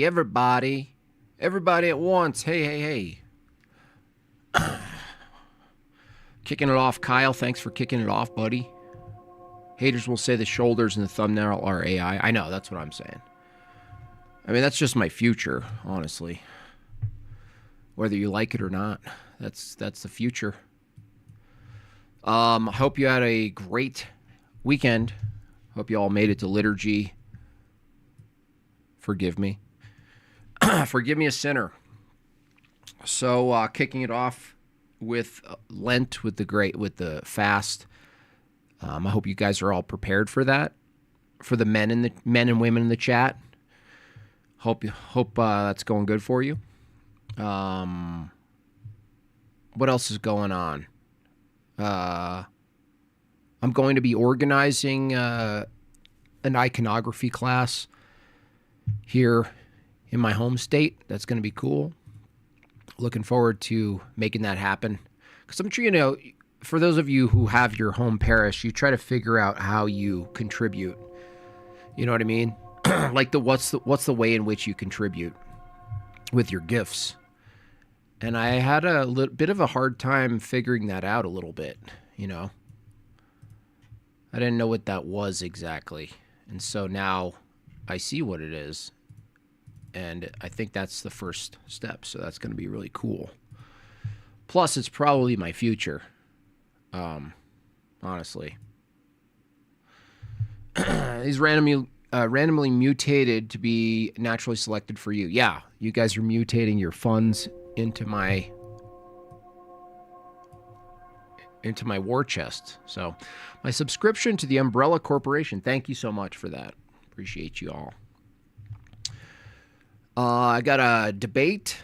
everybody. Everybody at once. Hey. Kicking it off, Kyle. Thanks for kicking it off, buddy. Haters will say the shoulders in the thumbnail are AI. I know, that's what I'm saying. I mean, that's just my future, honestly. Whether you like it or not, that's the future. I hope you had a great weekend. Hope you all made it to liturgy. Forgive me. Forgive me a sinner. So, kicking it off with Lent, with the fast. I hope you guys are all prepared for that. For the men and women in the chat. Hope that's going good for you. What else is going on? I'm going to be organizing an iconography class here in my home state. That's going to be cool. Looking forward to making that happen. Because I'm sure, for those of you who have your home parish, you try to figure out how you contribute. You know what I mean? Like what's the way in which you contribute with your gifts. And I had a bit of a hard time figuring that out a little bit, I didn't know what that was exactly. And so now I see what it is. And I think that's the first step. So that's going to be really cool. Plus, it's probably my future. Honestly. He's randomly mutated to be naturally selected for you. Yeah, you guys are mutating your funds into my war chest. So my subscription to the Umbrella Corporation, thank you so much for that. Appreciate you all. I got a debate.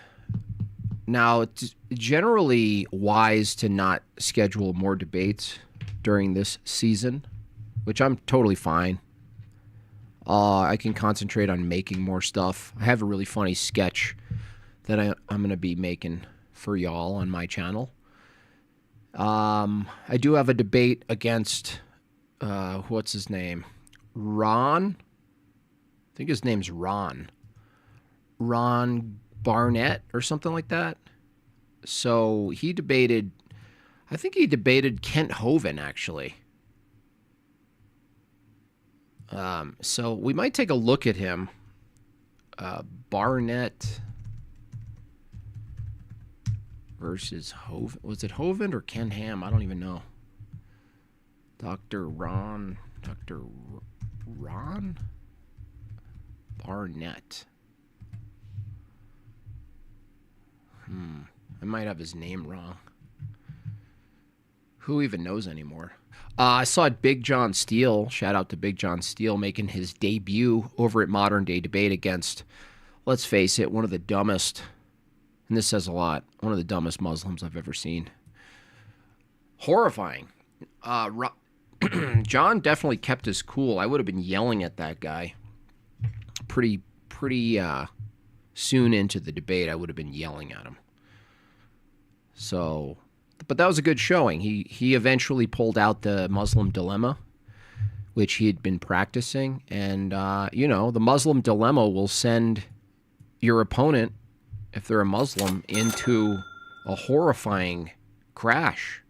Now, it's generally wise to not schedule more debates during this season, which I'm totally fine. I can concentrate on making more stuff. I have a really funny sketch that I'm going to be making for y'all on my channel. I do have a debate against, what's his name? Ron? I think his name's Ron. Ron Barnett or something like that. So he debated Kent Hovind, actually. So we might take a look at him. Barnett versus Hovind. Was it Hovind or Ken Ham? I don't even know. Dr. Ron Barnett. I might have his name wrong. Who even knows anymore? I saw Big John Steele, shout out to Big John Steele, making his debut over at Modern Day Debate against, let's face it, one of the dumbest, and this says a lot, one of the dumbest Muslims I've ever seen. Horrifying. John definitely kept his cool. I would have been yelling at that guy pretty soon into the debate. I would have been yelling at him. So, but that was a good showing. He eventually pulled out the Muslim dilemma, which he had been practicing. And, the Muslim dilemma will send your opponent, if they're a Muslim, into a horrifying crash.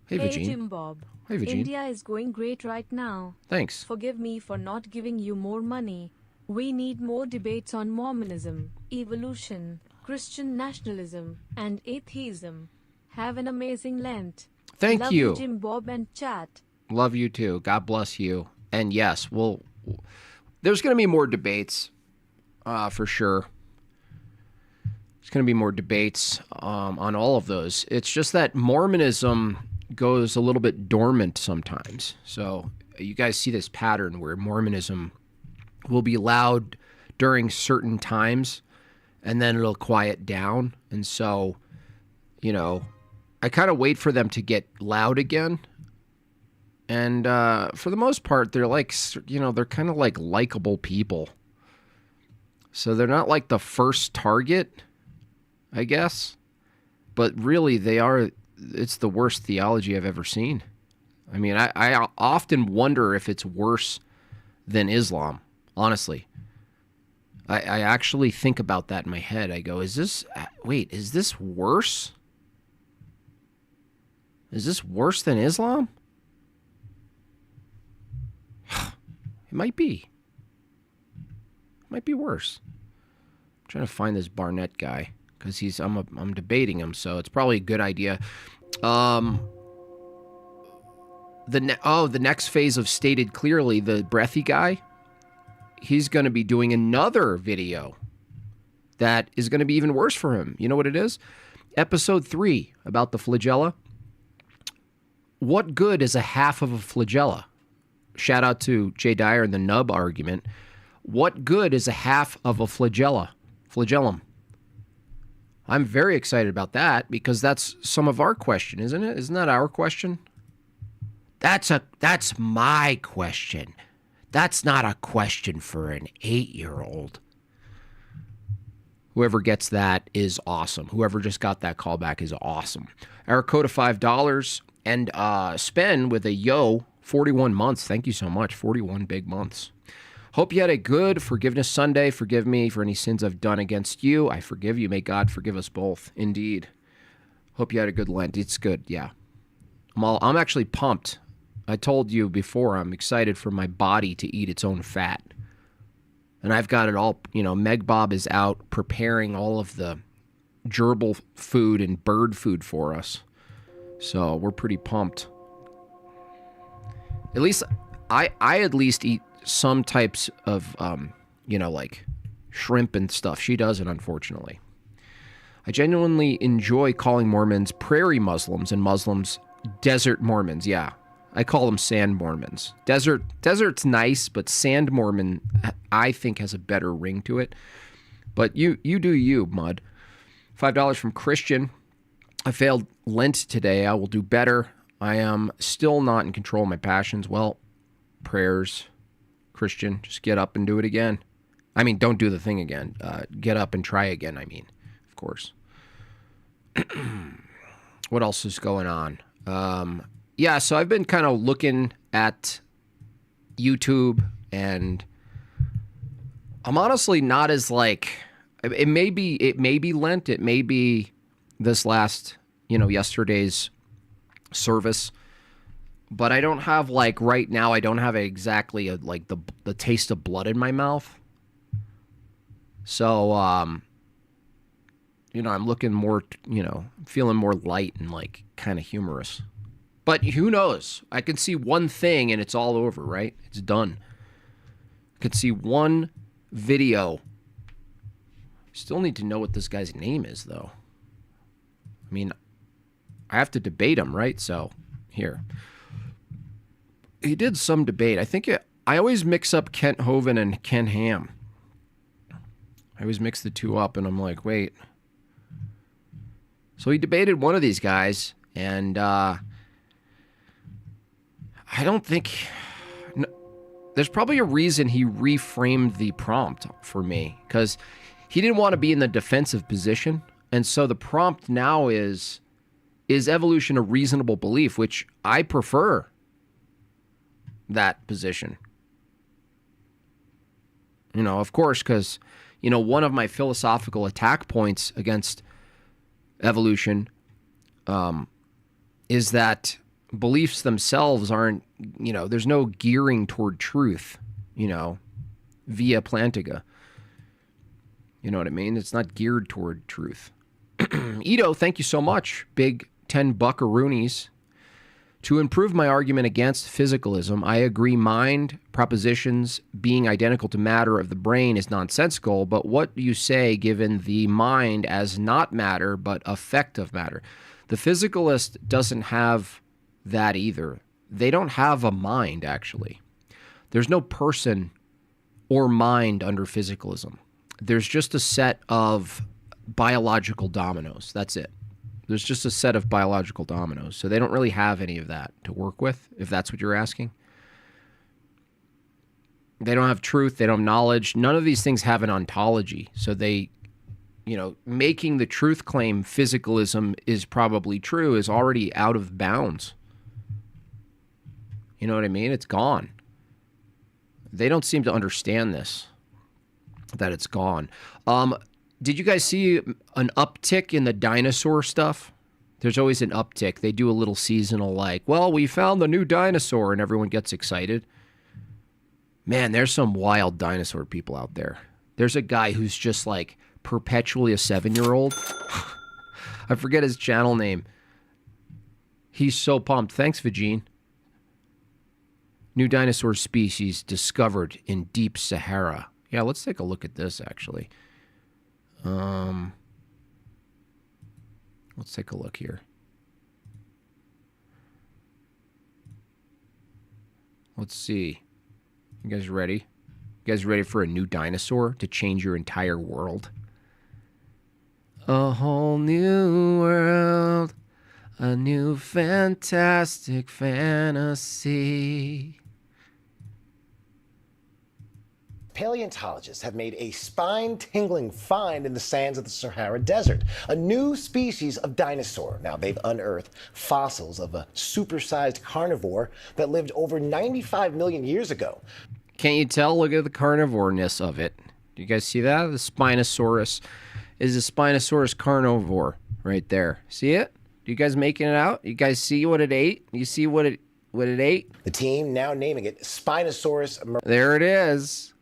Hey, Vagine. Jim Bob. Hey, Vagine. India is going great right now. Thanks. Forgive me for not giving you more money. We need more debates on Mormonism, evolution, Christian nationalism, and atheism. Have an amazing Lent. Thank Love you. Jim Bob and chat. Love you too. God bless you. And yes, there's going to be more debates, for sure. There's going to be more debates on all of those. It's just that Mormonism goes a little bit dormant sometimes. So you guys see this pattern where Mormonism will be loud during certain times, and then it'll quiet down. And so, I kind of wait for them to get loud again. And for the most part, they're like, they're kind of like likable people. So they're not like the first target, I guess. But really, it's the worst theology I've ever seen. I mean, I often wonder if it's worse than Islam, honestly. I actually think about that in my head. I go, is this worse? Is this worse than Islam? It might be. It might be worse. I'm trying to find this Barnett guy because I'm debating him, so it's probably a good idea. The next phase of Stated Clearly, the breathy guy, he's going to be doing another video that is going to be even worse for him. You know what it is? Episode 3 about the flagella. What good is a half of a flagella? Shout out to Jay Dyer and the nub argument. What good is a half of a flagellum? I'm very excited about that because that's some of our question, isn't it? Isn't that our question? That's my question. That's not a question for an 8-year-old. Whoever gets that is awesome. Whoever just got that call back is awesome. Our code of $5 and spend with a 41 months. Thank you so much. 41 big months. Hope you had a good Forgiveness Sunday. Forgive me for any sins I've done against you. I forgive you. May God forgive us both. Indeed. Hope you had a good Lent. It's good. Yeah. I'm actually pumped. I told you before, I'm excited for my body to eat its own fat. And I've got it all, Meg Bob is out preparing all of the gerbil food and bird food for us. So we're pretty pumped. At least, I at least eat some types of, like shrimp and stuff. She doesn't, unfortunately. I genuinely enjoy calling Mormons prairie Muslims and Muslims desert Mormons. Yeah. I call them sand Mormons. Desert's nice, but sand Mormon, I think, has a better ring to it. But you do you, Mud. $5 from Christian. I failed Lent today. I will do better. I am still not in control of my passions. Well, prayers, Christian. Just get up and do it again. I mean, don't do the thing again. Get up and try again, I mean, of course. What else is going on? Yeah, so I've been kind of looking at YouTube, and I'm honestly not as it may be Lent, it may be this last, yesterday's service, but I don't have right now, I don't have exactly the taste of blood in my mouth. So, I'm looking more, feeling more light and kind of humorous. But who knows? I can see one thing and it's all over, right? It's done. I can see one video. Still need to know what this guy's name is, though. I mean, I have to debate him, right? So, here. He did some debate. I always mix up Kent Hovind and Ken Ham. I always mix the two up, and I'm like, wait. So he debated one of these guys, and I don't think... there's probably a reason he reframed the prompt for me, because he didn't want to be in the defensive position, and so the prompt now is evolution a reasonable belief, which I prefer that position. Of course, because, one of my philosophical attack points against evolution is that beliefs themselves aren't, there's no gearing toward truth, via Plantinga. You know what I mean? It's not geared toward truth. Ito, thank you so much. Big 10 buckaroonies. To improve my argument against physicalism, I agree mind propositions being identical to matter of the brain is nonsensical, but what do you say given the mind as not matter but effect of matter? The physicalist doesn't have that either. They don't have a mind, actually. There's no person or mind under physicalism. There's just a set of biological dominoes. That's it. There's just a set of biological dominoes. So they don't really have any of that to work with, if that's what you're asking. They don't have truth. They don't have knowledge. None of these things have an ontology. So they, making the truth claim physicalism is probably true is already out of bounds. You know what I mean? It's gone. They don't seem to understand this. that it's gone. Did you guys see an uptick in the dinosaur stuff? There's always an uptick. They do a little seasonal like, well, we found the new dinosaur, and everyone gets excited. Man, there's some wild dinosaur people out there. There's a guy who's just like perpetually a 7-year-old. I forget his channel name. He's so pumped. Thanks, Vagine. New dinosaur species discovered in deep Sahara. Yeah, let's take a look at this, actually. Let's take a look here. Let's see. You guys ready? You guys ready for a new dinosaur to change your entire world? A whole new world. A new fantastic fantasy. Paleontologists have made a spine-tingling find in the sands of the Sahara Desert, a new species of dinosaur. Now, they've unearthed fossils of a supersized carnivore that lived over 95 million years ago. Can't you tell? Look at the carnivoreness of it. Do you guys see that? The Spinosaurus is a Spinosaurus carnivore right there. See it? You guys making it out? You guys see what it ate? You see what it ate? The team now naming it Spinosaurus There it is.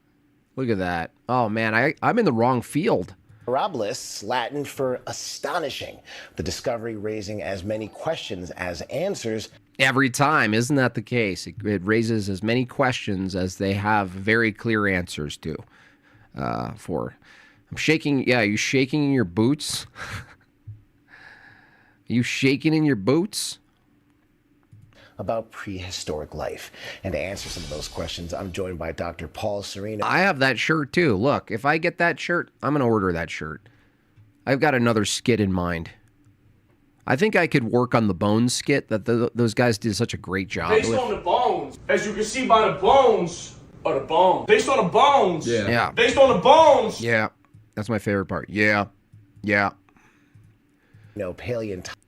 Look at that. Oh, man, I'm in the wrong field. mirabilis, Latin for astonishing. The discovery raising as many questions as answers. Every time, isn't that the case? It raises as many questions as they have very clear answers to. For. I'm shaking. Yeah, are you shaking in your boots? Are you shaking in your boots? About prehistoric life. And to answer some of those questions, I'm joined by Dr. Paul Sereno. I have that shirt too. Look, if I get that shirt, I'm going to order that shirt. I've got another skit in mind. I think I could work on the bones skit that those guys did such a great job Based with. on the bones, as you can see by the bones, or the bones. Based on the bones. Yeah. Based on the bones. Yeah. That's my favorite part. Yeah. Paleontology.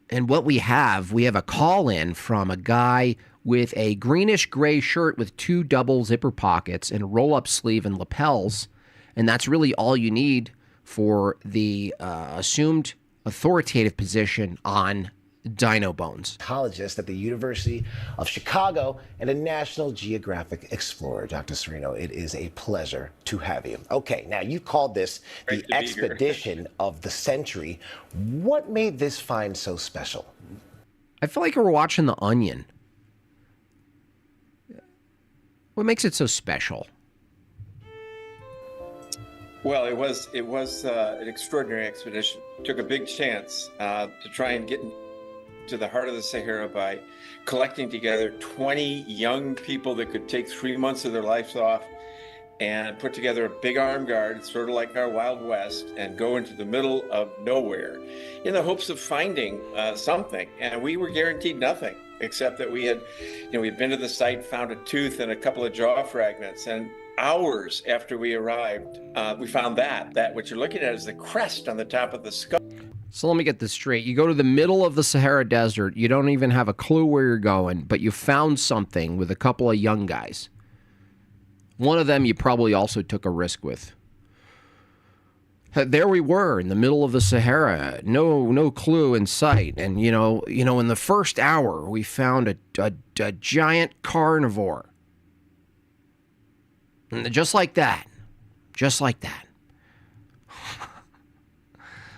And what we have a call-in from a guy with a greenish-gray shirt with 2 double zipper pockets and a roll-up sleeve and lapels. And that's really all you need for the assumed authoritative position on dino bones. At the University of Chicago and a National Geographic explorer. Dr. Sereno, it is a pleasure to have you. Okay, now you called this the expedition of the century. What made this find so special? I feel like we're watching The Onion. What makes it so special? Well, it was an extraordinary expedition. Took a big chance to try and get to the heart of the Sahara by collecting together 20 young people that could take 3 months of their lives off and put together a big armed guard, sort of like our Wild West, and go into the middle of nowhere in the hopes of finding something. And we were guaranteed nothing, except that we had been to the site, found a tooth and a couple of jaw fragments. And hours after we arrived, we found that what you're looking at is the crest on the top of the skull. So let me get this straight. You go to the middle of the Sahara Desert. You don't even have a clue where you're going, but you found something with a couple of young guys. One of them you probably also took a risk with. There we were in the middle of the Sahara, no clue in sight. And, in the first hour, we found a giant carnivore. And just like that.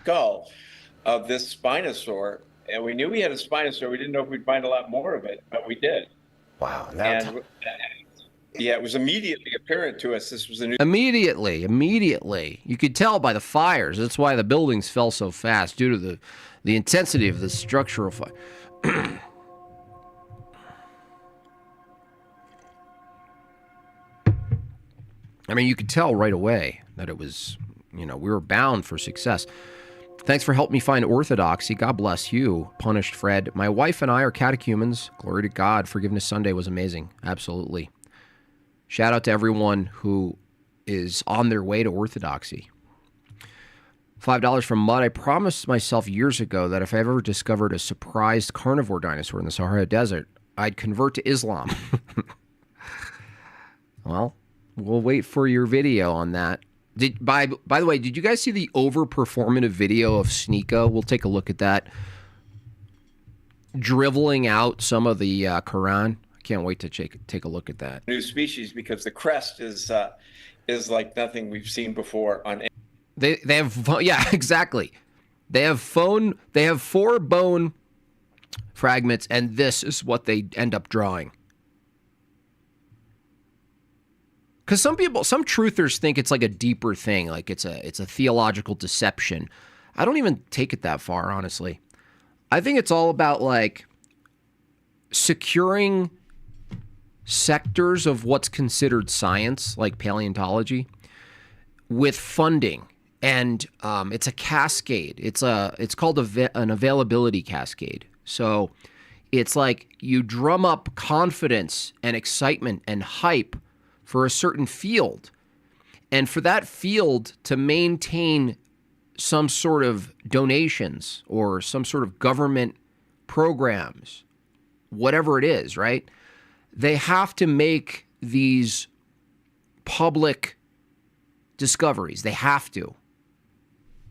Skull of this Spinosaur, and we knew we had a Spinosaur. We didn't know if we'd find a lot more of it, but we did. Wow. It was immediately apparent to us this was a new... Immediately. You could tell by the fires. That's why the buildings fell so fast, due to the intensity of the structural fire. I mean, you could tell right away that it was, we were bound for success. Thanks for helping me find orthodoxy. God bless you, Punished Fred. My wife and I are catechumens. Glory to God. Forgiveness Sunday was amazing. Absolutely. Shout out to everyone who is on their way to orthodoxy. $5 from Mud. I promised myself years ago that if I ever discovered a surprised carnivore dinosaur in the Sahara Desert, I'd convert to Islam. Well, we'll wait for your video on that. By the way, did you guys see the over-performative video of Sneeko? We'll take a look at that. Driveling out some of the Quran. I can't wait to take a look at that. New species because the crest is like nothing we've seen before on. They have, yeah, exactly. They have 4 bone fragments, and this is what they end up drawing. Because some truthers think it's like a deeper thing, like it's a theological deception. I don't even take it that far, honestly. I think it's all about like securing sectors of what's considered science, like paleontology, with funding. And it's a cascade. It's called an availability cascade. So it's like you drum up confidence and excitement and hype for a certain field. And for that field to maintain some sort of donations or some sort of government programs, whatever it is, right? They have to make these public discoveries. They have to.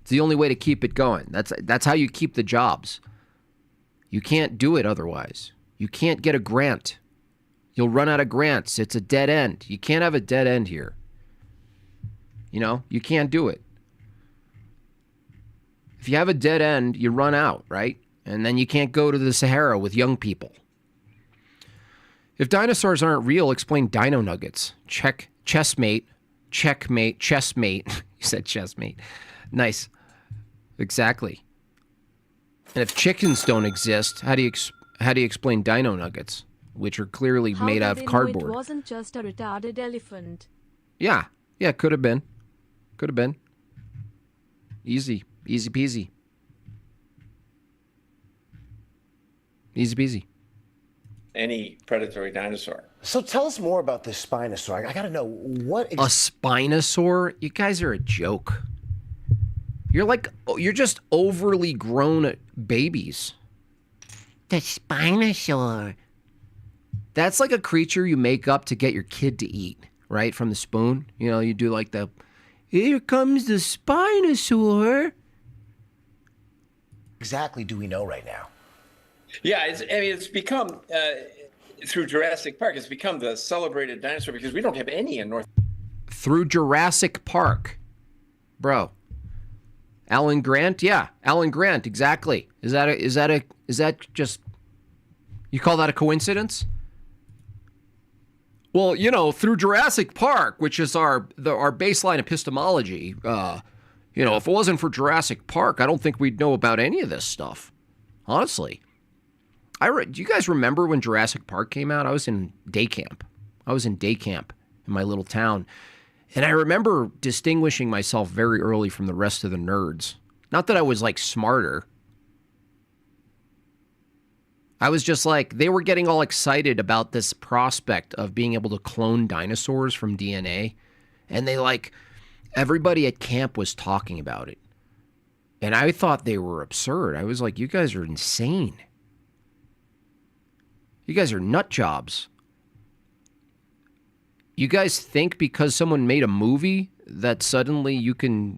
It's the only way to keep it going. That's how you keep the jobs. You can't do it otherwise. You can't get a grant. You'll run out of grants. It's a dead end. You can't have a dead end here. You know, you can't do it. If you have a dead end, you run out, right? And then you can't go to the Sahara with young people. If dinosaurs aren't real, explain dino nuggets. Chessmate. You said chessmate. Nice. Exactly. And if chickens don't exist, how do you explain dino nuggets, which are clearly made out of cardboard? It wasn't just a retarded elephant. Yeah, could have been. Easy peasy. Easy peasy. Any predatory dinosaur. So tell us more about this Spinosaur. I got to know what. A Spinosaur? You guys are a joke. You're just overly grown babies. The Spinosaur. That's like a creature you make up to get your kid to eat, right? From the spoon. You know, you do like the, here comes the Spinosaur. Exactly do we know right now? Yeah, it's become, through Jurassic Park, it's become the celebrated dinosaur because we don't have any in North. Through Jurassic Park. Bro. Alan Grant? Yeah, Alan Grant, exactly. Is that just, you call that a coincidence? Well, you know, through Jurassic Park, which is our baseline epistemology, you know, if it wasn't for Jurassic Park, I don't think we'd know about any of this stuff. Honestly. Do you guys remember when Jurassic Park came out? I was in day camp in my little town. And I remember distinguishing myself very early from the rest of the nerds. Not that I was like smarter. I was just like, they were getting all excited about this prospect of being able to clone dinosaurs from DNA. And everybody at camp was talking about it. And I thought they were absurd. I was like, you guys are insane. You guys are nut jobs. You guys think because someone made a movie that suddenly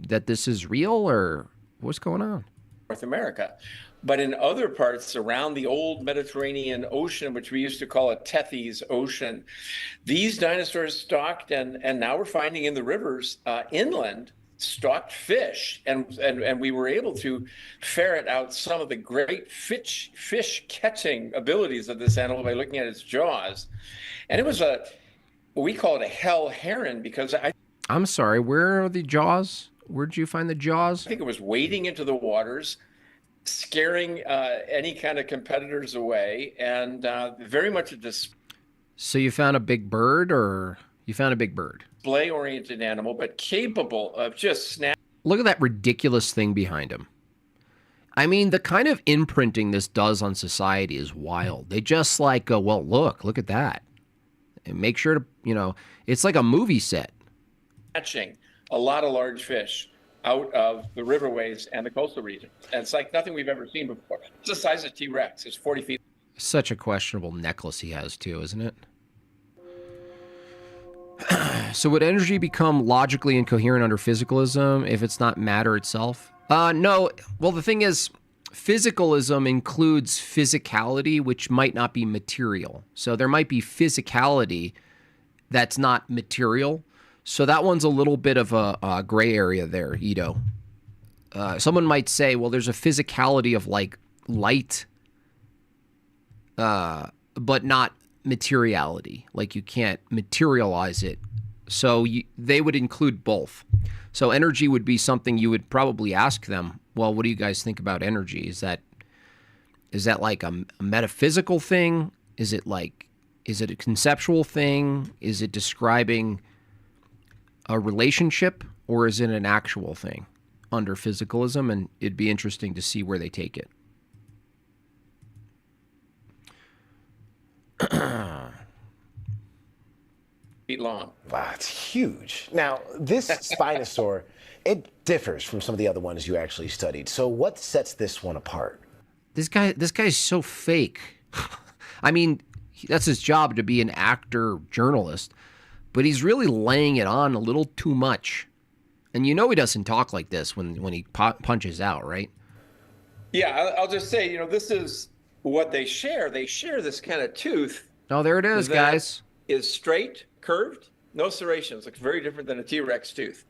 that this is real, or what's going on? North America. But in other parts around the old Mediterranean Ocean, which we used to call a Tethys Ocean, these dinosaurs stalked, and now we're finding in the rivers inland stalked fish, and we were able to ferret out some of the great fish catching abilities of this animal by looking at its jaws. And it was we call it a hell heron because I'm sorry, where are the jaws? Where'd you find the jaws? I think it was wading into the waters, scaring any kind of competitors away, and very much a So you found a big bird, or you found a big bird? Display-oriented animal, but capable of just snap. Look at that ridiculous thing behind him. I mean, the kind of imprinting this does on society is wild. They just go, well, look at that. And make sure to, you know, it's like a movie set. Catching a lot of large fish out of the riverways and the coastal region. And it's like nothing we've ever seen before. It's the size of T-Rex. It's 40 feet. Such a questionable necklace he has, too, isn't it? So would energy become logically incoherent under physicalism if it's not matter itself? No. Well, the thing is, physicalism includes physicality, which might not be material. So there might be physicality that's not material. So that one's a little bit of a gray area there, Ito. Someone might say, well, there's a physicality of like light, but not materiality. Like you can't materialize it. So they would include both. So energy would be something you would probably ask them, well, what do you guys think about energy? Is that like a metaphysical thing? Is it a conceptual thing? Is it describing a relationship, or is it an actual thing under physicalism? And it'd be interesting to see where they take it. Feet long. Wow, it's huge. Now, this Spinosaur, it differs from some of the other ones you actually studied. So what sets this one apart? This guy's so fake. I mean, that's his job, to be an actor journalist, but he's really laying it on a little too much. And you know he doesn't talk like this when he punches out, right? Yeah, I'll just say, this is what they share. They share this kind of tooth. Oh, there it is, that guys. Is straight, curved, no serrations. Looks very different than a T-Rex tooth.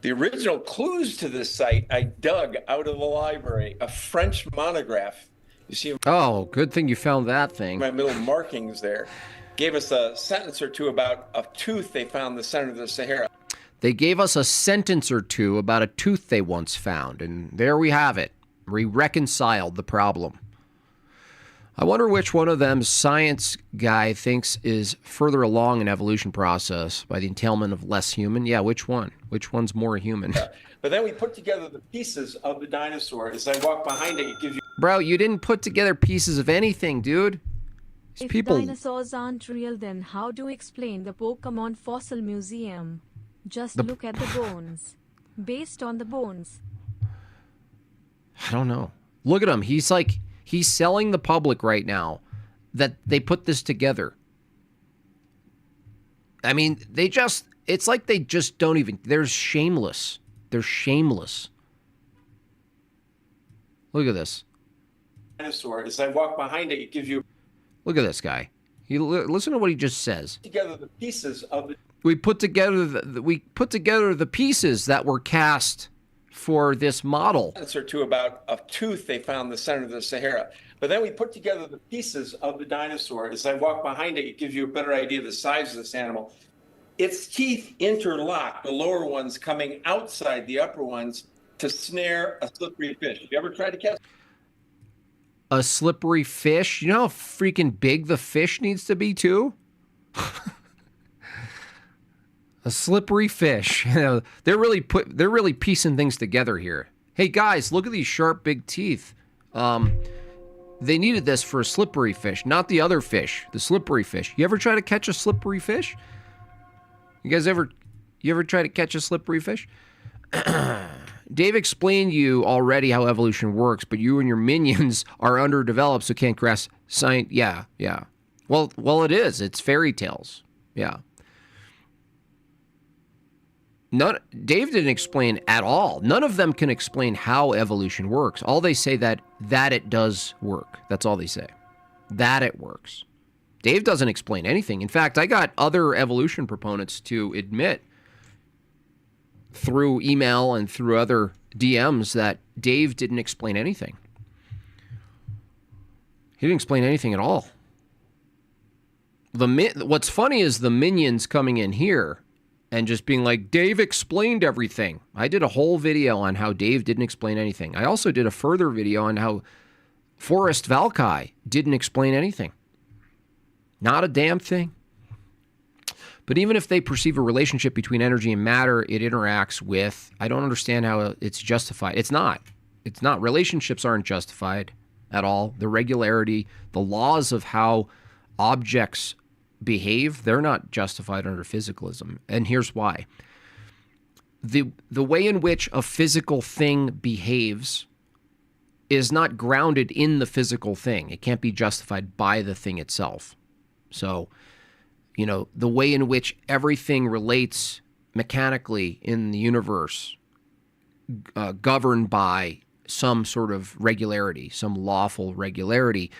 The original clues to this site I dug out of the library, a French monograph. You see Oh, good thing you found that thing. my little markings there. Gave us a sentence or two about a tooth they found in the center of the Sahara. They gave us a sentence or two about a tooth they once found, and there we have it. We reconciled the problem. I wonder which one of them science guy thinks is further along in evolution process by the entailment of less human. Yeah, which one? Which one's more human? But then we put together the pieces of the dinosaur. As I walk behind it, it gives you Bro, you didn't put together pieces of anything, dude. These If people... dinosaurs aren't real, then how do you explain the Pokemon Fossil Museum? Just look at the bones. Based on the bones. I don't know. Look at him. He's selling the public right now that they put this together. I mean, it's like they just don't even, they're shameless. They're shameless. Look at this. dinosaur. As I walk behind it, it gives you Look at this guy. Listen to what he just says. together the pieces of the We put together the pieces that were cast for this model. or two about a tooth they found in the center of the Sahara. But then we put together the pieces of the dinosaur. As I walk behind it, it gives you a better idea of the size of this animal. Its teeth interlock, the lower ones coming outside the upper ones to snare a slippery fish. Have you ever tried to catch A slippery fish? You know how freaking big the fish needs to be too? A slippery fish. You know, they're really piecing things together here. Hey guys, look at these sharp big teeth. They needed this for a slippery fish, not the other fish, the slippery fish. You ever try to catch a slippery fish? You guys ever try to catch a slippery fish? Dave explained to you already how evolution works, but you and your minions are underdeveloped, so can't grasp science. Yeah. Well, it is. It's fairy tales. Yeah. Dave didn't explain at all. None of them can explain how evolution works. All they say that it does work. That's all they say. That it works. Dave doesn't explain anything. In fact, I got other evolution proponents to admit through email and through other DMs that Dave didn't explain anything. He didn't explain anything at all. What's funny is the minions coming in here and just being like, Dave explained everything. I did a whole video on how Dave didn't explain anything. I also did a further video on how Forrest Valkai didn't explain anything. Not a damn thing. But even if they perceive a relationship between energy and matter, it interacts with, I don't understand how it's justified. It's not. It's not. Relationships aren't justified at all. The regularity, the laws of how objects behave, they're not justified under physicalism. And here's why. The way in which a physical thing behaves is not grounded in the physical thing. It can't be justified by the thing itself. So, the way in which everything relates mechanically in the universe, governed by some sort of regularity, some lawful regularity.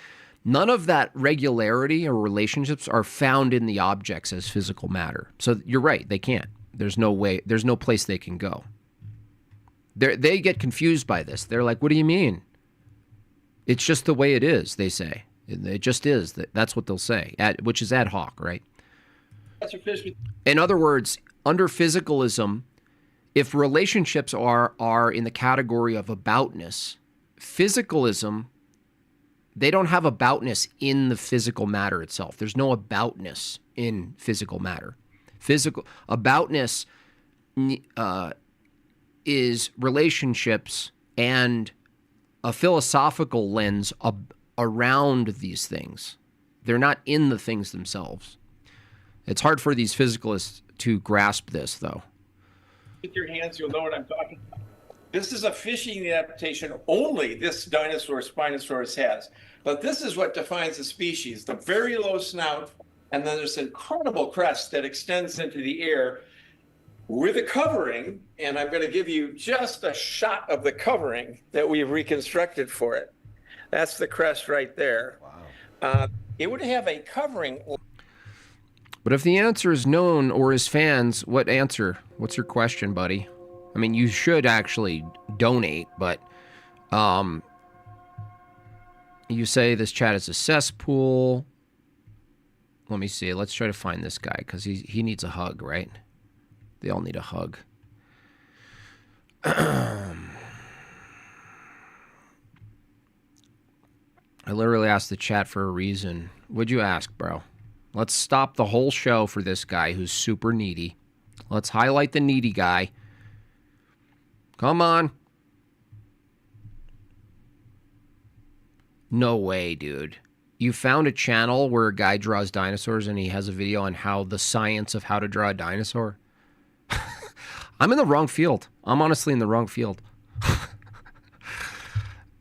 None of that regularity or relationships are found in the objects as physical matter. So you're right, they can't. There's no way, there's no place they can go. They get confused by this. They're like, what do you mean? It's just the way it is, they say. It just is. That's what they'll say, which is ad hoc, right? In other words, under physicalism, if relationships are in the category of aboutness, physicalism, they don't have aboutness in the physical matter itself. There's no aboutness in physical matter. Physical aboutness is relationships and a philosophical lens around these things. They're not in the things themselves. It's hard for these physicalists to grasp this, though. With your hands, you'll know what I'm talking about. This is a fishing adaptation only this dinosaur, Spinosaurus, has. But this is what defines the species, the very low snout, and then this incredible crest that extends into the air with a covering, and I'm going to give you just a shot of the covering that we've reconstructed for it. That's the crest right there. Wow. It would have a covering. But if the answer is known or is fans, what answer? What's your question, buddy? I mean, you should actually donate, but you say this chat is a cesspool. Let me see. Let's try to find this guy because he needs a hug, right? They all need a hug. I literally asked the chat for a reason. What'd you ask, bro? Let's stop the whole show for this guy who's super needy. Let's highlight the needy guy. Come on. No way, dude. You found a channel where a guy draws dinosaurs and he has a video on how the science of how to draw a dinosaur? I'm in the wrong field. I'm honestly in the wrong field.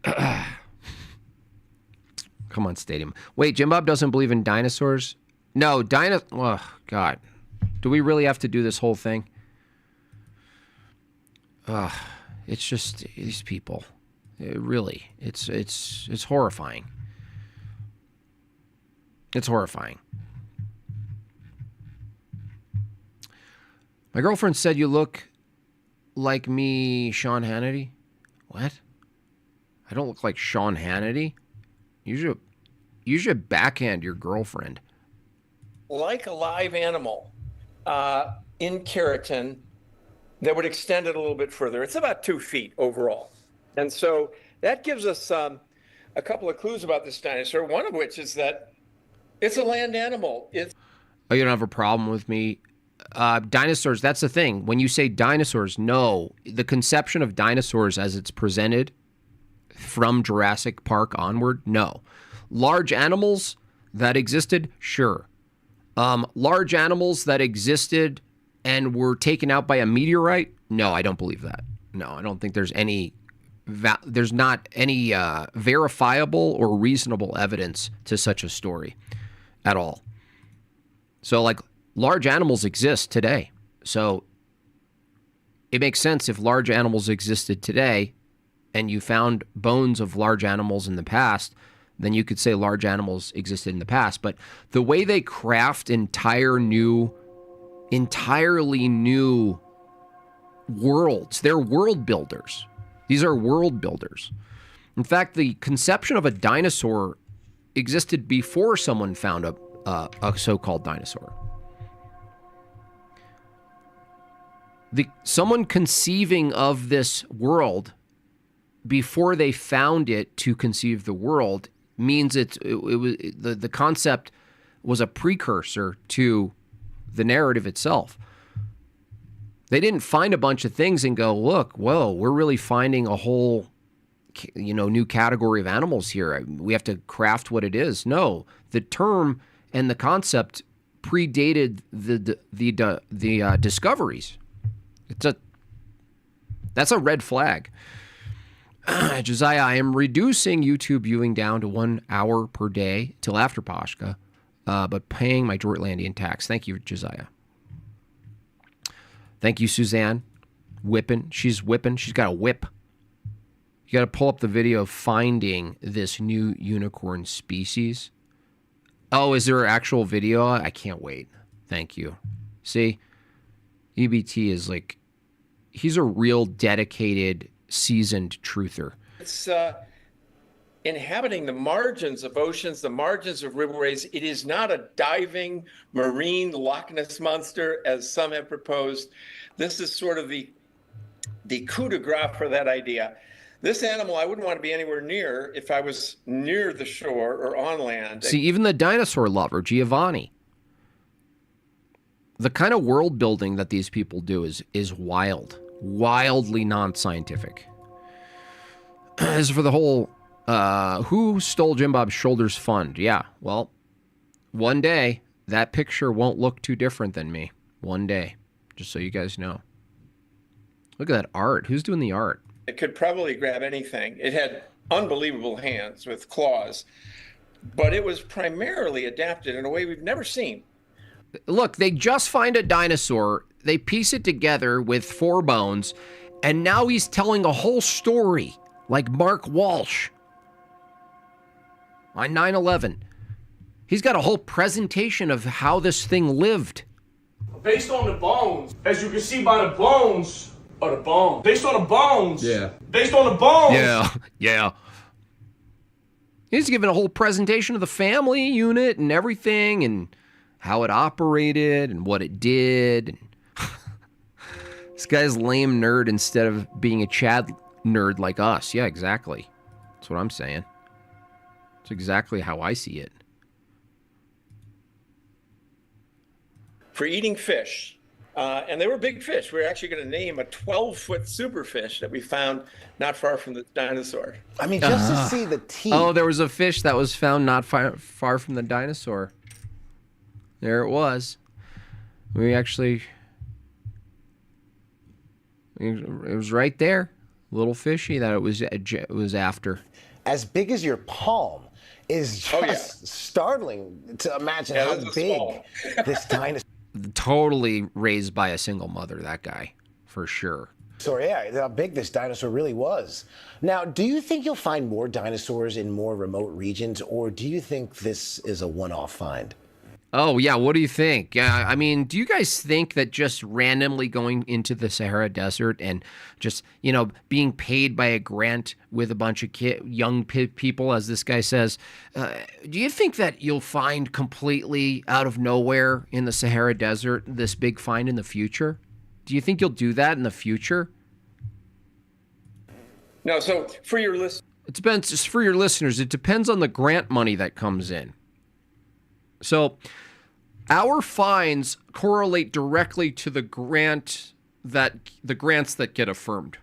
Come on, Stadium. Wait, Jim Bob doesn't believe in dinosaurs? No, oh, God. Do we really have to do this whole thing? It's just these people. Really, it's horrifying. It's horrifying. My girlfriend said you look like me, Sean Hannity. What? I don't look like Sean Hannity. You should backhand your girlfriend. Like a live animal in keratin that would extend it a little bit further. It's about 2 feet overall. And so that gives us a couple of clues about this dinosaur, one of which is that it's a land animal. Oh, you don't have a problem with me? Dinosaurs, that's the thing. When you say dinosaurs, no. The conception of dinosaurs as it's presented from Jurassic Park onward, no. Large animals that existed, sure. Large animals that existed and were taken out by a meteorite, no, I don't believe that. No, I don't think there's not any verifiable or reasonable evidence to such a story at all. So, like, large animals exist today. So it makes sense if large animals existed today and you found bones of large animals in the past, then you could say large animals existed in the past. But the way they craft entirely new worlds, they're world builders. These are world builders. In fact, the conception of a dinosaur existed before someone found a so-called dinosaur. Someone conceiving of this world before they found it to conceive the world means the concept was a precursor to the narrative itself. They didn't find a bunch of things and go, look, whoa, we're really finding a whole, new category of animals here. We have to craft what it is. No, the term and the concept predated the discoveries. That's a red flag. Josiah, I am reducing YouTube viewing down to 1 hour per day till after Pashka. but paying my Jortlandian tax. Thank you, Josiah. Thank you, Suzanne. Whipping. She's whipping. She's got a whip. You got to pull up the video of finding this new unicorn species. Oh, is there an actual video? I can't wait. Thank you. See, EBT is like, he's a real dedicated, seasoned truther. It's inhabiting the margins of oceans, the margins of riverways. It is not a diving marine Loch Ness monster, as some have proposed. This is sort of the coup de grace for that idea. This animal I wouldn't want to be anywhere near if I was near the shore or on land. See, even the dinosaur lover, Giovanni. The kind of world building that these people do is wild. Wildly non-scientific. As for the whole, who stole Jim Bob's Shoulders fund? Yeah, well, one day, that picture won't look too different than me. One day. Just so you guys know. Look at that art. Who's doing the art? It could probably grab anything. It had unbelievable hands with claws, but it was primarily adapted in a way we've never seen. Look, they just find a dinosaur, they piece it together with 4 bones, and now he's telling a whole story, like Mark Walsh on 9/11. He's got a whole presentation of how this thing lived. Based on the bones, as you can see by the bones, or the bones. Based on the bones. Yeah. Based on the bones. Yeah. He's giving a whole presentation of the family unit and everything and how it operated and what it did. This guy's lame nerd instead of being a Chad nerd like us. Yeah, exactly. That's what I'm saying. It's exactly how I see it. For eating fish. And they were big fish. We were actually going to name a 12-foot superfish that we found not far from the dinosaur. I mean, just to see the teeth. Oh, there was a fish that was found not far from the dinosaur. There it was. It was right there. Little fishy that it was after. As big as your palm is just startling to imagine how big this dinosaur. Totally raised by a single mother, that guy, for sure. So yeah, how big this dinosaur really was. Now, do you think you'll find more dinosaurs in more remote regions, or do you think this is a one-off find? Oh, yeah, what do you think? I mean, do you guys think that just randomly going into the Sahara Desert and just, being paid by a grant with a bunch of young people, as this guy says, do you think that you'll find completely out of nowhere in the Sahara Desert this big find in the future? Do you think you'll do that in the future? No, so for your listeners, it depends on the grant money that comes in. So our fines correlate directly to the grants that get affirmed.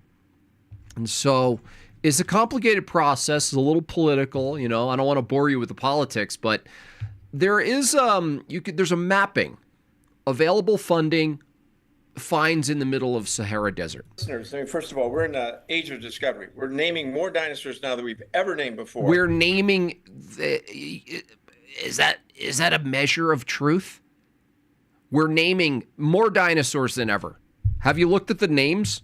And so it's a complicated process, it's a little political, I don't want to bore you with the politics, but there is there's a mapping, available funding, fines in the middle of Sahara Desert. Listeners, I mean, first of all, we're in the age of discovery. We're naming more dinosaurs now than we've ever named before. We're naming Is that a measure of truth? We're naming more dinosaurs than ever. Have you looked at the names?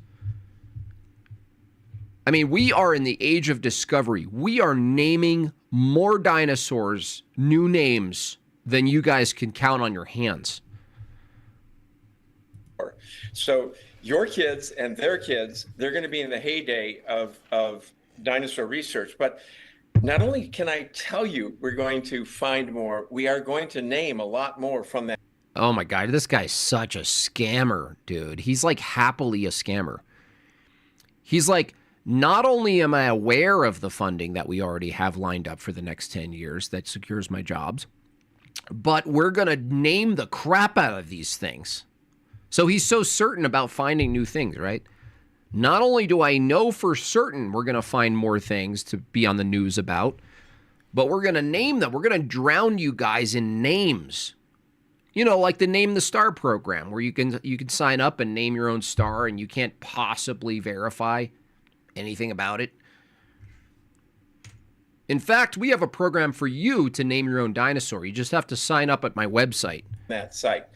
I mean, we are in the age of discovery. We are naming more dinosaurs, new names, than you guys can count on your hands. So your kids and their kids, they're going to be in the heyday of dinosaur research. But not only can I tell you we're going to find more, we are going to name a lot more from that. Oh my God, this guy's such a scammer, dude. He's like happily a scammer. He's like, not only am I aware of the funding that we already have lined up for the next 10 years that secures my jobs, but we're going to name the crap out of these things. So he's so certain about finding new things, right? Not only do I know for certain we're going to find more things to be on the news about, but we're going to name them. We're going to drown you guys in names. Like the Name the Star program, where you can sign up and name your own star and you can't possibly verify anything about it. In fact, we have a program for you to name your own dinosaur. You just have to sign up at my website. That site.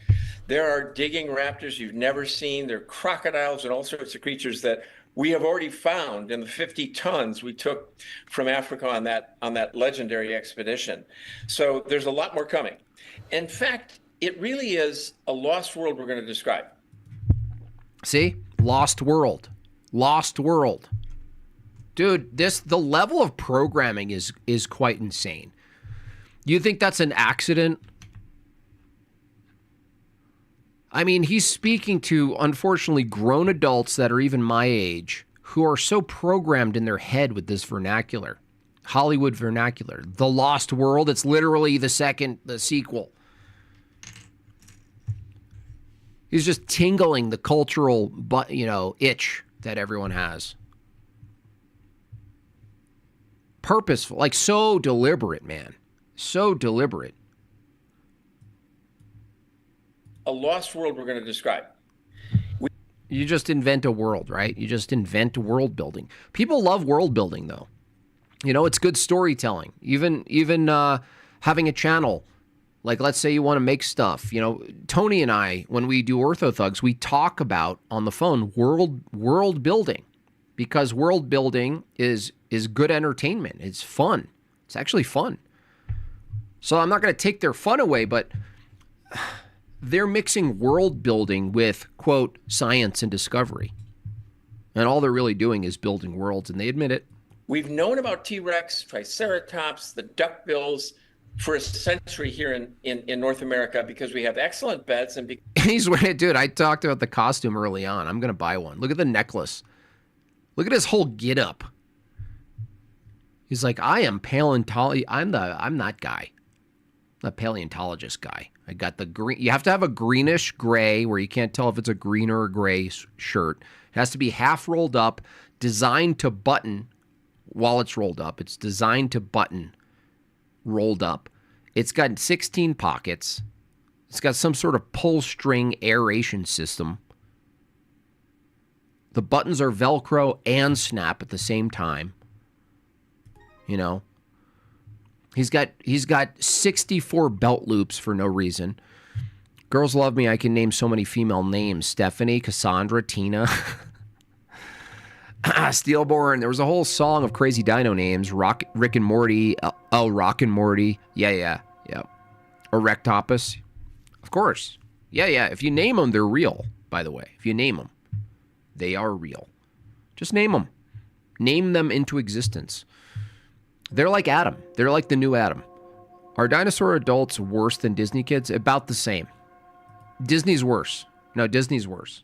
There are digging raptors you've never seen. There are crocodiles and all sorts of creatures that we have already found in the 50 tons we took from Africa on that legendary expedition. So there's a lot more coming. In fact, it really is a lost world we're going to describe. See? Lost world. Lost world. Dude, the level of programming is quite insane. You think that's an accident? I mean, he's speaking to, unfortunately, grown adults that are even my age who are so programmed in their head with this vernacular. Hollywood vernacular. The Lost World, it's literally the sequel. He's just tingling the cultural, itch that everyone has. Purposeful, like so deliberate, man. So deliberate. A lost world we're going to describe. You just invent a world, right? You just invent world building. People love world building, though. It's good storytelling. Even having a channel, like let's say you want to make stuff. Tony and I, when we do Orthothugs, we talk about on the phone world building, because world building is good entertainment. It's fun. It's actually fun. So I'm not going to take their fun away, but they're mixing world building with, quote, science and discovery. And all they're really doing is building worlds, and they admit it. We've known about T-Rex, Triceratops, the duckbills for a century here in North America because we have excellent beds. And he's wearing, dude, I talked about the costume early on. I'm going to buy one. Look at the necklace. Look at his whole get-up. He's like, I am paleontologist. I'm that guy. The paleontologist guy. I got the green. You have to have a greenish gray where you can't tell if it's a green or a gray shirt. It has to be half rolled up, designed to button while it's rolled up. It's designed to button rolled up. It's got 16 pockets. It's got some sort of pull string aeration system. The buttons are Velcro and snap at the same time. He's got 64 belt loops for no reason. Girls love me. I can name so many female names. Stephanie, Cassandra, Tina, Steelborn. There was a whole song of crazy dino names. Rick and Morty. Rock and Morty. Yeah. Erectopus. Of course. Yeah. If you name them, they're real, by the way. If you name them, they are real. Just name them. Name them into existence. They're like Adam. They're like the new Adam. Are dinosaur adults worse than Disney kids? About the same. Disney's worse. No, Disney's worse.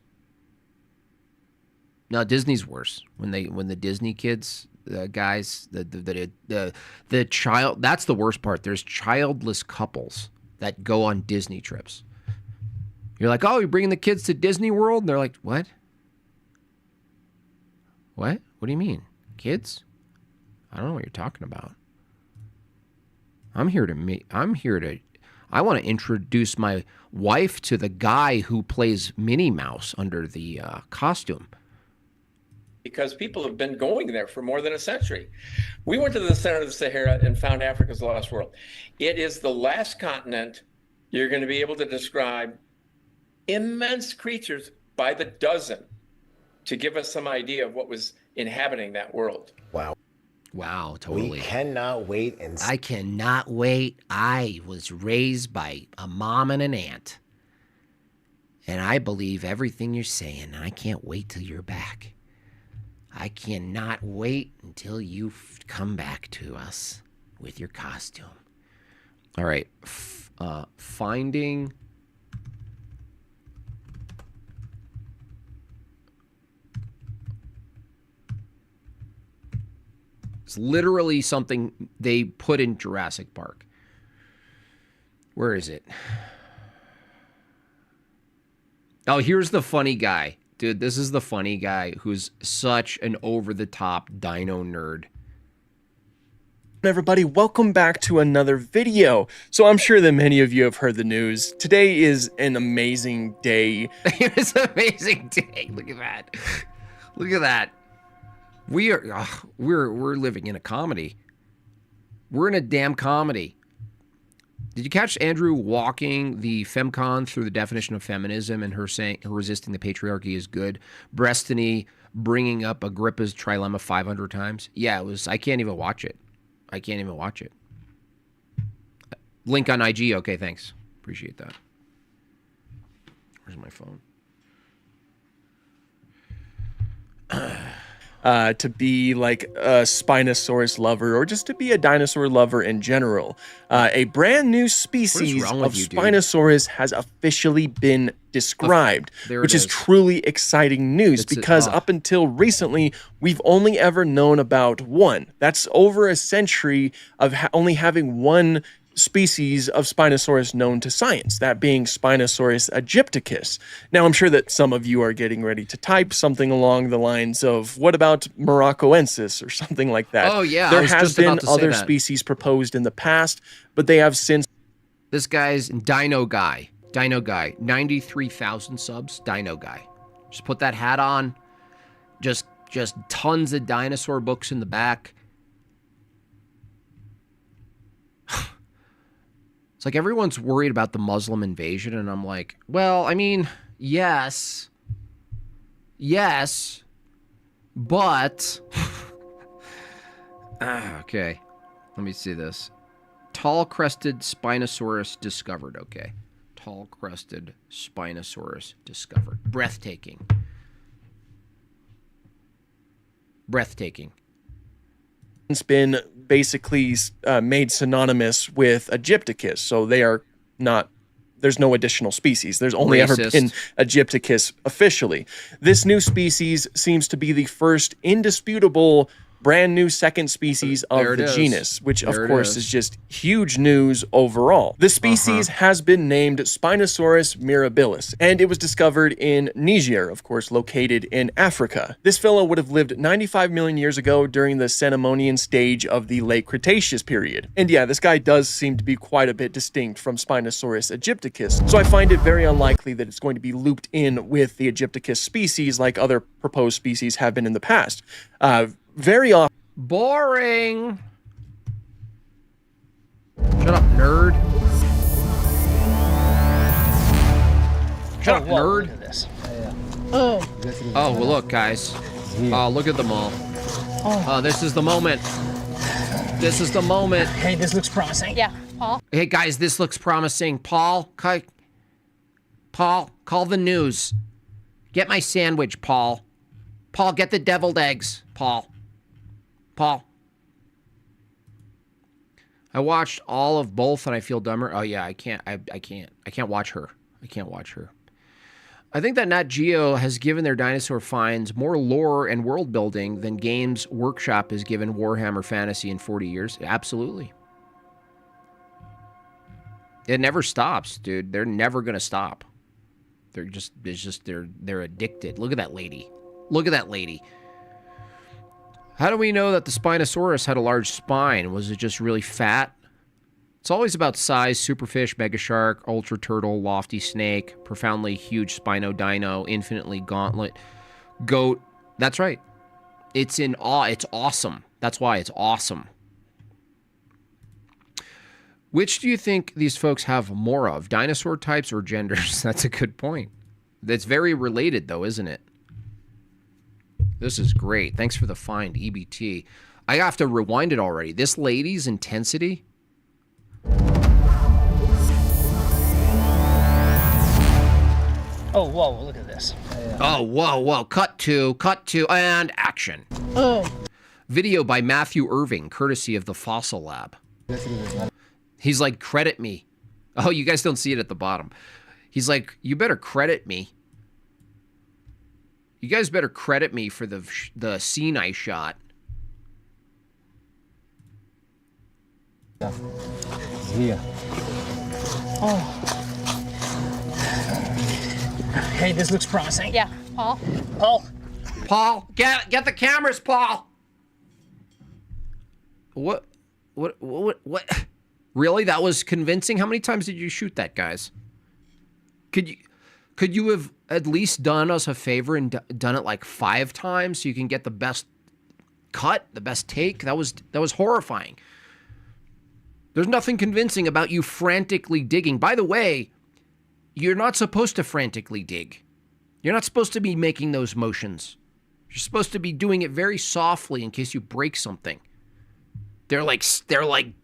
No, Disney's worse. When the Disney kids, guys, the child, that's the worst part. There's childless couples that go on Disney trips. You're like, oh, you're bringing the kids to Disney World? And they're like, what? What? What do you mean? Kids? I don't know what you're talking about. I want to introduce my wife to the guy who plays Minnie Mouse under the costume. Because people have been going there for more than a century. We went to the center of the Sahara and found Africa's lost world. It is the last continent you're going to be able to describe immense creatures by the dozen to give us some idea of what was inhabiting that world. Wow, totally. We cannot wait and see. I cannot wait. I was raised by a mom and an aunt. And I believe everything you're saying. And I can't wait till you're back. I cannot wait until you come back to us with your costume. All right. Finding... It's literally something they put in Jurassic Park. Where is it? Oh, here's the funny guy. Dude, this is the funny guy who's such an over-the-top dino nerd. Everybody, welcome back to another video. So I'm sure that many of you have heard the news. Today is an amazing day. It's an amazing day. Look at that. Look at that. We're living in a comedy. We're in a damn comedy. Did you catch Andrew walking the femcon through the definition of feminism and her saying her resisting the patriarchy is good? Brestany bringing up Agrippa's trilemma 500 times. Yeah, it was. I can't even watch it. I can't even watch it. Link on IG. Okay, thanks. Appreciate that. Where's my phone? To be like a Spinosaurus lover or just to be a dinosaur lover in general. A brand new species wrong of with you, dude? Spinosaurus has officially been described, There it which is is. truly exciting news because up until recently, we've only ever known about one. That's over a century of only having one species of Spinosaurus known to science, that being Spinosaurus aegypticus. Now, I'm sure that some of you are getting ready to type something along the lines of, what about Moroccoensis or something like that? Oh, yeah, I There was has just about been to say other that. species proposed in the past, but they have since This guy's Dino Guy. 93,000 subs. Dino Guy. Just put that hat on. Just tons of dinosaur books in the back. It's like everyone's worried about the Muslim invasion, and I'm like, well, I mean, yes, but okay. Let me see this. Tall-crested Spinosaurus discovered. Okay. Tall-crested Spinosaurus discovered. Breathtaking. Breathtaking. been basically made synonymous with Aegypticus. So they are not, there's no additional species. There's only ever Racist. been Aegypticus officially. This new species seems to be the first indisputable brand new second species of There it the is. genus, which of There it course is. is just huge news overall. The species has been named Spinosaurus mirabilis, and it was discovered in Niger, of course, located in Africa. This fellow would have lived 95 million years ago during the Cenomanian stage of the late Cretaceous period. And yeah, this guy does seem to be quite a bit distinct from Spinosaurus aegypticus, so I find it very unlikely that it's going to be looped in with the Aegypticus species like other proposed species have been in the past. Very often, Boring. Shut up, nerd. Shut up, nerd. Look at this. Oh, well, look, guys. Oh, look at them all. Oh, this is the moment. This is the moment. Hey, this looks promising. Yeah, Paul. Hey, guys, this looks promising. Paul, call the news. Get my sandwich, Paul. Paul, get the deviled eggs, Paul. I watched all of both and I feel dumber. Oh yeah, I can't watch her. I can't watch her. I think that Nat Geo has given their dinosaur finds more lore and world building than Games Workshop has given Warhammer Fantasy in 40 years. Absolutely. It never stops, dude. They're never gonna stop. They're addicted. Look at that lady. Look at that lady. How do we know that the Spinosaurus had a large spine? Was it just really fat? It's always about size: superfish, megashark, ultra turtle, lofty snake, profoundly huge spino-dino, infinitely gauntlet, goat. That's right. It's in awe. It's awesome. That's why it's awesome. Which do you think these folks have more of, dinosaur types or genders? That's a good point. That's very related, though, isn't it? This is great. Thanks for the find, EBT. I have to rewind it already. This lady's intensity. Oh, whoa, look at this. Oh, whoa. Cut to, and action. Video by Matthew Irving, courtesy of the Fossil Lab. He's like, credit me. Oh, you guys don't see it at the bottom. He's like, you better credit me. You guys better credit me for the scene I shot. Here. Hey, this looks promising. Yeah, Paul. Paul, get the cameras, Paul. What? Really? That was convincing? How many times did you shoot that, guys? Could you have at least done us a favor and done it like 5 times so you can get the best cut, the best take? That was horrifying. There's nothing convincing about you frantically digging. By the way, you're not supposed to frantically dig. You're not supposed to be making those motions. You're supposed to be doing it very softly in case you break something. They're like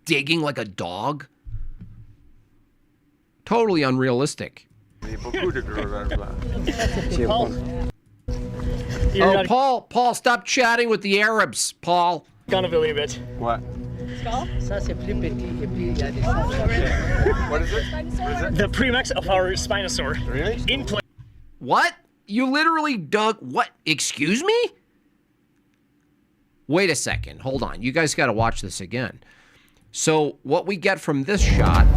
digging like a dog. Totally unrealistic. Paul, stop chatting with the Arabs, Paul. Gonna believe it. What? What is it? The premix of our Spinosaur. Really? In place. What? You literally dug what? Excuse me? Wait a second. Hold on. You guys got to watch this again. So what we get from this shot...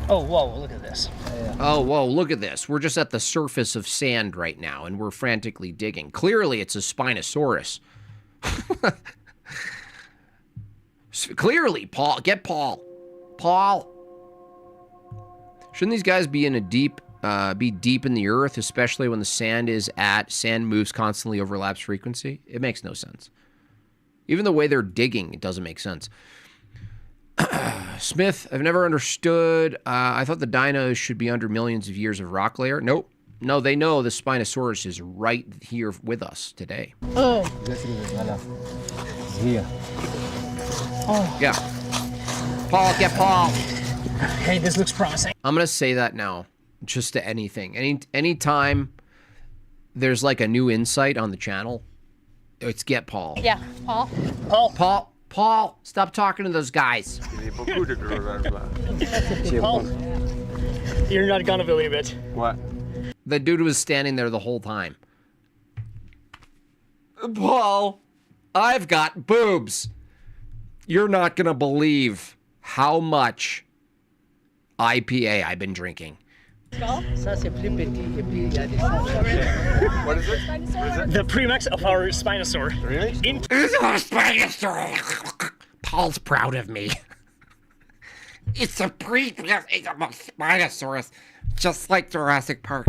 Oh, whoa, look at this. Oh, whoa, look at this. We're just at the surface of sand right now, and we're frantically digging. Clearly, it's a Spinosaurus. Clearly, Paul. Get Paul. Paul. Shouldn't these guys be in a deep in the earth, especially when the sand moves constantly, overlaps frequency? It makes no sense. Even the way they're digging, it doesn't make sense. Smith, I've never understood. I thought the dinos should be under millions of years of rock layer. Nope. No, they know the Spinosaurus is right here with us today. Oh. Yeah. Paul, get Paul. Hey, this looks promising. I'm going to say that now, just to anything. Anytime there's like a new insight on the channel, it's get Paul. Yeah, Paul. Paul, stop talking to those guys. Paul. You're not gonna believe it. What? The dude was standing there the whole time. Paul, I've got boobs. You're not going to believe how much IPA I've been drinking. What is it? The premix of our Spinosaur. Really? Paul's proud of me. It's a Spinosaurus, just like Jurassic Park.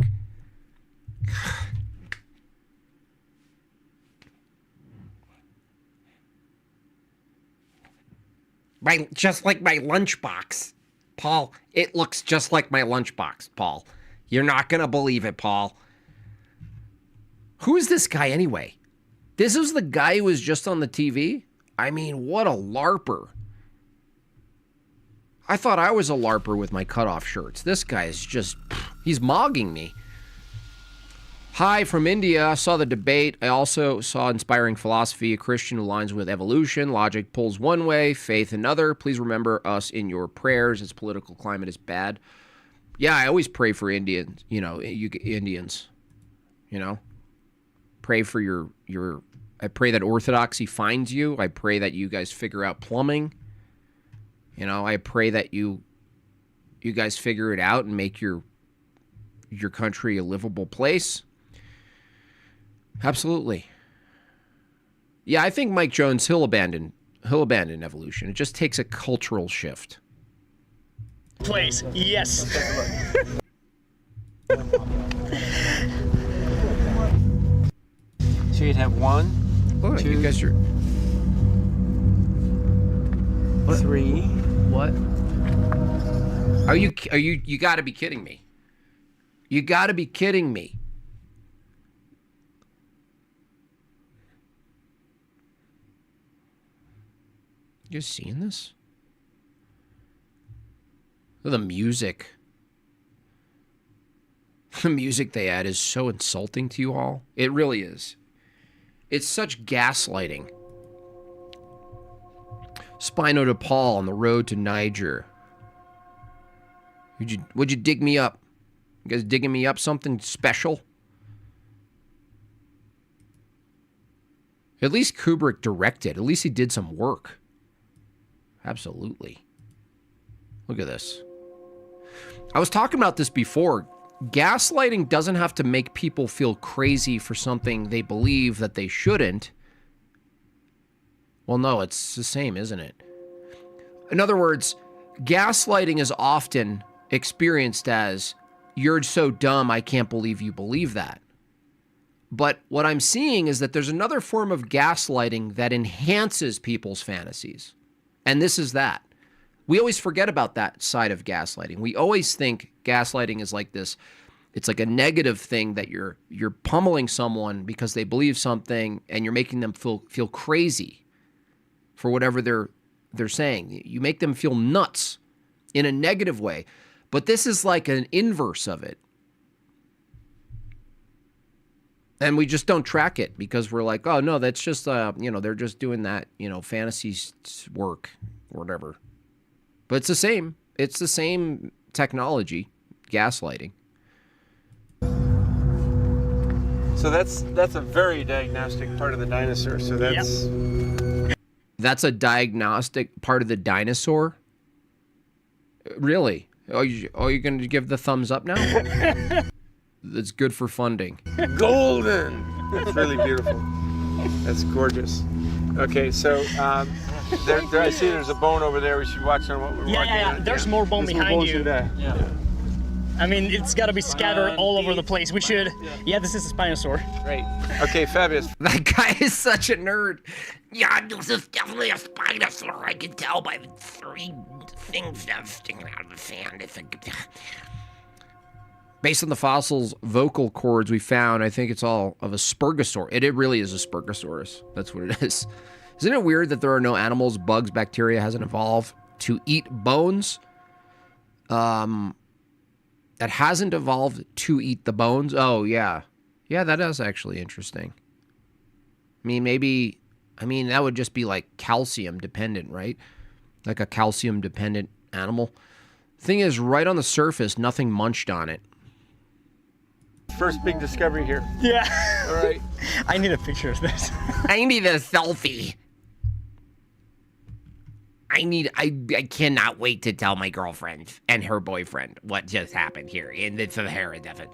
Just like my lunchbox. Paul, it looks just like my lunchbox, Paul. You're not going to believe it, Paul. Who is this guy anyway? This is the guy who was just on the TV? I mean, what a LARPer. I thought I was a LARPer with my cutoff shirts. This guy is just, he's mogging me. Hi from India. I saw the debate. I also saw inspiring philosophy. A Christian who aligns with evolution. Logic pulls one way, faith another. Please remember us in your prayers. Its political climate is bad. Yeah, I always pray for Indians. You know, Indians. You know, pray for your. I pray that orthodoxy finds you. I pray that you guys figure out plumbing. You know, I pray that you guys figure it out and make your country a livable place. Absolutely. Yeah, I think Mike Jones, he'll abandon evolution. It just takes a cultural shift. Place, yes. So you'd have 1, Oh, 2, you guys are 3. what? Are you got to be kidding me. You got to be kidding me. You guys seeing this? The music. The music they add is so insulting to you all. It really is. It's such gaslighting. Spino to Paul on the road to Niger. Would you dig me up? You guys digging me up something special? At least Kubrick directed. At least he did some work. Absolutely. Look at this. I was talking about this before. Gaslighting doesn't have to make people feel crazy for something they believe that they shouldn't. Well, no, it's the same, isn't it? In other words, gaslighting is often experienced as, you're so dumb, I can't believe you believe that. But what I'm seeing is that there's another form of gaslighting that enhances people's fantasies. And this is that. We always forget about that side of gaslighting. We always think gaslighting is like this. It's like a negative thing that you're pummeling someone because they believe something and you're making them feel crazy for whatever they're saying. You make them feel nuts in a negative way. But this is like an inverse of it. And we just don't track it because we're like, oh, no, that's just, they're just doing that, fantasy work or whatever. But it's the same. It's the same technology, gaslighting. So that's a very diagnostic part of the dinosaur. So That's a diagnostic part of the dinosaur? Really? Are you going to give the thumbs up now? That's good for funding. golden. That's really beautiful. That's gorgeous. Okay, so there I see there's a bone over there. We should watch on what we're walking on. There's more bone behind you. Yeah. I mean, it's got to be scattered all over the place. We should. Yeah, this is a Spinosaur. Great. Okay, fabulous. That guy is such a nerd. Yeah, this is definitely a Spinosaur. I can tell by the 3 things that are sticking out of the sand. It's like... Based on the fossil's vocal cords we found, I think it's all of a Spurgosaur. It really is a Spurgosaurus. That's what it is. Isn't it weird that there are no animals, bugs, bacteria hasn't evolved to eat bones? That hasn't evolved to eat the bones? Oh, yeah. Yeah, that is actually interesting. I mean, that would just be like calcium dependent, right? Like a calcium dependent animal. Thing is, right on the surface, nothing munched on it. First big discovery here. Yeah. All right. I need a picture of this. I need a selfie. I cannot wait to tell my girlfriend and her boyfriend what just happened here in the Sahara Desert.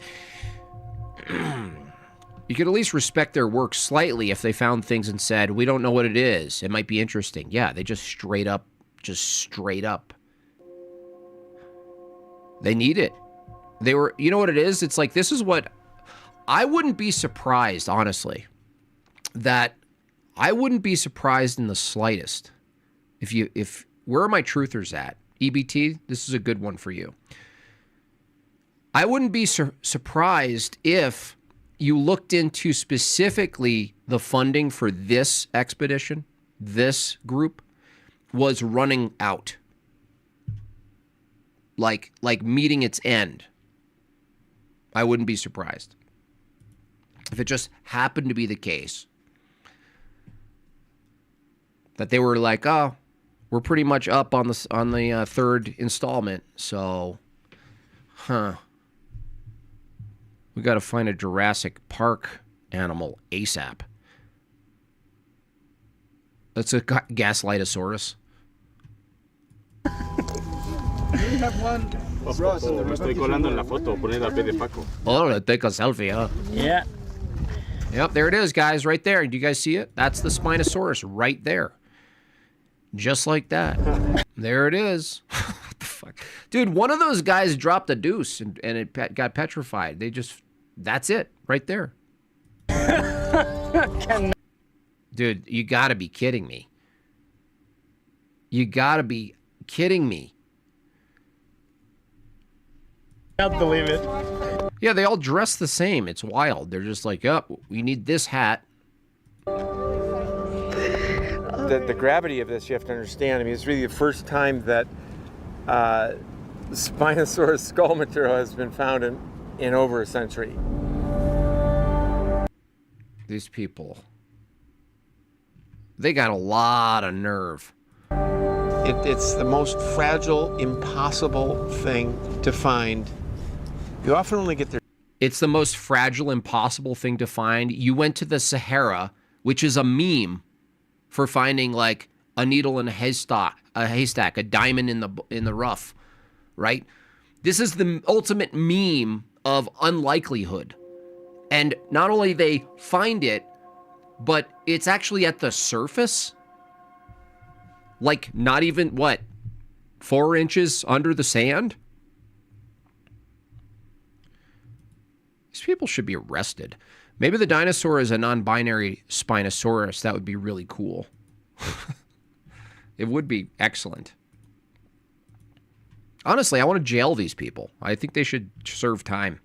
You could at least respect their work slightly if they found things and said, we don't know what it is. It might be interesting. Yeah, they just straight up. They need it. They were, you know what it is? It's like, this is what, I wouldn't be surprised, honestly, that I wouldn't be surprised in the slightest if where are my truthers at? EBT, this is a good one for you. I wouldn't be surprised if you looked into specifically the funding for this expedition, this group, was running out. Like meeting its end. I wouldn't be surprised if it just happened to be the case that they were like, oh, we're pretty much up on the third installment, so, we got to find a Jurassic Park animal ASAP. That's a Gaslightosaurus. You have one. Ross in the Estoy colando en la foto, poner a de Paco. Oh, take a selfie, huh? Yeah. Yep, there it is, guys, right there. Do you guys see it? That's the Spinosaurus right there. Just like that. There it is. What the fuck? Dude, one of those guys dropped a deuce and it got petrified. That's it, right there. Dude, you gotta be kidding me. You gotta be kidding me. Can't believe it. Yeah, they all dress the same. It's wild. They're just like, oh, we need this hat. The gravity of this, you have to understand. I mean, it's really the first time that Spinosaurus skull material has been found in over a century. These people, they got a lot of nerve. It's the most fragile, impossible thing to find. You often only get there. It's the most fragile, impossible thing to find. You went to the Sahara, which is a meme for finding like a needle in a haystack, a diamond in the rough, right? This is the ultimate meme of unlikelihood. And not only they find it, but it's actually at the surface. Like not even, 4 inches under the sand? These people should be arrested. Maybe the dinosaur is a non-binary Spinosaurus. That would be really cool. It would be excellent. Honestly, I want to jail these people. I think they should serve time.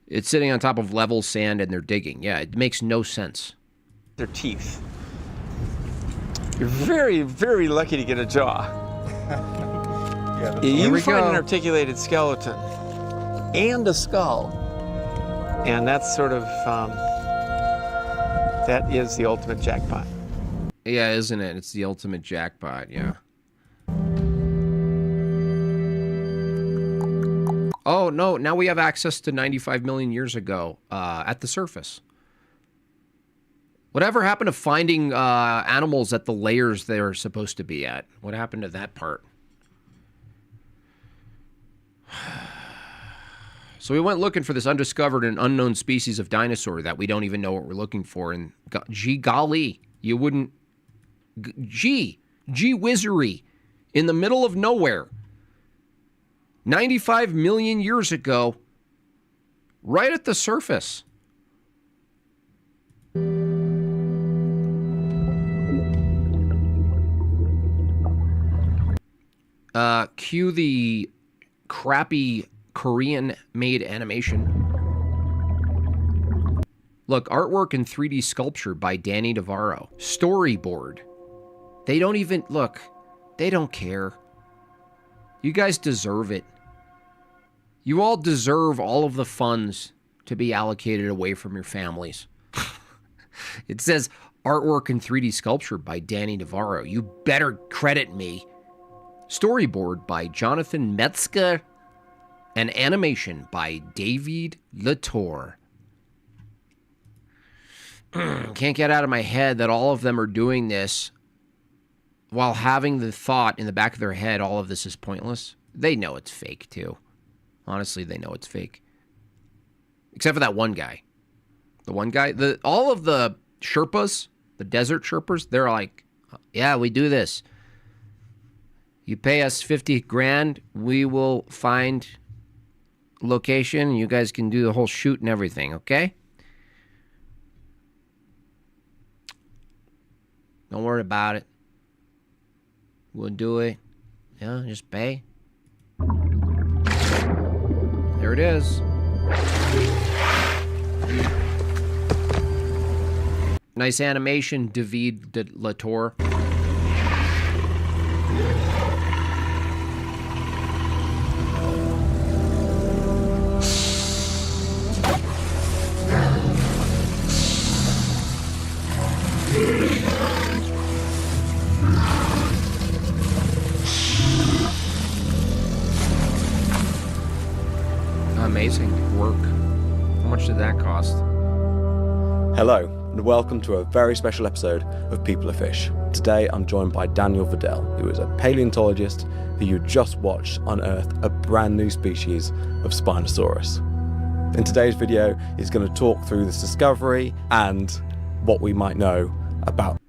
It's sitting on top of level sand and they're digging. Yeah, it makes no sense. Their teeth. You're very, very lucky to get a jaw. You find an articulated skeleton and a skull. And that's sort of, that is the ultimate jackpot. Yeah, isn't it? It's the ultimate jackpot, yeah. Oh, no, now we have access to 95 million years ago at the surface. Whatever happened to finding animals at the layers they're supposed to be at? What happened to that part? So we went looking for this undiscovered and unknown species of dinosaur that we don't even know what we're looking for. And gee golly, you wouldn't... Gee whizzery. In the middle of nowhere. 95 million years ago. Right at the surface. Cue the crappy Korean-made animation. Look, artwork and 3D sculpture by Danny Navarro. Storyboard. They don't even... Look, they don't care. You guys deserve it. You all deserve all of the funds to be allocated away from your families. It says artwork and 3D sculpture by Danny Navarro. You better credit me. Storyboard by Jonathan Metzger. And animation by David Latour. Can't get out of my head that all of them are doing this while having the thought in the back of their head all of this is pointless. They know it's fake, too. Honestly, they know it's fake. Except for that one guy. The one guy, all of the Sherpas, the desert Sherpas, they're like, yeah, we do this. You pay us 50 grand, we will find location, you guys can do the whole shoot and everything, okay? Don't worry about it. We'll do it. Yeah, just pay. There it is. Nice animation, David Latour. Amazing work. How much did that cost? Hello, and welcome to a very special episode of People Are Fish. Today I'm joined by Daniel Vidal, who is a paleontologist who you just watched unearth a brand new species of Spinosaurus. In today's video, he's going to talk through this discovery and what we might know about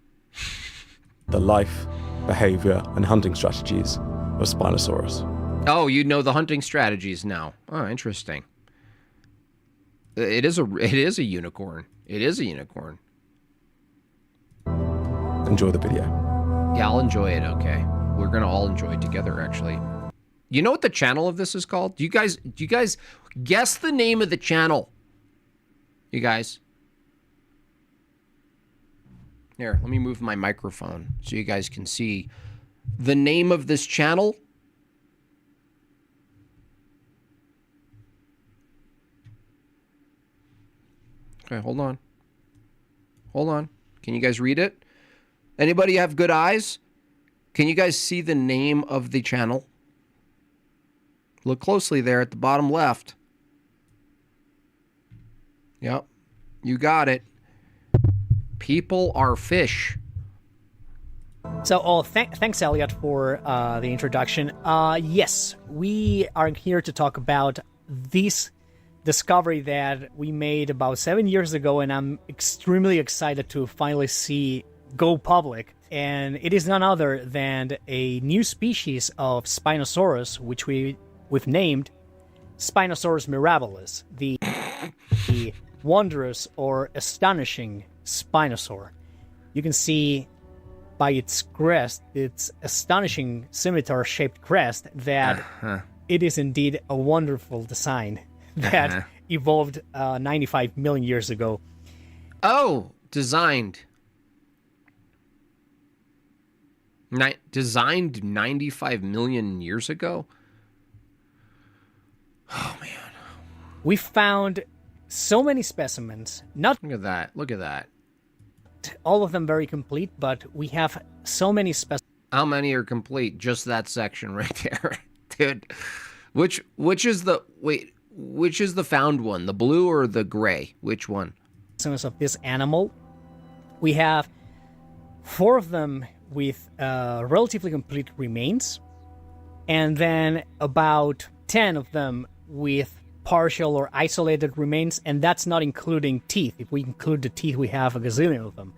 the life, behavior, and hunting strategies of Spinosaurus. Oh, you know the hunting strategies now. Oh, interesting. It is a unicorn. It is a unicorn. Enjoy the video. Yeah, I'll enjoy it, okay. We're going to all enjoy it together, actually. You know what the channel of this is called? Do you guys guess the name of the channel? You guys? Here, let me move my microphone so you guys can see the name of this channel. Okay, hold on. Hold on. Can you guys read it? Anybody have good eyes? Can you guys see the name of the channel? Look closely there at the bottom left. Yep. You got it. People Are Fish. So, thanks, Elliot, for the introduction. Yes, we are here to talk about this discovery that we made about 7 years ago, and I'm extremely excited to finally see go public. And it is none other than a new species of Spinosaurus, which we've named Spinosaurus mirabilis. the wondrous or astonishing Spinosaur. You can see by its crest, its astonishing scimitar-shaped crest, that it is indeed a wonderful design that evolved 95 million years ago. Oh, designed. Designed 95 million years ago? Oh, man. We found so many specimens. Not Look at that. Look at that. all of them very complete, but we have so many specimens. How many are complete? Just that section right there. Dude. Which is the found one? The blue or the gray? Which one? Of this animal. We have 4 of them with relatively complete remains, and then about 10 of them with partial or isolated remains, and that's not including teeth. If we include the teeth, we have a gazillion of them.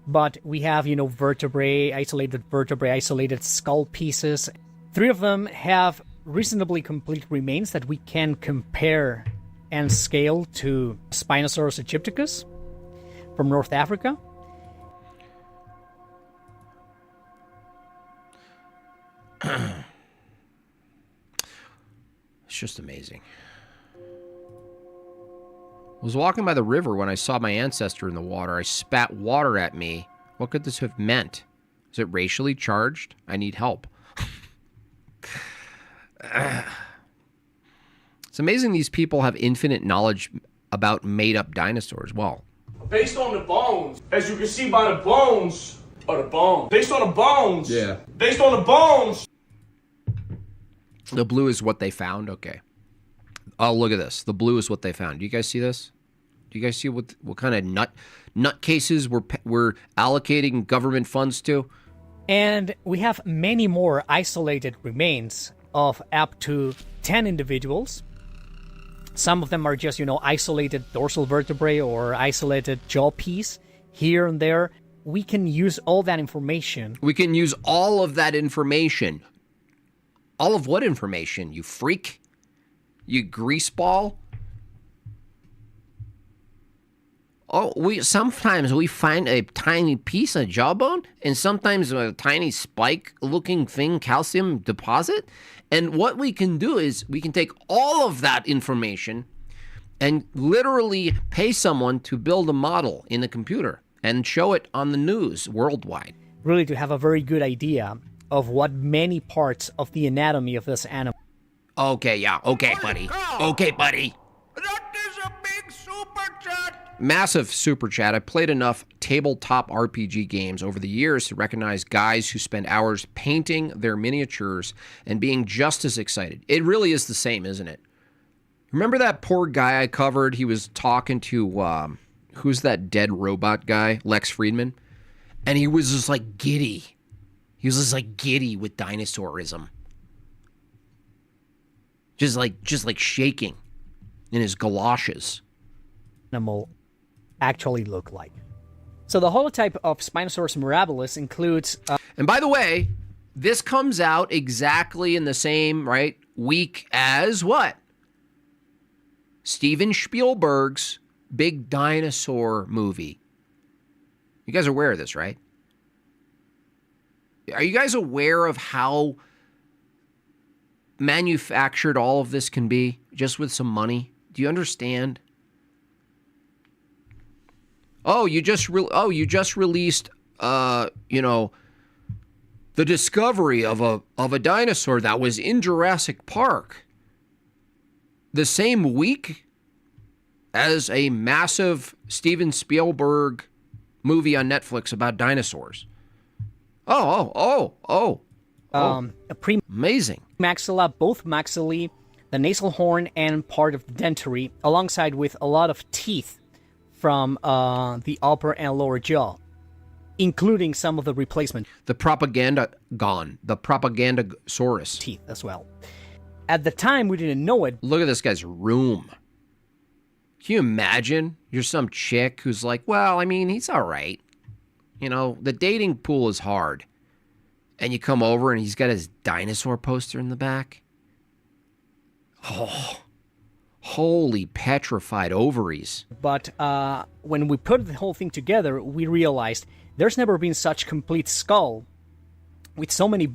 But we have, vertebrae, isolated skull pieces. 3 of them have reasonably complete remains that we can compare and scale to Spinosaurus aegypticus from North Africa. It's just amazing. I was walking by the river when I saw my ancestor in the water. I spat water at me. What could this have meant? Is it racially charged? I need help. It's amazing these people have infinite knowledge about made-up dinosaurs. Well, Based on the bones, as you can see by the bones, or the bones. Based on the bones. Yeah. Based on the bones. the blue is what they found. Okay. Oh, look at this. The blue is what they found. Do you guys see this? Do you guys see what kind of nutcases we're allocating government funds to? And we have many more isolated remains of up to 10 individuals. Some of them are just, isolated dorsal vertebrae or isolated jaw piece here and there. We can use all that information. We can use all of that information. All of what information, you freak? You greaseball? Oh, sometimes we find a tiny piece of jawbone, and sometimes a tiny spike-looking thing, calcium deposit. And what we can do is we can take all of that information and literally pay someone to build a model in the computer and show it on the news worldwide. Really to have a very good idea of what many parts of the anatomy of this animal. Okay, yeah. Okay, buddy. Okay, buddy. That is a big super chat. Massive super chat. I played enough tabletop RPG games over the years to recognize guys who spend hours painting their miniatures and being just as excited. It really is the same, isn't it? Remember that poor guy I covered? He was talking to, who's that dead robot guy? Lex Friedman. And he was just like giddy. He was just like giddy with dinosaurism. Just like shaking in his galoshes. Animal actually look like. So the holotype of Spinosaurus mirabilis includes... and by the way, this comes out exactly in the same, week as what? Steven Spielberg's big dinosaur movie. You guys are aware of this, right? Are you guys aware of how manufactured all of this can be just with some money? Do you understand? You just released the discovery of a dinosaur that was in Jurassic Park the same week as a massive Steven Spielberg movie on Netflix about dinosaurs. Amazing. Maxilla, both maxillae, the nasal horn, and part of the dentary, alongside with a lot of teeth from the upper and lower jaw, including some of the replacement. The Propagandasaurus. Teeth as well. At the time, we didn't know it. Look at this guy's room. Can you imagine? You're some chick who's like, well, I mean, he's all right. The dating pool is hard. And you come over and he's got his dinosaur poster in the back. Holy petrified ovaries. But when we put the whole thing together, we realized there's never been such complete skull with so many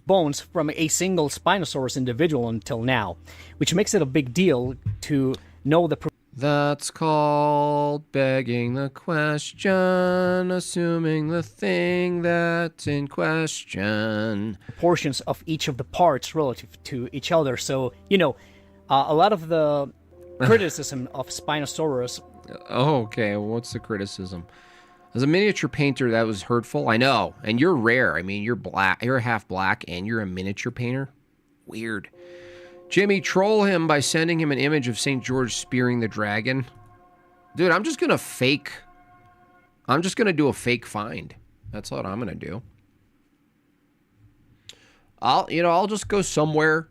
bones from a single Spinosaurus individual until now, which makes it a big deal to know the That's called begging the question, assuming the thing that's in question. proportions of each of the parts relative to each other. So, you know, a lot of the criticism of Spinosaurus. Oh, okay. Well, what's the criticism? As a miniature painter, that was hurtful. I know. And you're rare. I mean, you're black. You're half black and you're a miniature painter. Weird. Jimmy, troll him by sending him an image of St. George spearing the dragon. Dude, I'm just going to do a fake find. That's what I'm going to do. I'll just go somewhere.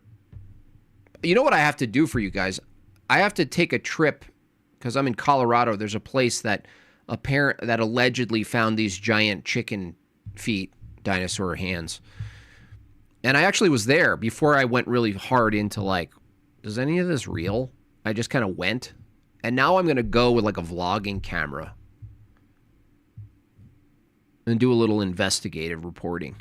You know what I have to do for you guys? I have to take a trip because I'm in Colorado. There's a place that allegedly found these giant chicken feet, dinosaur hands. And I actually was there before I went really hard into like, is any of this real? I just kind of went. And now I'm going to go with like a vlogging camera and do a little investigative reporting.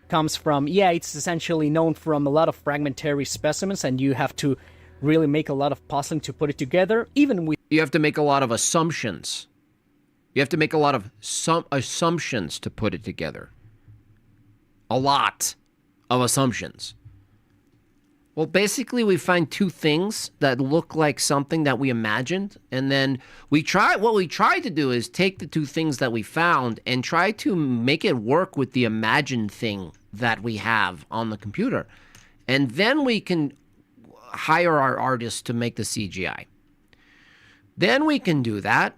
Comes from, it's essentially known from a lot of fragmentary specimens, and you have to really make a lot of puzzling to put it together, even with... You have to make a lot of assumptions. You have to make a lot of assumptions to put it together. A lot of assumptions. Well, basically, we find two things that look like something that we imagined, and then what we tried to do is take the two things that we found and try to make it work with the imagined thing that we have on the computer. And then we can hire our artists to make the CGI. Then we can do that.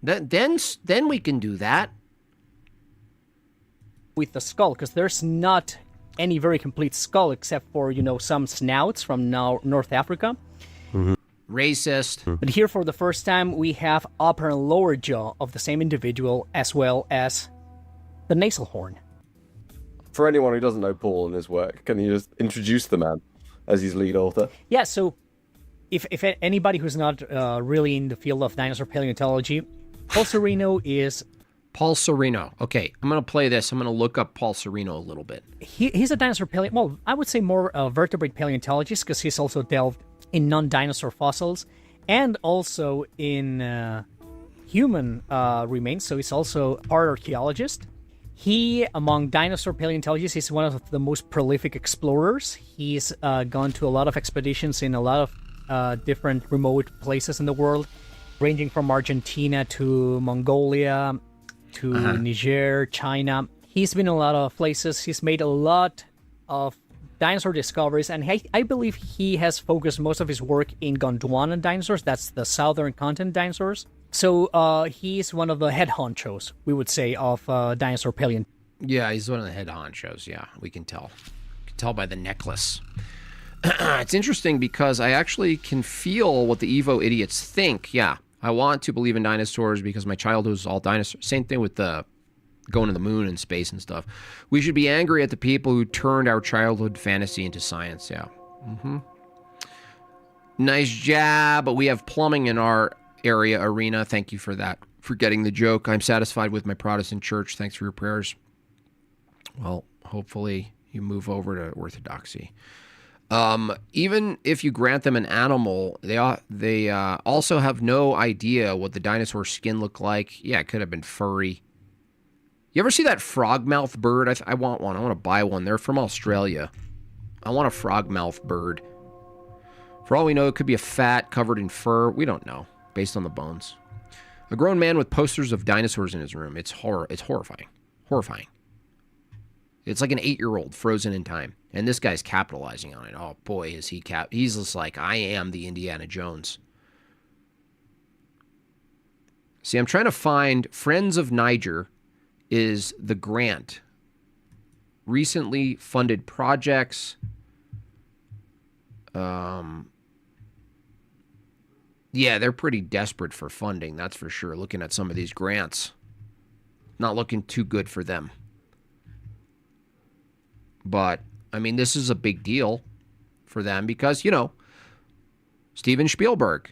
Then we can do that. With the skull, because there's not any very complete skull except for, some snouts from North Africa. Mm-hmm. Racist. But here for the first time, we have upper and lower jaw of the same individual, as well as the nasal horn. For anyone who doesn't know Paul and his work, can you just introduce the man as his lead author? Yeah, so if anybody who's not really in the field of dinosaur paleontology, Paul Sereno is... Paul Sereno. Okay, I'm going to play this. I'm going to look up Paul Sereno a little bit. He's a dinosaur I would say more vertebrate paleontologist, because he's also delved in non-dinosaur fossils and also in human remains, so he's also a part archaeologist. He, among dinosaur paleontologists, is one of the most prolific explorers. He's gone to a lot of expeditions in a lot of different remote places in the world, ranging from Argentina to Mongolia to Niger, China. He's been in a lot of places. He's made a lot of dinosaur discoveries, and I believe he has focused most of his work in Gondwana dinosaurs. That's the southern continent dinosaurs. So he's one of the head honchos, we would say, of dinosaur paleontology. Yeah, he's one of the head honchos. Yeah, we can tell. You can tell by the necklace. It's interesting because I actually can feel what the Evo idiots think. Yeah, I want to believe in dinosaurs because my childhood was all dinosaurs. Same thing with the going to the moon and space and stuff. We should be angry at the people who turned our childhood fantasy into science. Yeah. Nice jab, but we have plumbing in our area arena. Thank you for that, for getting the joke. I'm satisfied with my Protestant church. Thanks for your prayers. Well, hopefully you move over to Orthodoxy. Even if you grant them an animal, they also have no idea what the dinosaur skin looked like. Yeah, it could have been furry. You ever see that frogmouth bird? I want one. I want to buy one. They're from Australia. I want a frogmouth bird. For all we know, it could be a fat covered in fur. We don't know, based on the bones. A grown man with posters of dinosaurs in his room. It's horrifying. Horrifying. It's like an 8-year-old frozen in time. And this guy's capitalizing on it. Oh, boy, is he he's just like, I am the Indiana Jones. See, I'm trying to find Friends of Niger is the grant. Recently funded projects. Yeah, they're pretty desperate for funding, that's for sure. Looking at some of these grants. Not looking too good for them. But I mean, this is a big deal for them because, you know, Steven Spielberg,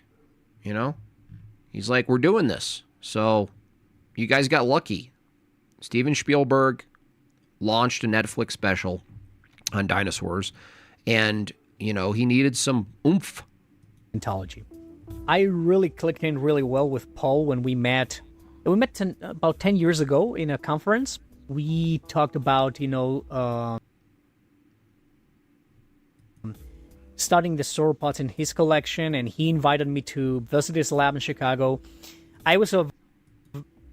you know, he's like, we're doing this. So you guys got lucky. Steven Spielberg launched a Netflix special on dinosaurs, and, you know, he needed some oomph. Ontology. I really clicked in really well with Paul when we met. We met about 10 years ago in a conference. We talked about, you know, studying the sauropods in his collection, and he invited me to visit his lab in Chicago. I was a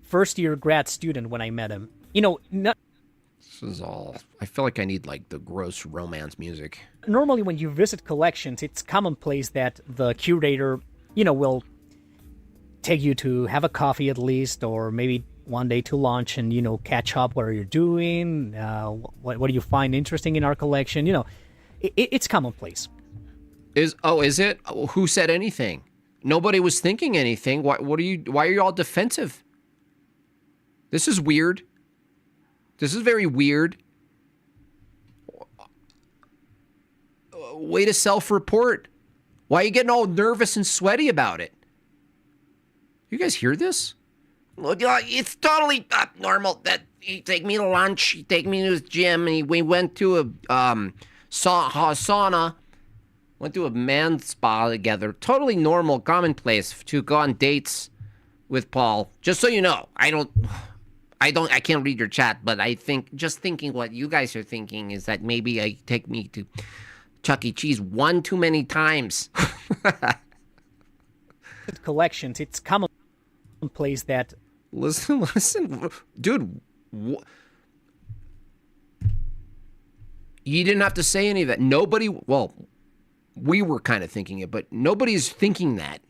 first-year grad student when I met him. You know, This is all... I feel like I need, like, the gross romance music. Normally when you visit collections, it's commonplace that the curator, you know, will take you to have a coffee at least, or maybe one day to lunch and, you know, catch up what are you doing, what do you find interesting in our collection. You know, it's commonplace. Is it? Who said anything? Nobody was thinking anything. Why are you all defensive? This is weird. This is very weird. Way to self-report. Why are you getting all nervous and sweaty about it? You guys hear this? Well, it's totally normal that he take me to lunch, he take me to his gym, and we went to a sauna, went to a man's spa together. Totally normal, commonplace to go on dates with Paul. Just so you know, I can't read your chat, but I think, just thinking what you guys are thinking is that maybe I take me to Chuck E. Cheese one too many times. Collections, it's commonplace that... Listen, dude. You didn't have to say any of that. Nobody, well, we were kind of thinking it, but nobody's thinking that.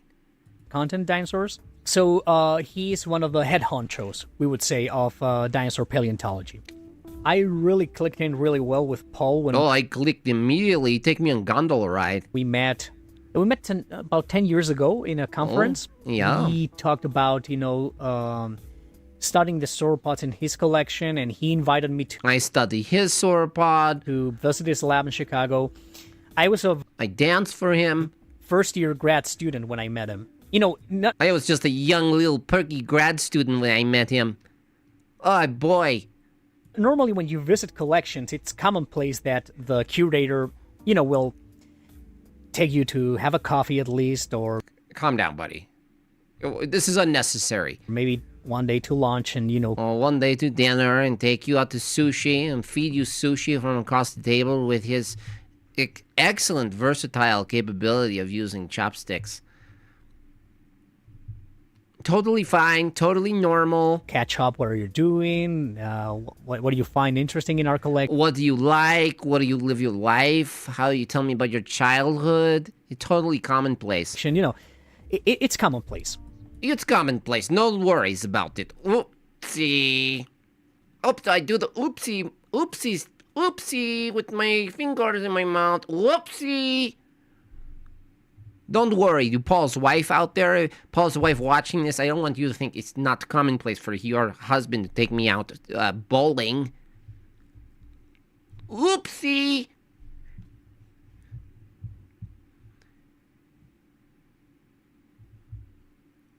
Content dinosaurs. So he's one of the head honchos, we would say, of dinosaur paleontology. I really clicked in really well with Paul when... Oh, I clicked immediately. Take me on gondola ride. We met about 10 years ago in a conference. Oh, yeah. We talked about, you know, studying the sauropods in his collection, and he invited me to... I study his sauropod. To visit his lab in Chicago. I danced for him. First-year grad student when I met him. You know... I was just a young little perky grad student when I met him. Oh, boy. Normally when you visit collections, it's commonplace that the curator, you know, will take you to have a coffee at least, or... Calm down, buddy. This is unnecessary. Maybe one day to lunch and, you know... Or one day to dinner and take you out to sushi and feed you sushi from across the table with his excellent versatile capability of using chopsticks. Totally fine, totally normal. Catch up, what are you doing? What do you find interesting in our collection? What do you like? What do you live your life? How do you tell me about your childhood? It's totally commonplace. You know, it's commonplace. It's commonplace. No worries about it. Oopsie. Oops, I do the oopsie with my fingers in my mouth. Whoopsie. Don't worry, you Paul's wife out there, Paul's wife watching this, I don't want you to think it's not commonplace for your husband to take me out bowling. Oopsie!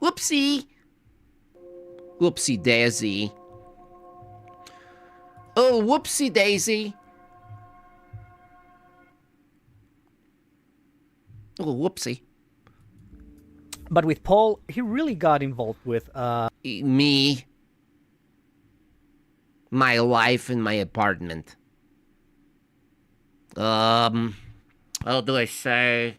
Whoopsie! Whoopsie daisy. Oh, whoopsie daisy. Oh, whoopsie. But with Paul, he really got involved with... Me. My life in my apartment. How do I say?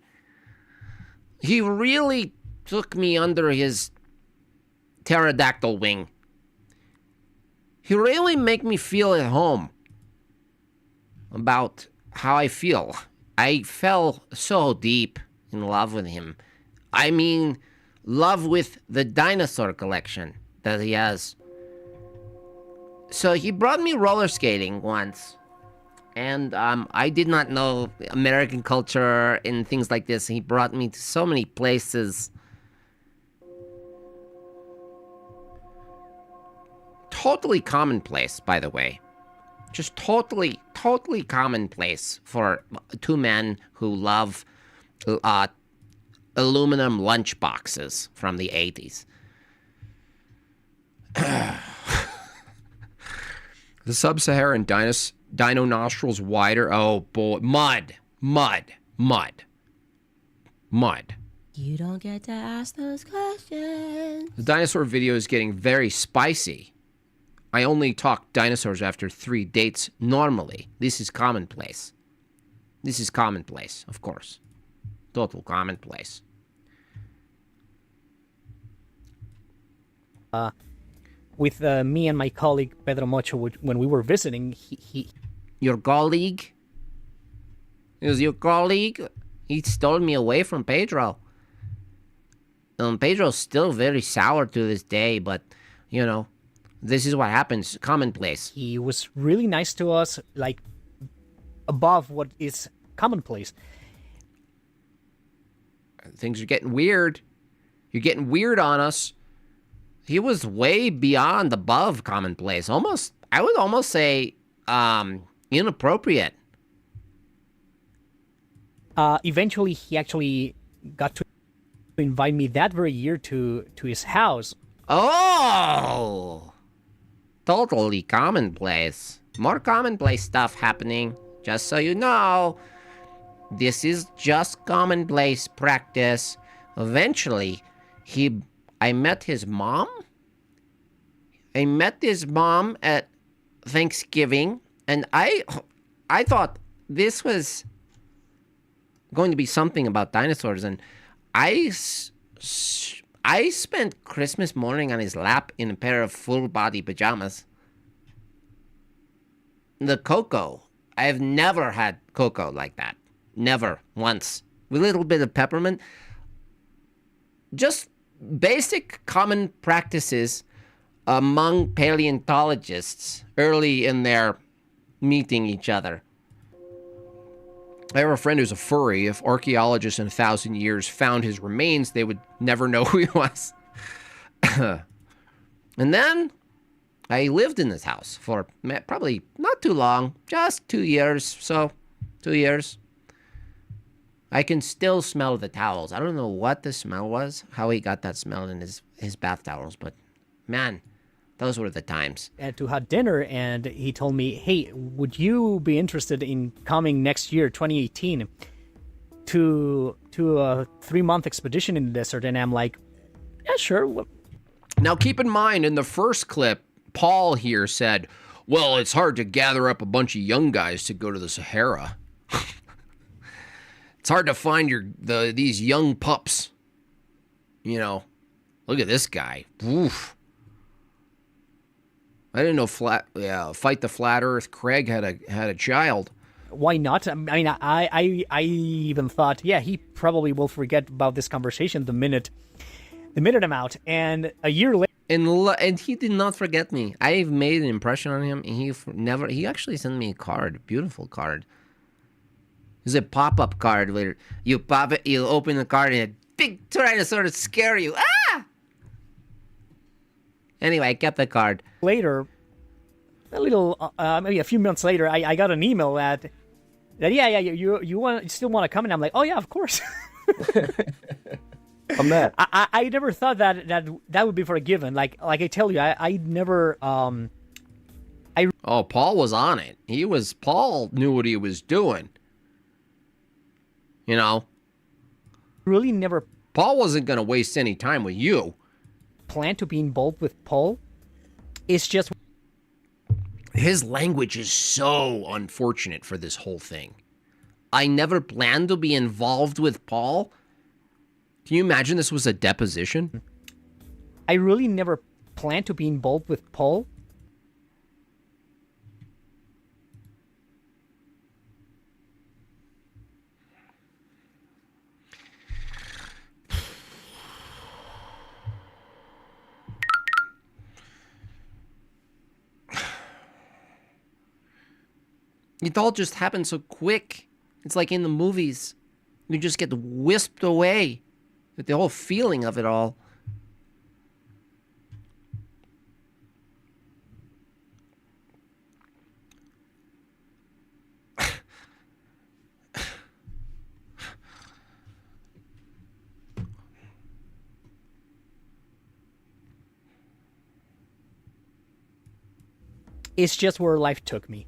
He really took me under his pterodactyl wing. He really made me feel at home about how I feel. I fell so deep in love with him. I mean, love with the dinosaur collection that he has. So he brought me roller skating once. And I did not know American culture and things like this. He brought me to so many places. Totally commonplace, by the way. just totally commonplace for two men who love aluminum lunch boxes from the 80s. The sub-Saharan dino nostrils wider. Oh boy, mud. You don't get to ask those questions. The dinosaur video is getting very spicy. I only talk dinosaurs after 3 dates normally. This is commonplace. Of course. Total commonplace. With me and my colleague Pedro Mocho, when we were visiting, he Your colleague? It was your colleague? He stole me away from Pedro. Pedro's still very sour to this day, but, you know, this is what happens. Commonplace. He was really nice to us, like, above what is commonplace. Things are getting weird. You're getting weird on us. He was way beyond above commonplace. I would almost say, inappropriate. Eventually, he actually got to invite me that very year to his house. Oh! Totally commonplace. More commonplace stuff happening. Just so you know, this is just commonplace practice. Eventually, I met his mom. I met his mom at Thanksgiving, and I thought this was going to be something about dinosaurs, and I spent Christmas morning on his lap in a pair of full-body pajamas. The cocoa. I've never had cocoa like that. Never. Once. With a little bit of peppermint. Just basic common practices among paleontologists early in their meeting each other. I have a friend who's a furry. If archaeologists in 1,000 years found his remains, they would never know who he was. And then I lived in this house for probably not too long, just 2 years. So, 2 years. I can still smell the towels. I don't know what the smell was, how he got that smell in his bath towels, but man, those were the times. To have dinner, and he told me, hey, would you be interested in coming next year, 2018, to a 3-month expedition in the desert? And I'm like, yeah, sure. Now, keep in mind, in the first clip, Paul here said, well, it's hard to gather up a bunch of young guys to go to the Sahara. It's hard to find these young pups. You know, look at this guy. Oof. I didn't know Fight the Flat Earth Craig had a child. Why not? I mean, I even thought, yeah, he probably will forget about this conversation the minute I'm out. And a year later, and he did not forget me. I've made an impression on him, and he actually sent me a card, beautiful card. It's a pop-up card where you pop it, you open the card, and a big tyrannosaurus to scare you. Ah! Anyway, I kept the card. Later, maybe a few months later, I got an email that you still want to come, and I'm like, oh yeah, of course. I'm there. I never thought that would be for a given. Like I tell you, I never. Oh, Paul was on it. Paul knew what he was doing. You know, really never. Paul wasn't going to waste any time with you. Plan to be involved with Paul. It's just his language is so unfortunate for this whole thing. I never planned to be involved with Paul. Can you imagine this was a deposition? I really never planned to be involved with Paul. It all just happened so quick. It's like in the movies. You just get whisked away with the whole feeling of it all. It's just where life took me.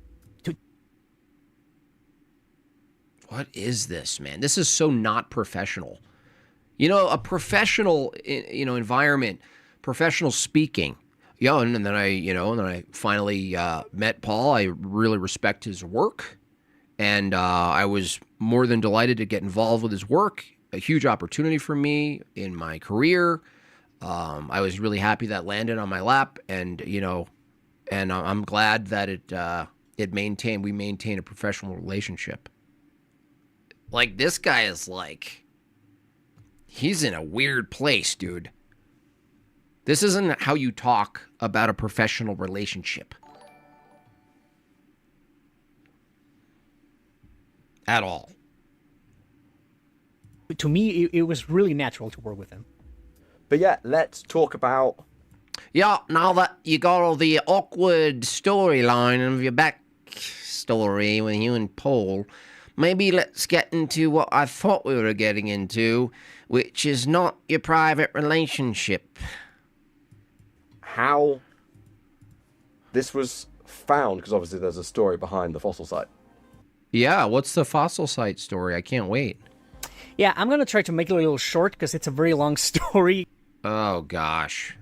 What is this, man? This is so not professional. You know, a professional, environment, professional speaking. Yeah, and then I finally met Paul. I really respect his work, and I was more than delighted to get involved with his work. A huge opportunity for me in my career. I was really happy that landed on my lap, and I'm glad that we maintain a professional relationship. Like, this guy is like, he's in a weird place, dude. This isn't how you talk about a professional relationship. At all. To me, it was really natural to work with him. But yeah, let's talk about... Yeah, now that you got all the awkward storyline of your backstory with you and Paul, maybe let's get into what I thought we were getting into, which is not your private relationship. How this was found, because obviously there's a story behind the fossil site. Yeah, what's the fossil site story? I can't wait. Yeah, I'm going to try to make it a little short because it's a very long story. Oh, gosh.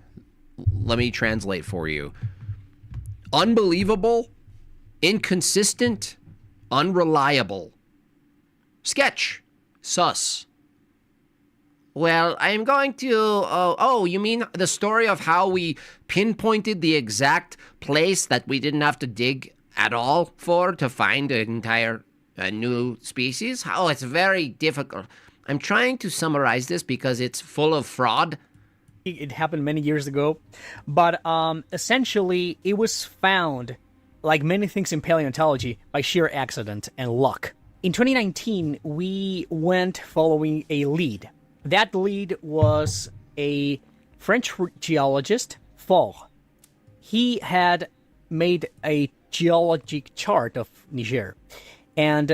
Let me translate for you. Unbelievable, inconsistent, unreliable. Sketch. Sus. Well, I'm going to... you mean the story of how we pinpointed the exact place that we didn't have to dig at all for to find an entire new species? Oh, it's very difficult. I'm trying to summarize this because it's full of fraud. It happened many years ago, but essentially it was found, like many things in paleontology, by sheer accident and luck. In 2019, we went following a lead. That lead was a French geologist, Faure. He had made a geologic chart of Niger, and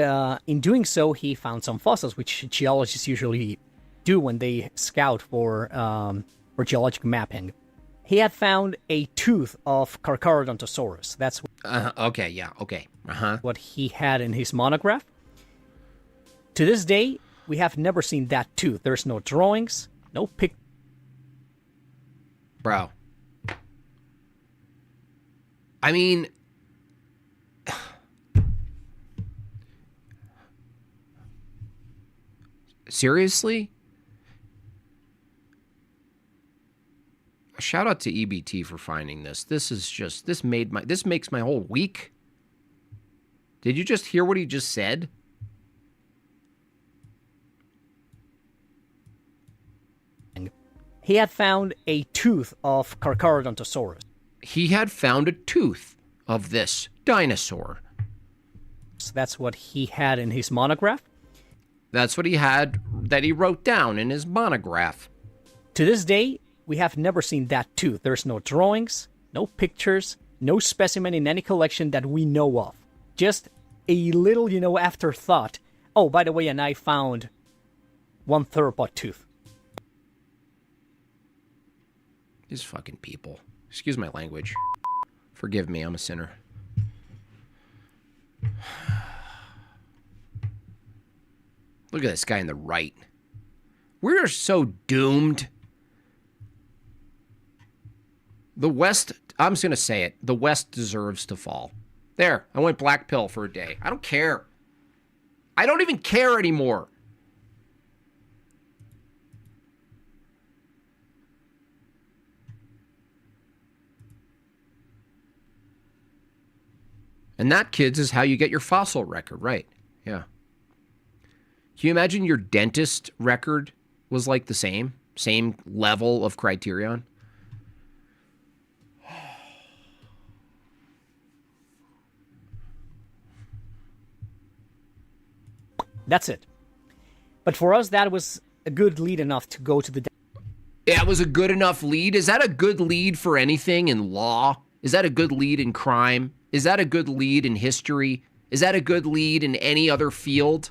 in doing so, he found some fossils, which geologists usually do when they scout for geologic mapping. He had found a tooth of Carcharodontosaurus. That's okay, yeah, okay. What he had in his monograph. To this day, we have never seen that tooth. There's no drawings, no pic. Bro. I mean... Seriously? A shout out to EBT for finding this. This makes my whole week. Did you just hear what he just said? He had found a tooth of Carcharodontosaurus. He had found a tooth of this dinosaur. So that's what he had in his monograph. That's what he had that he wrote down in his monograph. To this day, we have never seen that tooth. There's no drawings, no pictures, no specimen in any collection that we know of. Just a little, afterthought. Oh, by the way, and I found one theropod tooth. These fucking people. Excuse my language. Forgive me, I'm a sinner. Look at this guy on the right. We're so doomed. The West, I'm just going to say it, the West deserves to fall. There, I went black pill for a day. I don't care. I don't even care anymore. And that, kids, is how you get your fossil record, right? Yeah. Can you imagine your dentist record was like the same level of criterion? That's it. But for us, that was a good lead enough to go to the... Yeah, it was a good enough lead. Is that a good lead for anything in law? Is that a good lead in crime? Is that a good lead in history? Is that a good lead in any other field?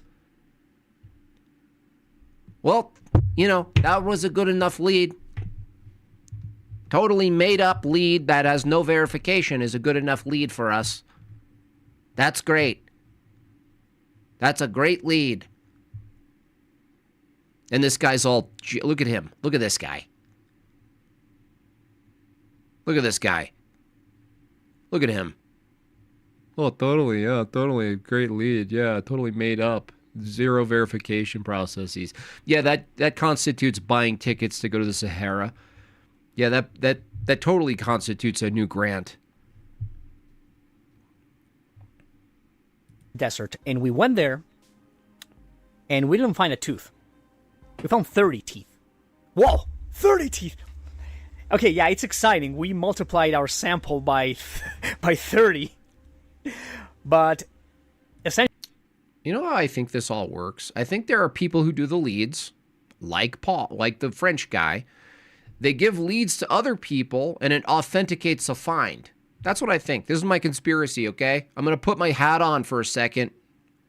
Well, that was a good enough lead. Totally made up lead that has no verification is a good enough lead for us. That's great. That's a great lead. And this guy's all, look at him. Look at this guy. Look at this guy. Look at him. Oh, totally. Yeah, totally. Great lead. Yeah, totally made up. Zero verification processes. Yeah, that constitutes buying tickets to go to the Sahara. Yeah, that totally constitutes a new grant. Desert, and we went there, and we didn't find a tooth. We found 30 teeth. Whoa, 30 teeth! Okay, yeah, it's exciting. We multiplied our sample by 30, but essentially, You know how I think this all works? I think there are people who do the leads, like Paul, like the French guy. They give leads to other people, and it authenticates a find. That's what I think. This is my conspiracy, okay? I'm going to put my hat on for a second.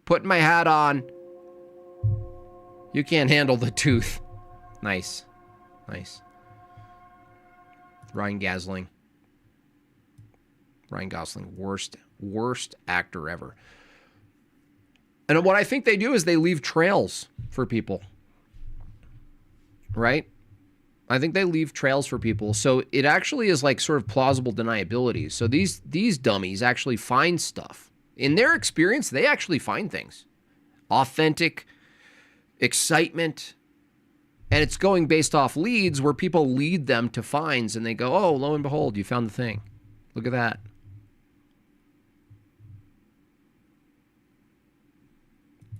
Putting my hat on. You can't handle the tooth. Nice. Nice. Ryan Gosling. Ryan Gosling, worst actor ever. And what I think they do is they leave trails for people. Right? I think they leave trails for people. So it actually is like sort of plausible deniability. So these dummies actually find stuff. In their experience, they actually find things. Authentic excitement. And it's going based off leads where people lead them to finds and they go, oh, lo and behold, you found the thing. Look at that.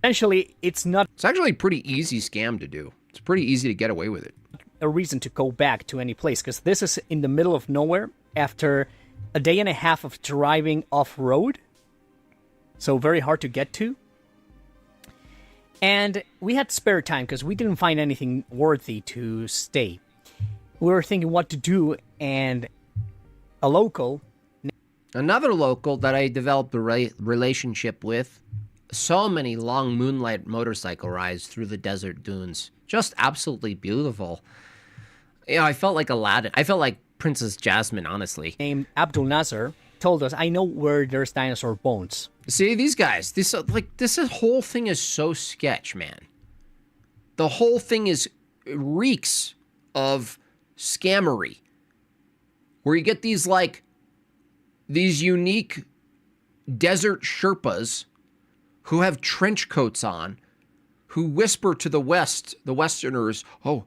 essentially, it's not. It's actually a pretty easy scam to do. It's pretty easy to get away with it. A reason to go back to any place, because this is in the middle of nowhere after a day and a half of driving off-road. So very hard to get to. And we had spare time because we didn't find anything worthy to stay. We were thinking what to do, and a local... Another local that I developed a relationship with. So many long moonlight motorcycle rides through the desert dunes. Just absolutely beautiful. You know, I felt like Aladdin. I felt like Princess Jasmine, honestly. Named Abdul Nasser told us, I know where there's dinosaur bones. See, these guys, this whole thing is so sketch, man. The whole thing reeks of scammery. Where you get these unique desert Sherpas who have trench coats on, who whisper to the Westerners, oh,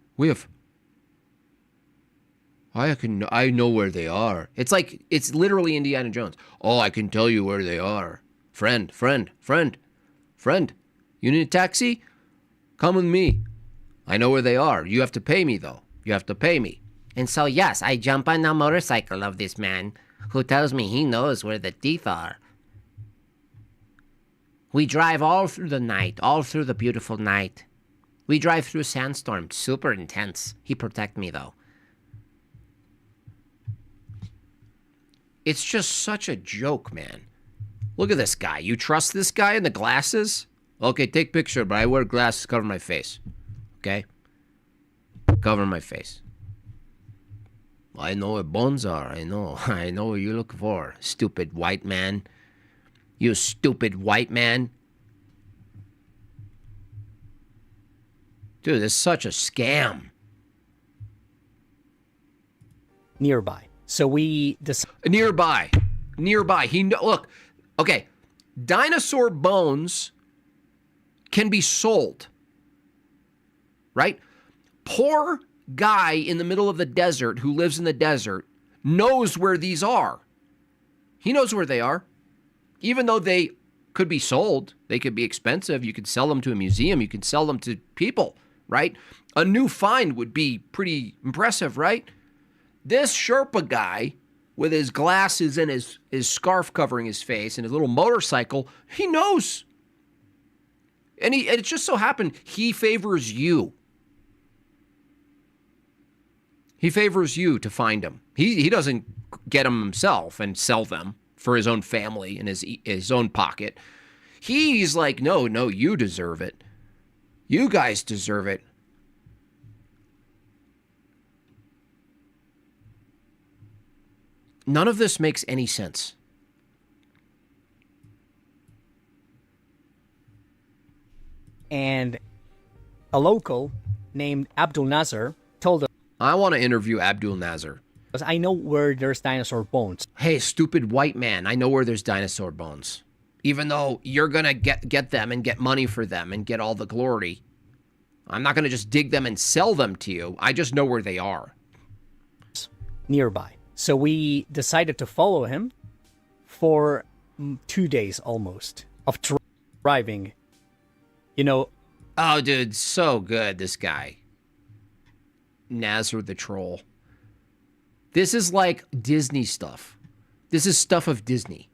I know where they are. It's literally Indiana Jones. Oh, I can tell you where they are. Friend. You need a taxi? Come with me. I know where they are. You have to pay me, though. You have to pay me. And so, yes, I jump on the motorcycle of this man who tells me he knows where the teeth are. We drive all through the night, all through the beautiful night. We drive through sandstorms, super intense. He protect me, though. It's just such a joke, man. Look at this guy. You trust this guy in the glasses? Okay, take picture, but I wear glasses, cover my face. Okay? Cover my face. I know where bones are. I know what you look for. Stupid white man. You stupid white man. Dude, this is such a scam. Nearby. So we Nearby. Look. Okay. Dinosaur bones can be sold. Right? Poor guy in the middle of the desert who lives in the desert knows where these are. He knows where they are. Even though they could be sold, they could be expensive. You could sell them to a museum. You could sell them to people, right? A new find would be pretty impressive, right? This Sherpa guy with his glasses and his scarf covering his face and his little motorcycle, he knows. And it just so happened he favors you. He favors you to find them. He doesn't get them himself and sell them for his own family and his own pocket. He's like, no, you deserve it. You guys deserve it. None of this makes any sense. And a local named Abdul Nazar told us, I want to interview Abdul Nazar. I know where there's dinosaur bones. Hey, stupid white man, I know where there's dinosaur bones. Even though you're going to get them and get money for them and get all the glory, I'm not going to just dig them and sell them to you. I just know where they are. Nearby. So we decided to follow him for 2 days almost of driving. You know. Oh, dude, so good, this guy. Nazar the Troll. This is like Disney stuff. This is stuff of Disney.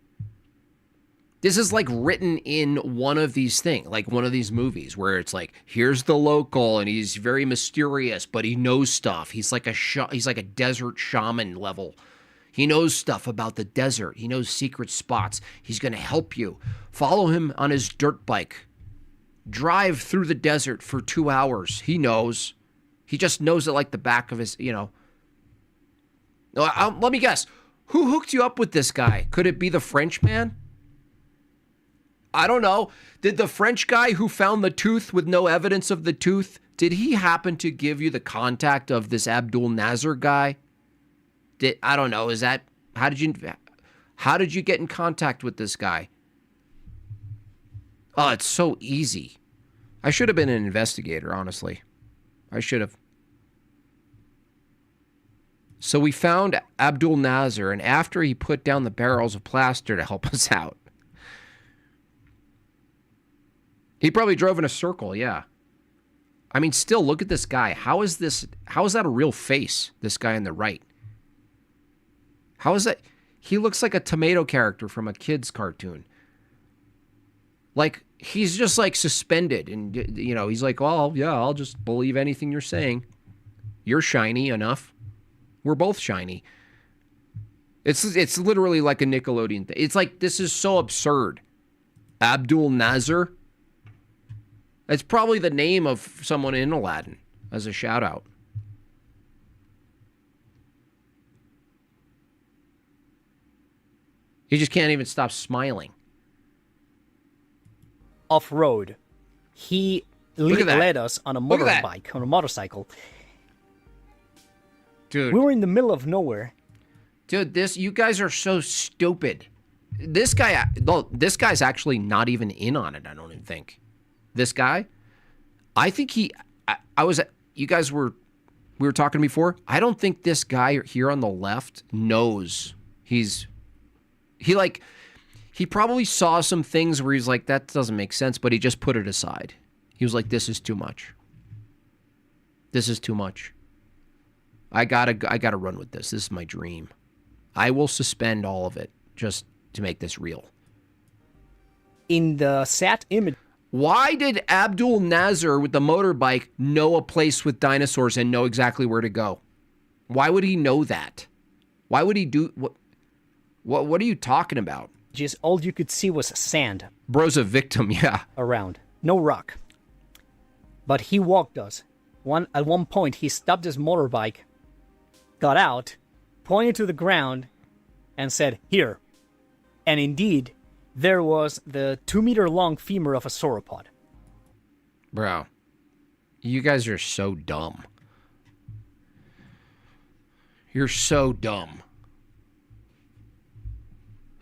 This is like written in one of these things, like one of these movies where it's like, here's the local and he's very mysterious, but he knows stuff. He's like a desert shaman level. He knows stuff about the desert. He knows secret spots. He's going to help you. Follow him on his dirt bike. Drive through the desert for 2 hours. He knows. He just knows it like the back of his, Let me guess. Who hooked you up with this guy? Could it be the French man? I don't know. Did the French guy who found the tooth with no evidence of the tooth, did he happen to give you the contact of this Abdul Nazar guy? I don't know. How did you get in contact with this guy? Oh, it's so easy. I should have been an investigator, honestly. I should have. So we found Abdul Nazar, and after he put down the barrels of plaster to help us out, he probably drove in a circle, yeah. I mean, still, look at this guy. How is that a real face, this guy on the right? How is that? He looks like a tomato character from a kid's cartoon. Like, he's just like suspended and, he's like, well, yeah, I'll just believe anything you're saying. You're shiny enough. We're both shiny. It's literally like a Nickelodeon thing. It's like, this is so absurd. Abdul Nazar. It's probably the name of someone in Aladdin as a shout out. He just can't even stop smiling. Off-road. He led us on a motorbike, on a motorcycle. Dude. We were in the middle of nowhere. Dude, you guys are so stupid. This guy's actually not even in on it, I don't even think. This guy, I think we were talking before. I don't think this guy here on the left knows he probably saw some things where he's like, that doesn't make sense, but he just put it aside. He was like, this is too much. This is too much. I gotta run with this. This is my dream. I will suspend all of it just to make this real. In the sat image. Why did Abdul Nazar with the motorbike know a place with dinosaurs and know exactly where to go? Why would he know that? Why would he do what are you talking about? Just all you could see was sand. Bro's a victim, yeah. Around. No rock. But he walked us. At one point, he stopped his motorbike, got out, pointed to the ground, and said, "Here." And indeed, there was the 2-meter-long femur of a sauropod. Bro, you guys are so dumb. You're so dumb.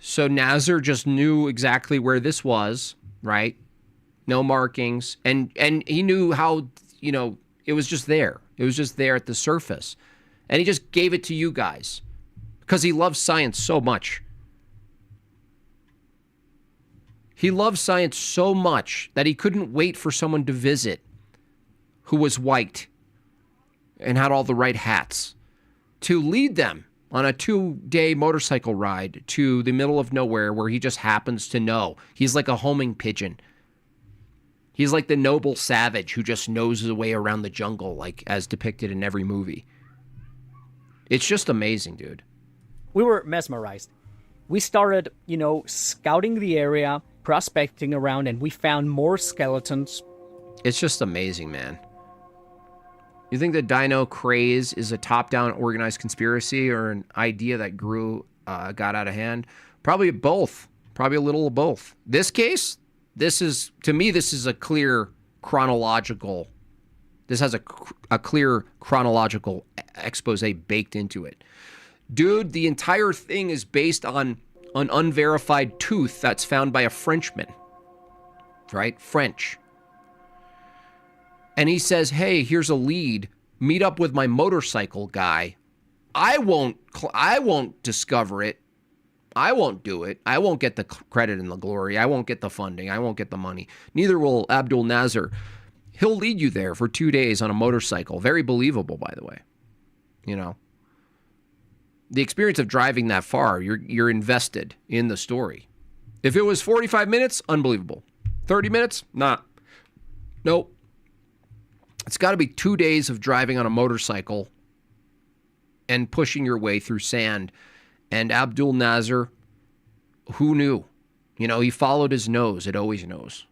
So Nazar just knew exactly where this was, right? No markings. And he knew how, it was just there. It was just there at the surface. And he just gave it to you guys because he loves science so much. He loved science so much that he couldn't wait for someone to visit who was white and had all the right hats to lead them on a 2-day motorcycle ride to the middle of nowhere where he just happens to know. He's like a homing pigeon. He's like the noble savage who just knows his way around the jungle, like as depicted in every movie. It's just amazing, dude. We were mesmerized. We started, scouting the area, prospecting around, and we found more skeletons. It's just amazing, man. You think the dino craze is a top-down organized conspiracy or an idea that grew got out of hand? Probably both. Probably a little of both. This case, to me, this is a clear chronological. This has a clear chronological expose baked into it. Dude, the entire thing is based on an unverified tooth that's found by a Frenchman. Right? French. And he says, hey, here's a lead. Meet up with my motorcycle guy. I won't discover it. I won't do it. I won't get the credit and the glory. I won't get the funding. I won't get the money. Neither will Abdul Nasser. He'll lead you there for 2 days on a motorcycle. Very believable, by the way. You know, the experience of driving that far, you're invested in the story. If it was 45 minutes, unbelievable. 30 minutes, nope. It's got to be 2 days of driving on a motorcycle and pushing your way through sand. And Abdul Nasser, who knew? You know, he followed his nose. It always knows.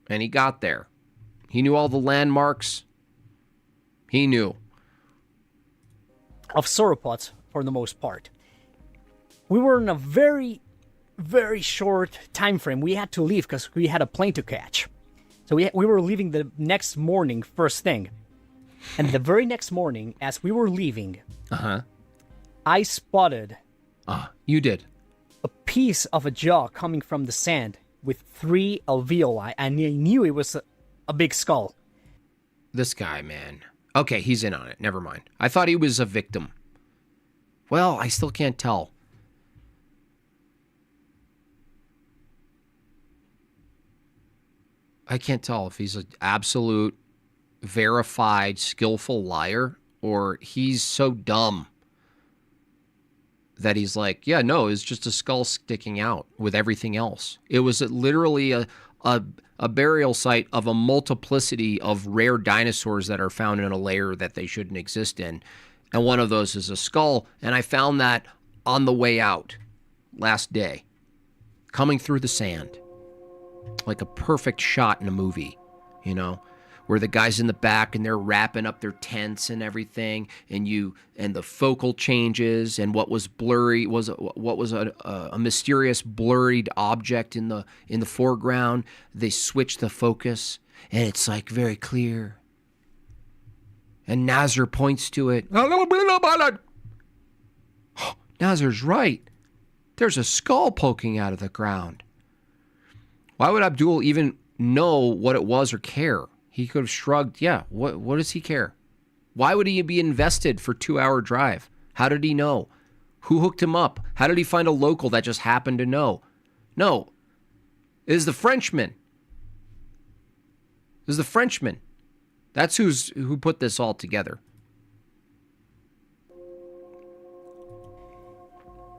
And he got there. He knew all the landmarks. He knew. Of sauropods, for the most part. We were in a very, very short time frame. We had to leave because we had a plane to catch. So we were leaving the next morning, first thing. And the very next morning, as we were leaving, I spotted... you did? A piece of a jaw coming from the sand with 3 alveoli, and I knew it was a big skull. This guy, man. Okay, he's in on it. Never mind. I thought he was a victim. Well, I still can't tell. I can't tell if he's an absolute, verified, skillful liar, or he's so dumb that he's like, yeah, no, it's just a skull sticking out with everything else. It was literally a burial site of a multiplicity of rare dinosaurs that are found in a layer that they shouldn't exist in. And one of those is a skull. And I found that on the way out last day, coming through the sand, like a perfect shot in a movie, you know, where the guy's in the back and they're wrapping up their tents and everything, and the focal changes, and what was blurry was a mysterious blurred object in the foreground. They switch the focus and it's like very clear. And Nasser points to it. Nasser's right. There's a skull poking out of the ground. Why would Abdul even know what it was or care? He could have shrugged. Yeah, what does he care? Why would he be invested for 2-hour drive? How did he know? Who hooked him up? How did he find a local that just happened to know? No, it is the Frenchman. It is the Frenchman. That's who put this all together.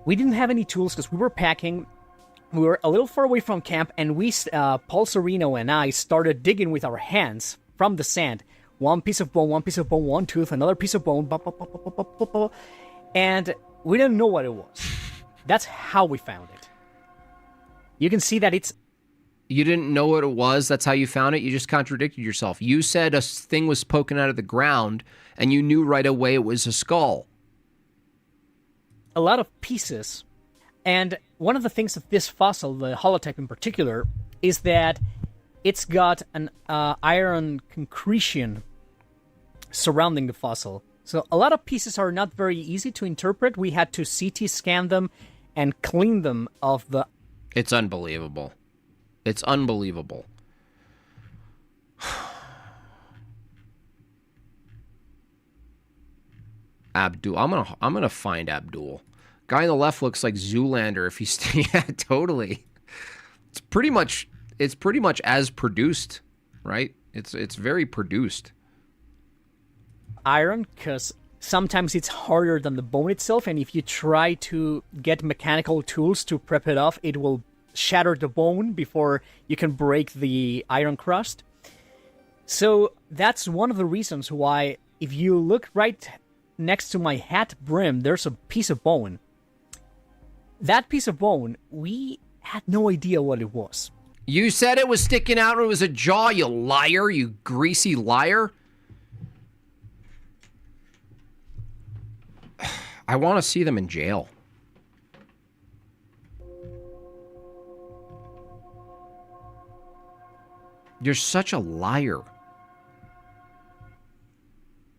We didn't have any tools because we were packing. We were a little far away from camp, and Paul Serino and I started digging with our hands from the sand. One piece of bone, one tooth, another piece of bone, and we didn't know what it was. That's how we found it. You can see that it's... You didn't know what it was? That's how you found it? You just contradicted yourself. You said a thing was poking out of the ground, and you knew right away it was a skull. A lot of pieces. And one of the things of this fossil, the holotype in particular, is that it's got an iron concretion surrounding the fossil. So a lot of pieces are not very easy to interpret. We had to CT scan them and clean them of the... It's unbelievable. It's unbelievable. Abdul. I'm gonna find Abdul. Guy on the left looks like Zoolander if he's... Yeah, totally. It's pretty much as produced, right? It's very produced. Iron, because sometimes it's harder than the bone itself, and if you try to get mechanical tools to prep it off, it will shatter the bone before you can break the iron crust. So that's one of the reasons why, if you look right next to my hat brim, there's a piece of bone. That piece of bone, we had no idea what it was. You said it was sticking out and it was a jaw, you liar, you greasy liar. I want to see them in jail. You're such a liar.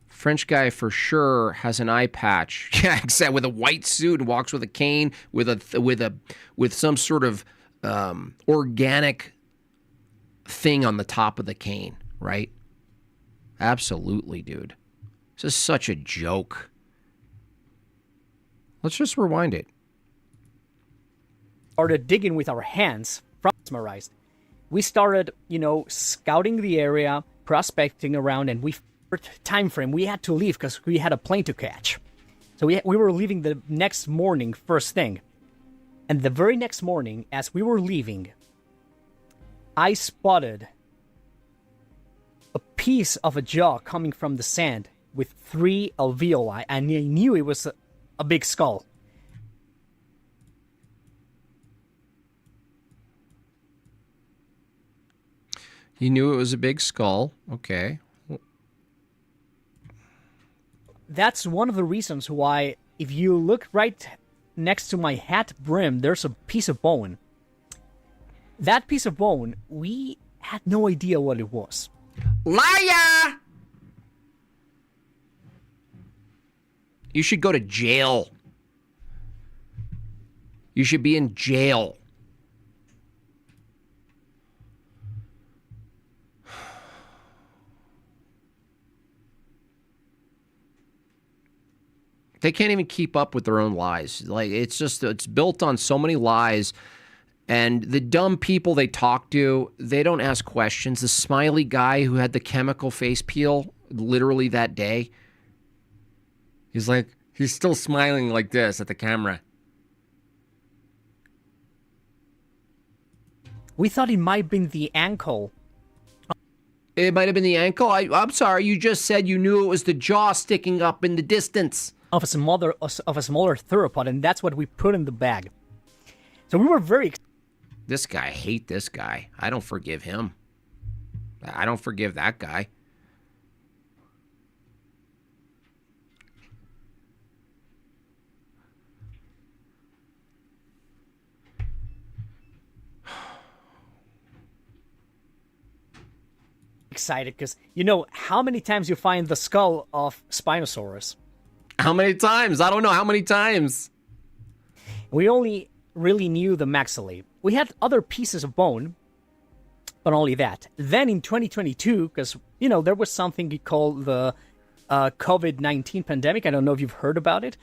French guy for sure has an eye patch. Yeah, exactly. With a white suit, walks with a cane, with some sort of organic thing on the top of the cane, right? Absolutely, dude. This is such a joke. Let's just rewind it. Started digging with our hands, mesmerized. We started, scouting the area, prospecting around, and time frame we had to leave because we had a plane to catch. So we were leaving the next morning, first thing. And the very next morning, as we were leaving, I spotted a piece of a jaw coming from the sand with 3 alveoli, and I knew it was a big skull. You knew it was a big skull. Okay. That's one of the reasons why, if you look right next to my hat brim, there's a piece of bone. That piece of bone, we had no idea what it was. Liar! You should go to jail. You should be in jail. They can't even keep up with their own lies. Like, it's built on so many lies. And the dumb people they talk to, they don't ask questions. The smiley guy who had the chemical face peel literally that day, he's still smiling like this at the camera. We thought it might have been the ankle. It might have been the ankle? I'm sorry, you just said you knew it was the jaw sticking up in the distance. Of a smaller theropod, and that's what we put in the bag. So we were very... This guy, I hate this guy. I don't forgive him. I don't forgive that guy. Excited because how many times you find the skull of Spinosaurus? How many times? I don't know how many times. We only really knew the maxillae. We had other pieces of bone, but only that. Then in 2022, because, there was something called the COVID-19 pandemic. I don't know if you've heard about it.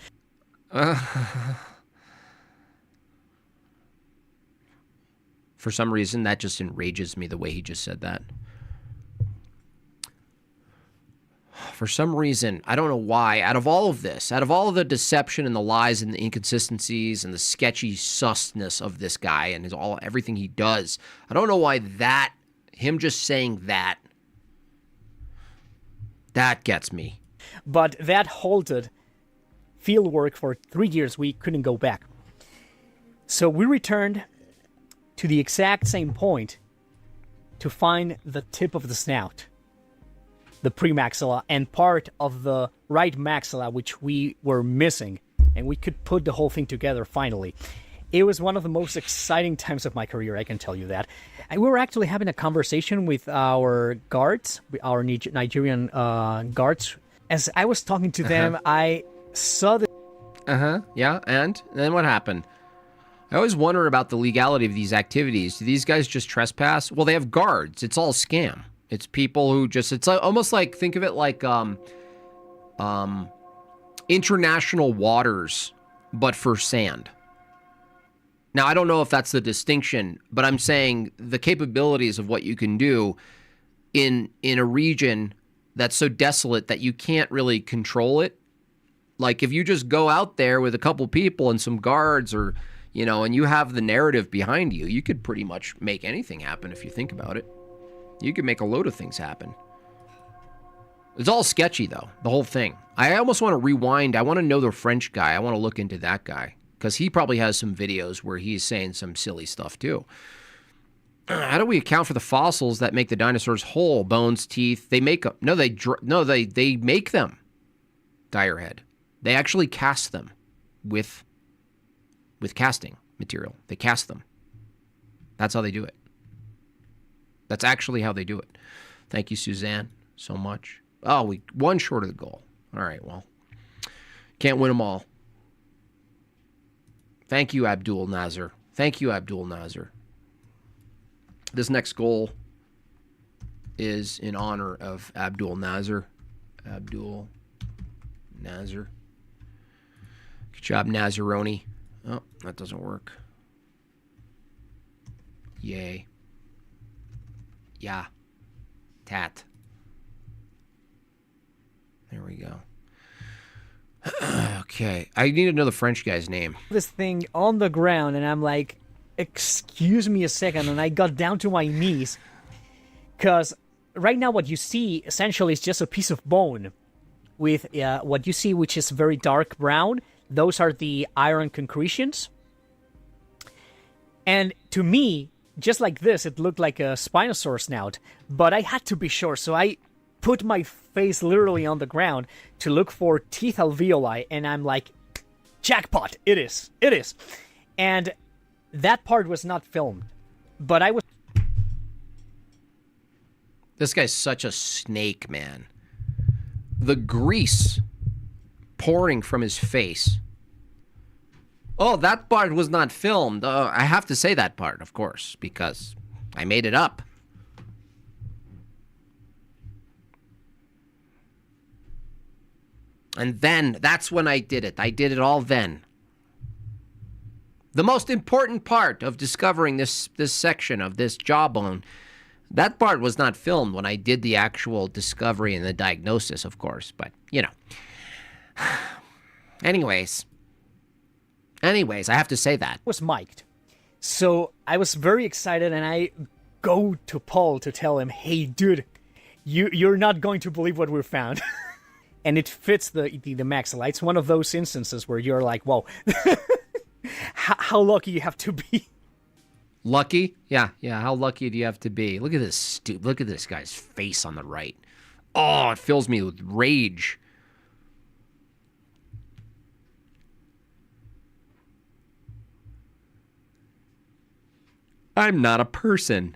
For some reason, that just enrages me the way he just said that. For some reason, I don't know why, out of all of this, out of all of the deception and the lies and the inconsistencies and the sketchy susness of this guy and everything he does, I don't know why him just saying that gets me. But that halted field work for 3 years. We couldn't go back. So we returned to the exact same point to find the tip of the snout, the premaxilla, and part of the right maxilla, which we were missing, and we could put the whole thing together finally. It was one of the most exciting times of my career, I can tell you that. And we were actually having a conversation with our guards, our Nigerian guards. As I was talking to them, I saw the... Yeah, and then what happened? I always wonder about the legality of these activities. Do these guys just trespass? Well, they have guards. It's all scam. It's people who just, it's almost like, think of it like international waters, but for sand. Now, I don't know if that's the distinction, but I'm saying the capabilities of what you can do in a region that's so desolate that you can't really control it. Like, if you just go out there with a couple people and some guards or, and you have the narrative behind you, you could pretty much make anything happen if you think about it. You could make a load of things happen. It's all sketchy, though, the whole thing. I almost want to rewind. I want to know the French guy. I want to look into that guy because he probably has some videos where he's saying some silly stuff, too. How do we account for the fossils that make the dinosaurs whole? Bones, teeth, they make them. No, they make them. Dyerhead. They actually cast them with casting material. They cast them. That's how they do it. That's actually how they do it. Thank you, Suzanne, so much. Oh, we one short of the goal. All right, well, can't win them all. Thank you, Abdul Nazar. Thank you, Abdul Nazar. This next goal is in honor of Abdul Nazar. Abdul Nazar. Good job, Nazaroni. Oh, that doesn't work. Yay. Yeah. Tat. There we go. Okay. I need to know the French guy's name. This thing on the ground, and I'm like, excuse me a second, and I got down to my knees. Because right now what you see, essentially, is just a piece of bone. With what you see, which is very dark brown. Those are the iron concretions. And to me, just like this, it looked like a Spinosaurus snout. But I had to be sure, so I put my face literally on the ground to look for teeth alveoli, and I'm like, jackpot, it is. And that part was not filmed. But I was... This guy's such a snake, man. The grease pouring from his face. Oh, that part was not filmed. I have to say that part, of course, because I made it up. And then, that's when I did it. I did it all then. The most important part of discovering this section of this jawbone, that part was not filmed when I did the actual discovery and the diagnosis, of course. But, you know. Anyways, I have to say that. Was mic'd. So I was very excited, and I go to Paul to tell him, hey, dude, you're not going to believe what we found. And it fits the maxilla. It's one of those instances where you're like, whoa, how lucky you have to be. Lucky? Yeah. How lucky do you have to be? Look at this look at this guy's face on the right. Oh, it fills me with rage. I'm not a person.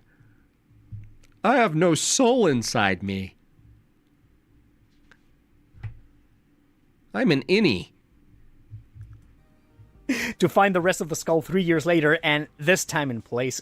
I have no soul inside me. I'm an innie. To find the rest of the skull 3 years later, and this time in place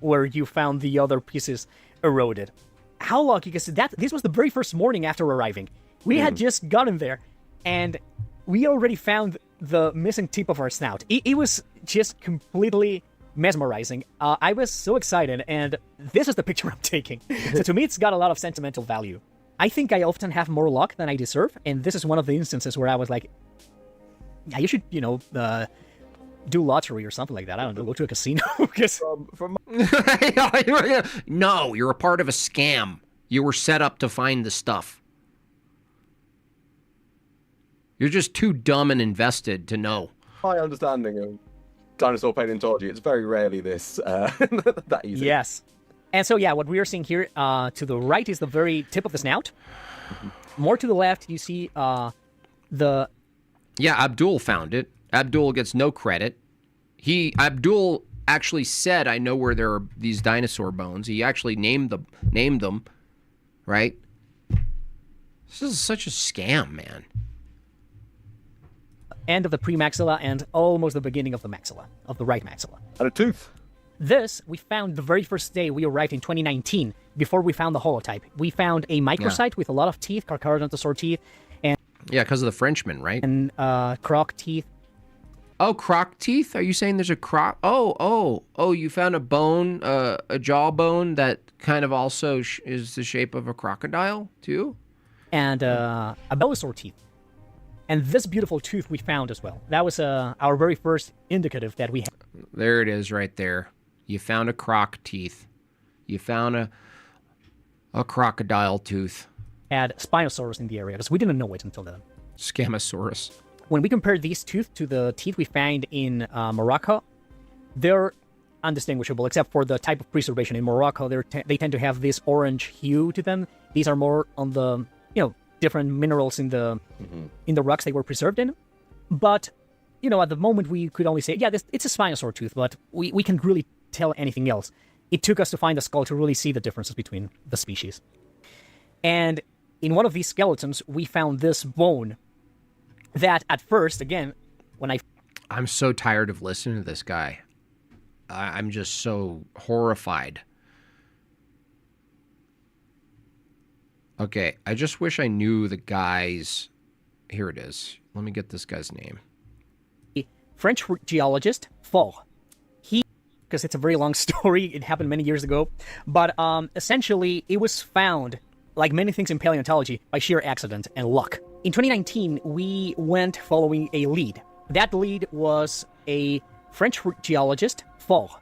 where you found the other pieces eroded. How lucky, because this was the very first morning after arriving. We had just gotten there, and we already found the missing tip of our snout. It was just completely mesmerizing. I was so excited, and this is the picture I'm taking. So to me, it's got a lot of sentimental value. I think I often have more luck than I deserve, and this is one of the instances where I was like, yeah, you should, do lottery or something like that. I don't know, go to a casino. No, you're a part of a scam. You were set up to find the stuff. You're just too dumb and invested to know. My understanding of dinosaur paleontology, it's very rarely this that easy. Yes. And so, yeah, what we are seeing here to the right is the very tip of the snout. More to the left, you see the... Yeah, Abdul found it. Abdul gets no credit. Abdul actually said, I know where there are these dinosaur bones. He actually named them, right? This is such a scam, man. End of the pre-maxilla and almost the beginning of the maxilla, of the right maxilla. And a tooth. This, we found the very first day we arrived in 2019, before we found the holotype. We found a microsite with a lot of teeth, Carcharodontosaur teeth, and... Yeah, because of the Frenchman, right? And croc teeth. Oh, croc teeth? Are you saying there's a croc? Oh, you found a bone, a jawbone that kind of also is the shape of a crocodile, too? And Abelisaur teeth. And this beautiful tooth we found as well. That was our very first indicative that we had. There it is right there. You found a croc teeth. You found a crocodile tooth. Had Spinosaurus in the area, because we didn't know it until then. Scamosaurus. When we compare these teeth to the teeth we found in Morocco, they're undistinguishable, except for the type of preservation. In Morocco, they tend to have this orange hue to them. These are more on the, different minerals in the rocks they were preserved in. But, at the moment we could only say, yeah, it's a Spinosaur tooth, but we can't really tell anything else. it took us to find the skull to really see the differences between the species. And in one of these skeletons, we found this bone that at first, again, I'm so tired of listening to this guy. I'm just so horrified. Okay, I just wish I knew the guy's... Here it is. Let me get this guy's name. French geologist, Faux. Because it's a very long story, it happened many years ago, but essentially it was found, like many things in paleontology, by sheer accident and luck. In 2019, we went following a lead. That lead was a French geologist, Faux.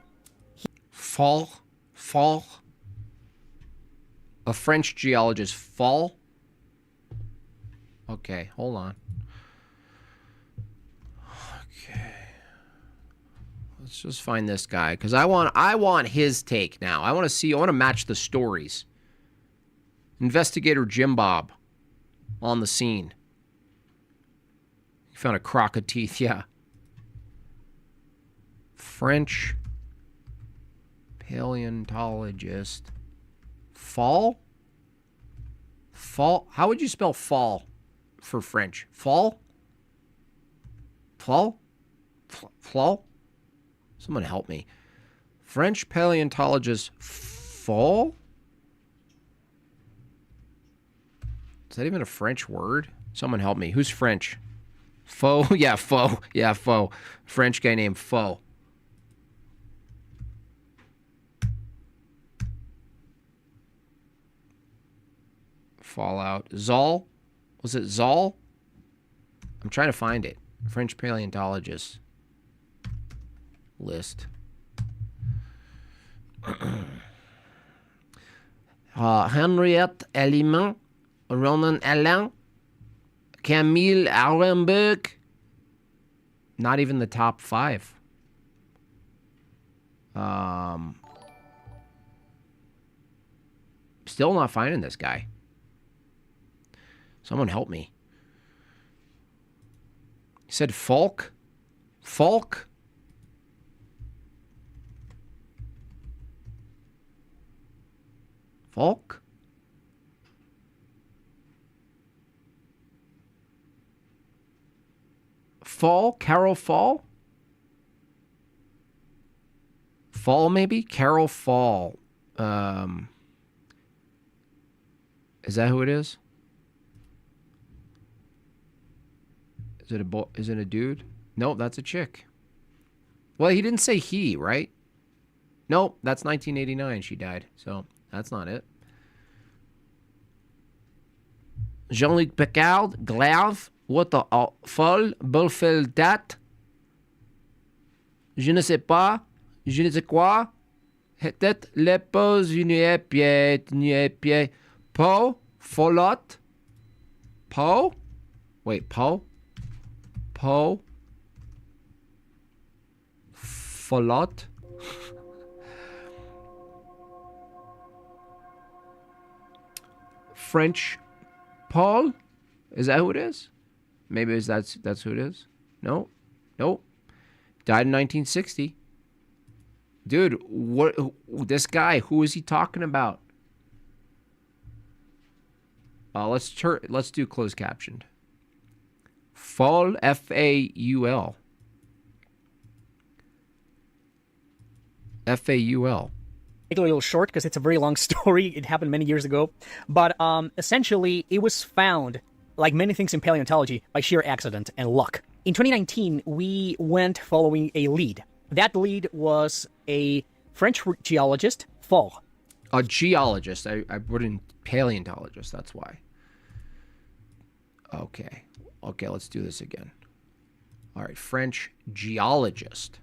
Faux? A French geologist, Faux? Okay, hold on. Okay. Let's just find this guy, because I want his take now. I want to match the stories. Investigator Jim Bob on the scene. He found a crock of teeth, yeah. French paleontologist. Fall? How would you spell fall for French? Fall? Someone help me. French paleontologist Fall? Is that even a French word? Someone help me. Who's French? Faux? Yeah, Faux. Yeah, Faux. French guy named Faux. Fallout. Zoll? Was it Zoll? I'm trying to find it. French paleontologist list. Henriette Elliman, Ronan Alain, Camille Arenberg. Not even the top 5. Still not finding this guy. Someone help me. He said Falk? Falk? Falk? Fall? Carol Fall? Fall, maybe? Carol Fall. Is that who it is? Is it a boy? Is it a dude? Nope, that's a chick. Well, he didn't say he, right? Nope, that's 1989 she died. So, that's not it. Jean-Luc Picard, Glaive, what the folle, Bullfield dat, je ne sais pas, je ne sais quoi, tête, les poses, une pied, po, folot, po, wait, po, folot, French, Paul, is that who it is? Maybe that's who it is. No, nope. Died in 1960. Dude, what? This guy? Who is he talking about? Let's do closed captioned. Faul, F-A-U-L. F-A-U-L. Make it a little short because it's a very long story. It happened many years ago. But essentially, it was found, like many things in paleontology, by sheer accident and luck. In 2019, we went following a lead. That lead was a French geologist, Faux. A geologist. I put in paleontologist, that's why. Okay, let's do this again. All right, French geologist.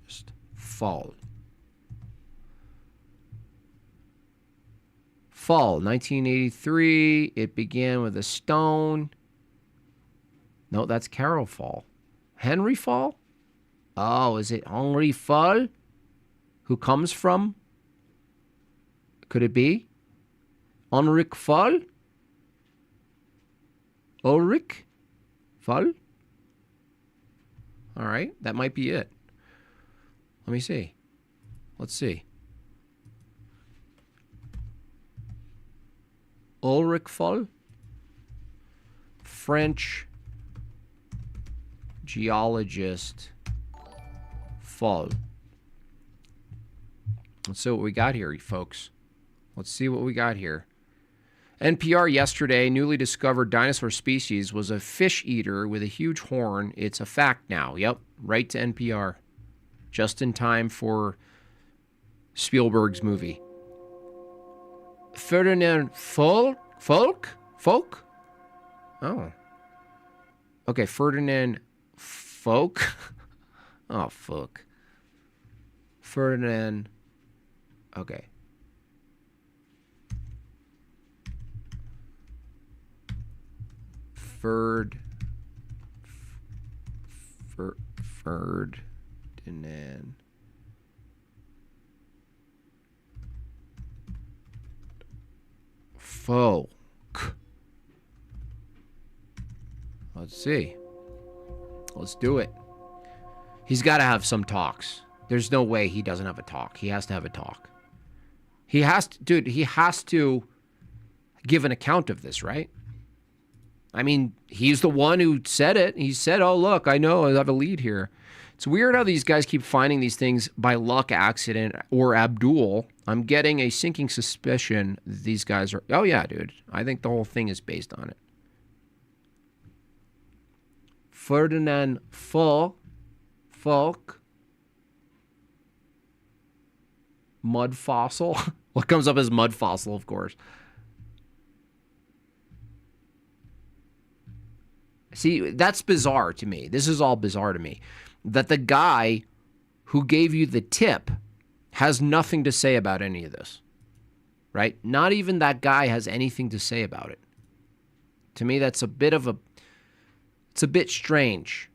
Just Fall. Fall, 1983. It began with a stone. No, that's Carol Fall. Henry Fall? Oh, is it Henri Fall? Who comes from? Could it be? Henrik Fall? Ulrich Fall? All right, that might be it. Let me see. Let's see. Ulrich Foll, French geologist Foll. Let's see what we got here, folks. Let's see what we got here. NPR yesterday, newly discovered dinosaur species was a fish eater with a huge horn. It's a fact now. Yep, right to NPR. Just in time for Spielberg's movie. Ferdinand Folk? Oh. Okay, Ferdinand Folk? Oh, fuck. Ferdinand. Okay. Ferdinand. Folk. Let's see. Let's do it. He's got to have some talks. There's no way he doesn't have a talk. He has to have a talk. He has to, dude, he has to give an account of this, right? I mean, he's the one who said it. He said, oh, look, I know I have a lead here. It's weird how these guys keep finding these things by luck, accident, or Abdul. I'm getting a sinking suspicion these guys are... Oh, yeah, dude. I think the whole thing is based on it. Ferdinand Folk. Mud fossil. What comes up as mud fossil, of course. See, that's bizarre to me. This is all bizarre to me. That the guy who gave you the tip has nothing to say about any of this. Right? Not even that guy has anything to say about it. To me, that's a bit of a... It's a bit strange.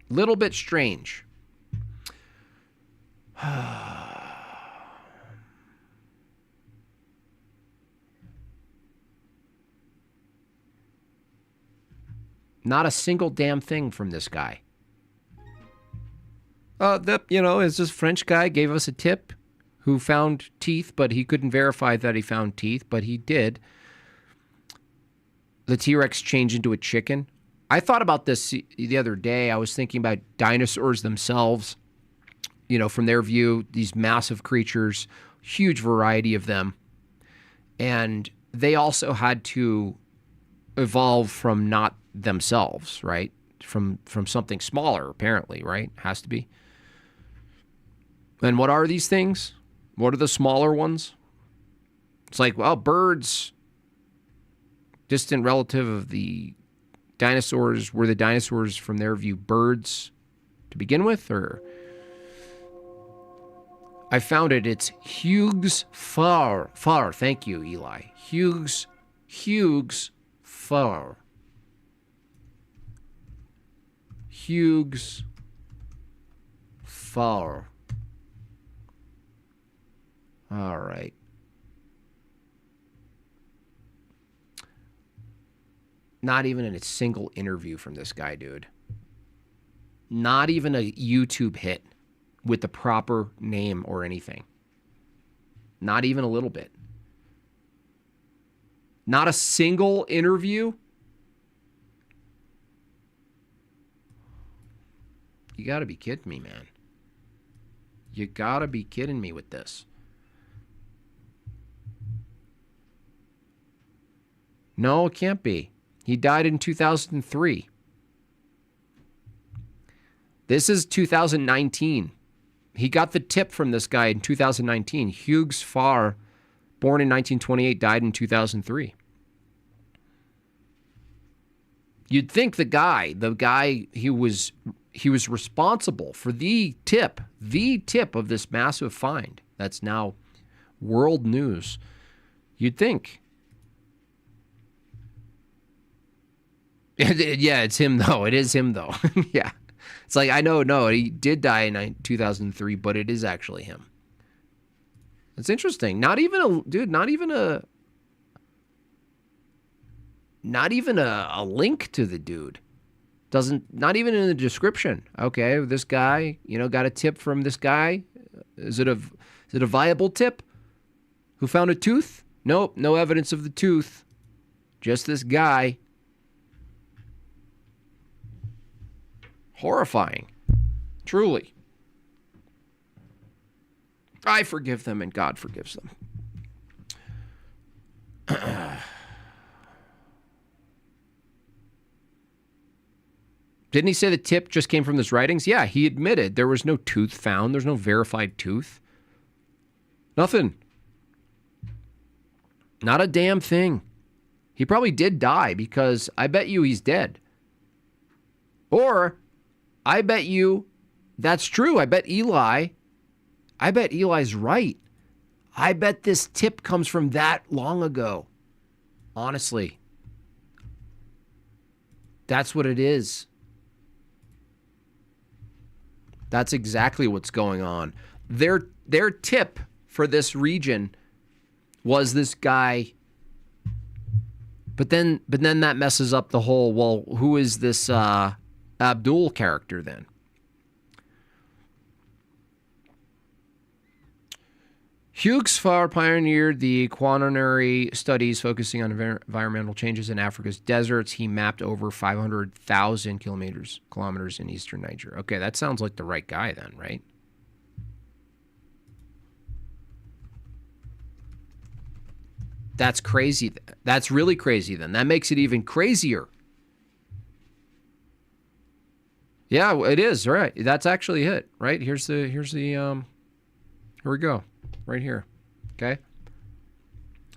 Little bit strange. Not a single damn thing from this guy. It's this French guy gave us a tip who found teeth, but he couldn't verify that he found teeth, but he did. The T-Rex changed into a chicken. I thought about this the other day. I was thinking about dinosaurs themselves, from their view, these massive creatures, huge variety of them. And they also had to evolve from not themselves, right? From something smaller, apparently, right? Has to be. And what are these things? What are the smaller ones? It's like, well, birds, distant relative of the dinosaurs, were the dinosaurs from their view birds to begin with, or? I found it. It's Hughes Far. Thank you, Eli. Hughes Far. Hughes Far. All right. Not even in a single interview from this guy, dude. Not even a YouTube hit with the proper name or anything. Not even a little bit. Not a single interview. You gotta be kidding me, man. You gotta be kidding me with this. No, it can't be. He died in 2003. This is 2019. He got the tip from this guy in 2019. Hughes Farr, born in 1928, died in 2003. You'd think the guy he was responsible for the tip of this massive find that's now world news. You'd think. Yeah, it's him, though. It is him, though. Yeah. It's like, I know, no, he did die in 2003, but it is actually him. It's interesting. Not even a not even a link to the dude. Not even in the description. Okay, this guy, got a tip from this guy. Is it a viable tip? Who found a tooth? Nope, no evidence of the tooth. Just this guy. Horrifying. Truly. I forgive them and God forgives them. Didn't he say the tip just came from his writings? Yeah, he admitted there was no tooth found. There's no verified tooth. Nothing. Not a damn thing. He probably did die because I bet you he's dead. Or I bet you that's true. I bet Eli's right. I bet this tip comes from that long ago. Honestly. That's what it is. That's exactly what's going on. Their tip for this region was this guy. But then that messes up the whole, well, who is this Abdul character then? Hughes Farr pioneered the quaternary studies focusing on environmental changes in Africa's deserts. He mapped over 500,000 kilometers in eastern Niger. Okay, that sounds like the right guy then, right? That's crazy. That's really crazy then. That makes it even crazier. Yeah, it is, right. That's actually it, right? Here we go. Right here. Okay?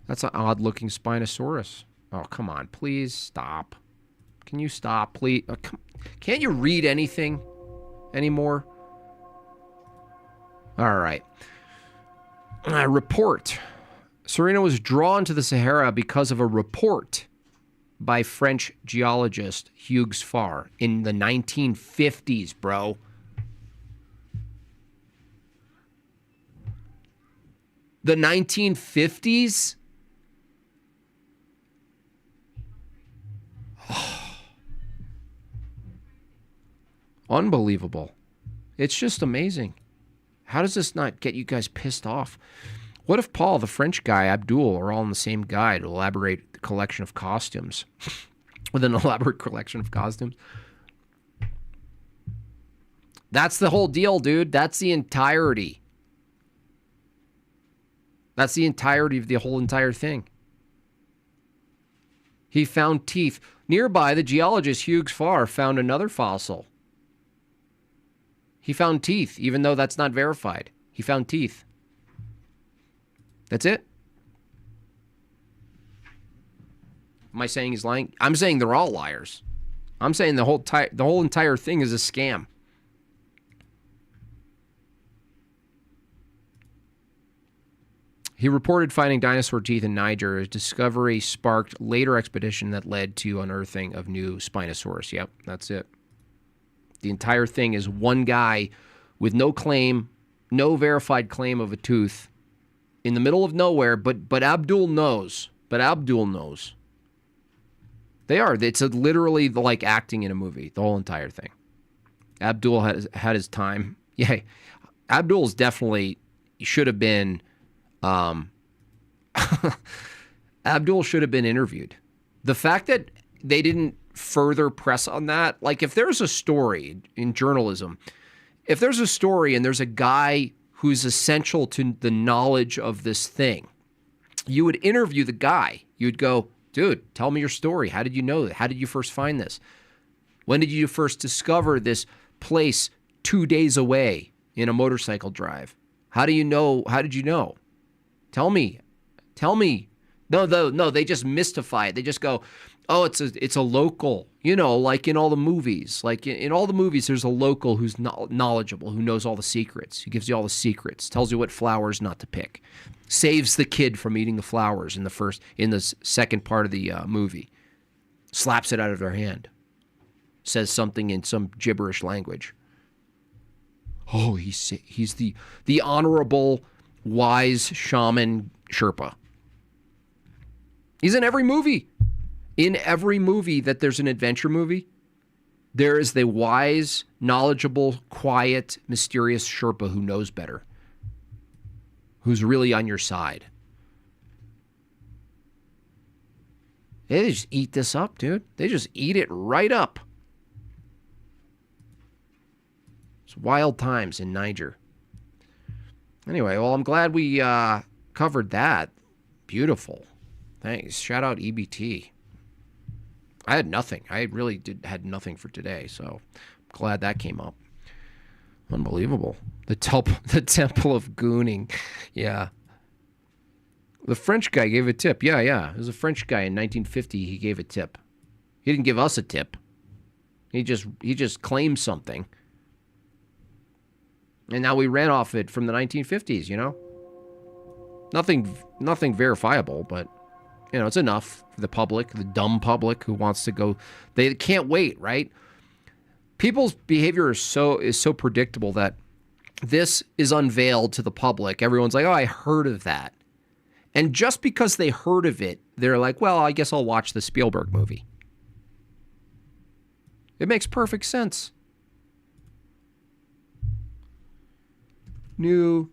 That's an odd-looking Spinosaurus. Oh, come on. Please stop. Can you stop, please? Can't you read anything anymore? All right. Report. Serena was drawn to the Sahara because of a report by French geologist Hughes Farr in the 1950s, bro. The 1950s? Oh. Unbelievable. It's just amazing. How does this not get you guys pissed off? What if Paul, the French guy, Abdul, are all in the same guy to elaborate the collection of costumes? With an elaborate collection of costumes? That's the whole deal, dude. That's the entirety. That's the entirety of the whole entire thing. He found teeth. Nearby, the geologist Hughes Farr found another fossil. He found teeth, even though that's not verified. He found teeth. That's it. Am I saying he's lying? I'm saying they're all liars. I'm saying the whole entire thing is a scam. He reported finding dinosaur teeth in Niger. His discovery sparked later expedition that led to unearthing of new Spinosaurus. Yep, that's it. The entire thing is one guy with no claim, no verified claim of a tooth in the middle of nowhere, but Abdul knows. But Abdul knows. They are. It's literally like acting in a movie, the whole entire thing. Abdul has had his time. Yeah, Abdul's definitely should have been... Abdul should have been interviewed. The fact that they didn't further press on that, like if there's a story in journalism, if there's a story and there's a guy who's essential to the knowledge of this thing, you would interview the guy. You'd go, dude, tell me your story. How did you know that? How did you first find this? When did you first discover this place 2 days away in a motorcycle drive? How do you know? How did you know? Tell me. No, they just mystify it. They just go, oh, it's a local, like in all the movies. Like in all the movies, there's a local who's knowledgeable, who knows all the secrets. He gives you all the secrets, tells you what flowers not to pick, saves the kid from eating the flowers in the second part of the movie, slaps it out of their hand, says something in some gibberish language. Oh, he's the honorable, wise shaman Sherpa. He's in every movie. In every movie that there's an adventure movie, there is the wise, knowledgeable, quiet, mysterious Sherpa who knows better, who's really on your side. They just eat this up, dude. They just eat it right up. It's wild times in Niger. Anyway, well, I'm glad we covered that. Beautiful. Thanks. Shout out EBT. I had nothing. I really had nothing for today, so I'm glad that came up. Unbelievable. The Temple of Gooning. Yeah. The French guy gave a tip. Yeah. It was a French guy in 1950. He gave a tip. He didn't give us a tip. He just claimed something. And now we ran off it from the 1950s, you know? Nothing verifiable, but you know, it's enough for the public, the dumb public who wants to go. They can't wait, right? People's behavior is so predictable that this is unveiled to the public. Everyone's like, oh, I heard of that. And just because they heard of it, they're like, well, I guess I'll watch the Spielberg movie. It makes perfect sense. New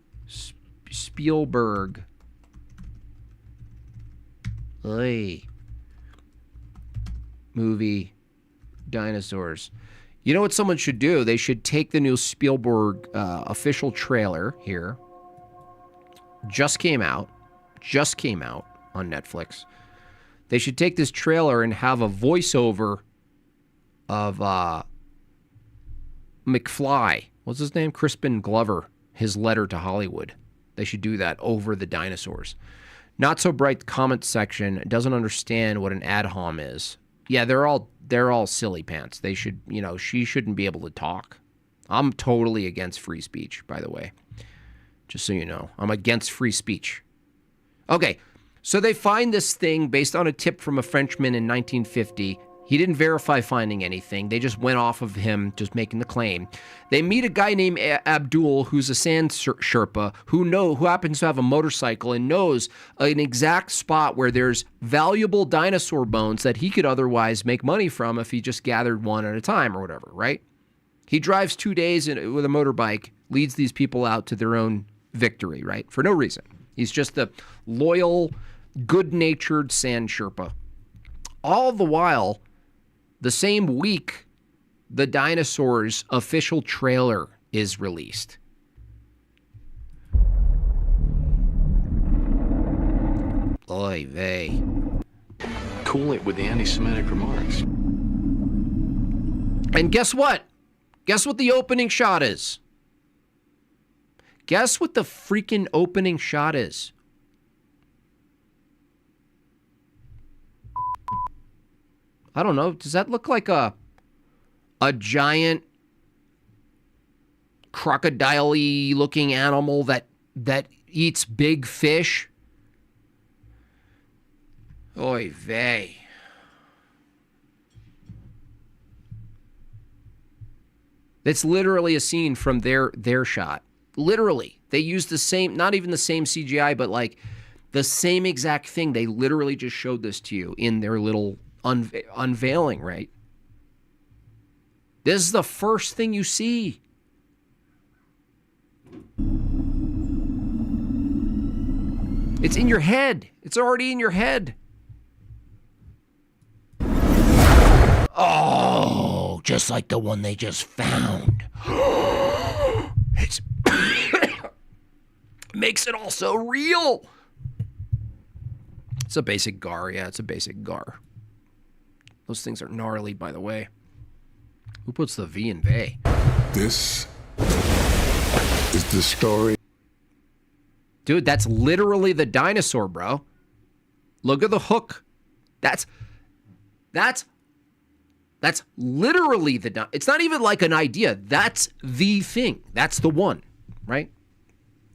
Spielberg. Hey. Movie. Dinosaurs. You know what someone should do? They should take the new Spielberg official trailer here. Just came out on Netflix. They should take this trailer and have a voiceover of McFly. What's his name? Crispin Glover. His letter to Hollywood. They should do that over the dinosaurs. Not so bright comment section doesn't understand what an ad hom is. Yeah, they're all silly pants. They should, you know, she shouldn't be able to talk. I'm totally against free speech, by the way. Just so you know, I'm against free speech. Okay, so they find this thing based on a tip from a Frenchman in 1950. He didn't verify finding anything. They just went off of him just making the claim. They meet a guy named Abdul, who's a sand Sherpa, who happens to have a motorcycle and knows an exact spot where there's valuable dinosaur bones that he could otherwise make money from if he just gathered one at a time or whatever, right? He drives 2 days with a motorbike, leads these people out to their own victory, right? For no reason. He's just the loyal, good-natured sand Sherpa. All the while, the same week, the Dinosaurs official trailer is released. Oy vey. Cool it with the anti-Semitic remarks. And guess what? Guess what the opening shot is? Guess what the freaking opening shot is? I don't know. Does that look like a giant crocodile-y looking animal that eats big fish? Oy vey. It's literally a scene from their shot. Literally. They used the same, not even the same CGI, but like the same exact thing. They literally just showed this to you in their little unveiling, right? This is the first thing you see. It's in your head. It's already in your head. Oh, just like the one they just found. It's makes it all so real. It's a basic GAR. Yeah, it's a basic GAR. Those things are gnarly, by the way. Who puts the V in vey? This is the story. Dude, that's literally the dinosaur, bro. Look at the hook. That's literally the... It's not even like an idea. That's the thing. That's the one, right?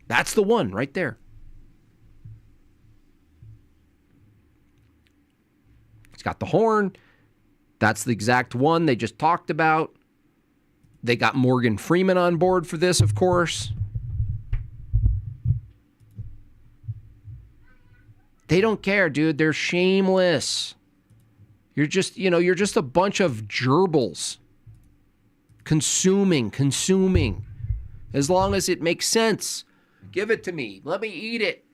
That's the one right there. It's got the horn. That's the exact one they just talked about. They got Morgan Freeman on board for this, of course. They don't care, dude. They're shameless. You're just, you're just a bunch of gerbils. Consuming. As long as it makes sense. Give it to me. Let me eat it.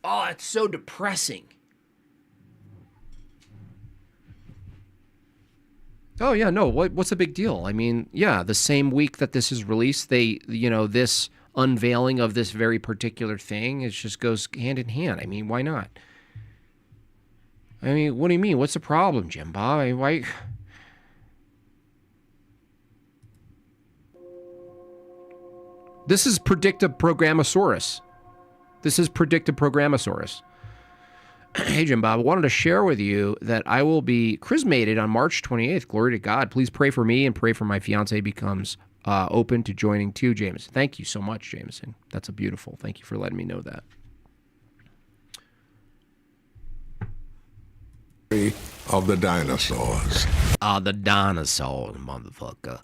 Oh, it's so depressing. Oh, yeah, no, what's the big deal? I mean, yeah, the same week that this is released, this unveiling of this very particular thing, it just goes hand in hand. I mean, why not? I mean, what do you mean? What's the problem, Jim Bob? I mean, why? This is Predictive Programmosaurus. Hey, Jim Bob, I wanted to share with you that I will be chrismated on March 28th. Glory to God. Please pray for me and pray for my fiance becomes open to joining too, Jameson. Thank you so much, Jameson. That's a beautiful. Thank you for letting me know that. Of the dinosaurs. The dinosaurs, motherfucker.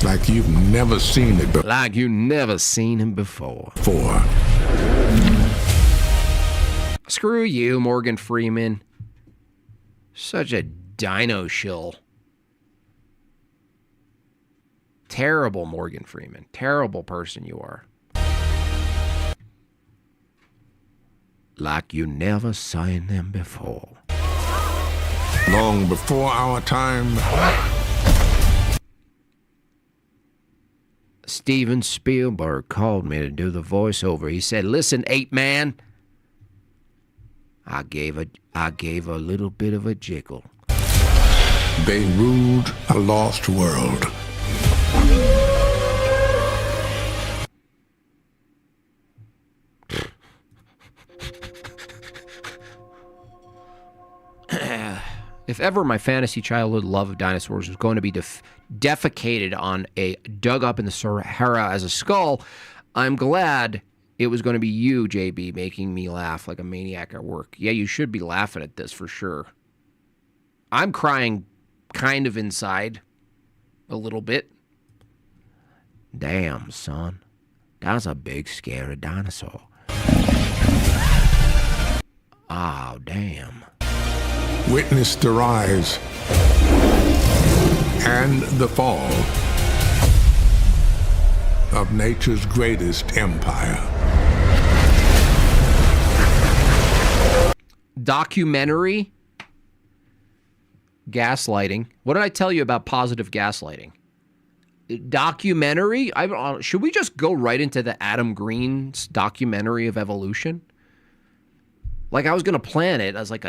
Like you've never seen it before. Like you've never seen him before. Screw you, Morgan Freeman. Such a dino shill. Terrible, Morgan Freeman. Terrible person you are. Like you never seen them before. Long before our time. Steven Spielberg called me to do the voiceover. He said, "Listen, ape man." I gave a little bit of a jiggle. They ruled a lost world. If ever my fantasy childhood love of dinosaurs was going to be defecated on a dug up in the Sahara as a skull, I'm glad it was going to be you, JB, making me laugh like a maniac at work. Yeah, you should be laughing at this for sure. I'm crying kind of inside a little bit. Damn, son. That's a big, scary dinosaur. Oh, damn. Witness the rise and the fall of nature's greatest empire. Documentary. Gaslighting. What did I tell you about positive gaslighting? Documentary? Should we just go right into the Adam Green's documentary of evolution? Like I was gonna plan it as like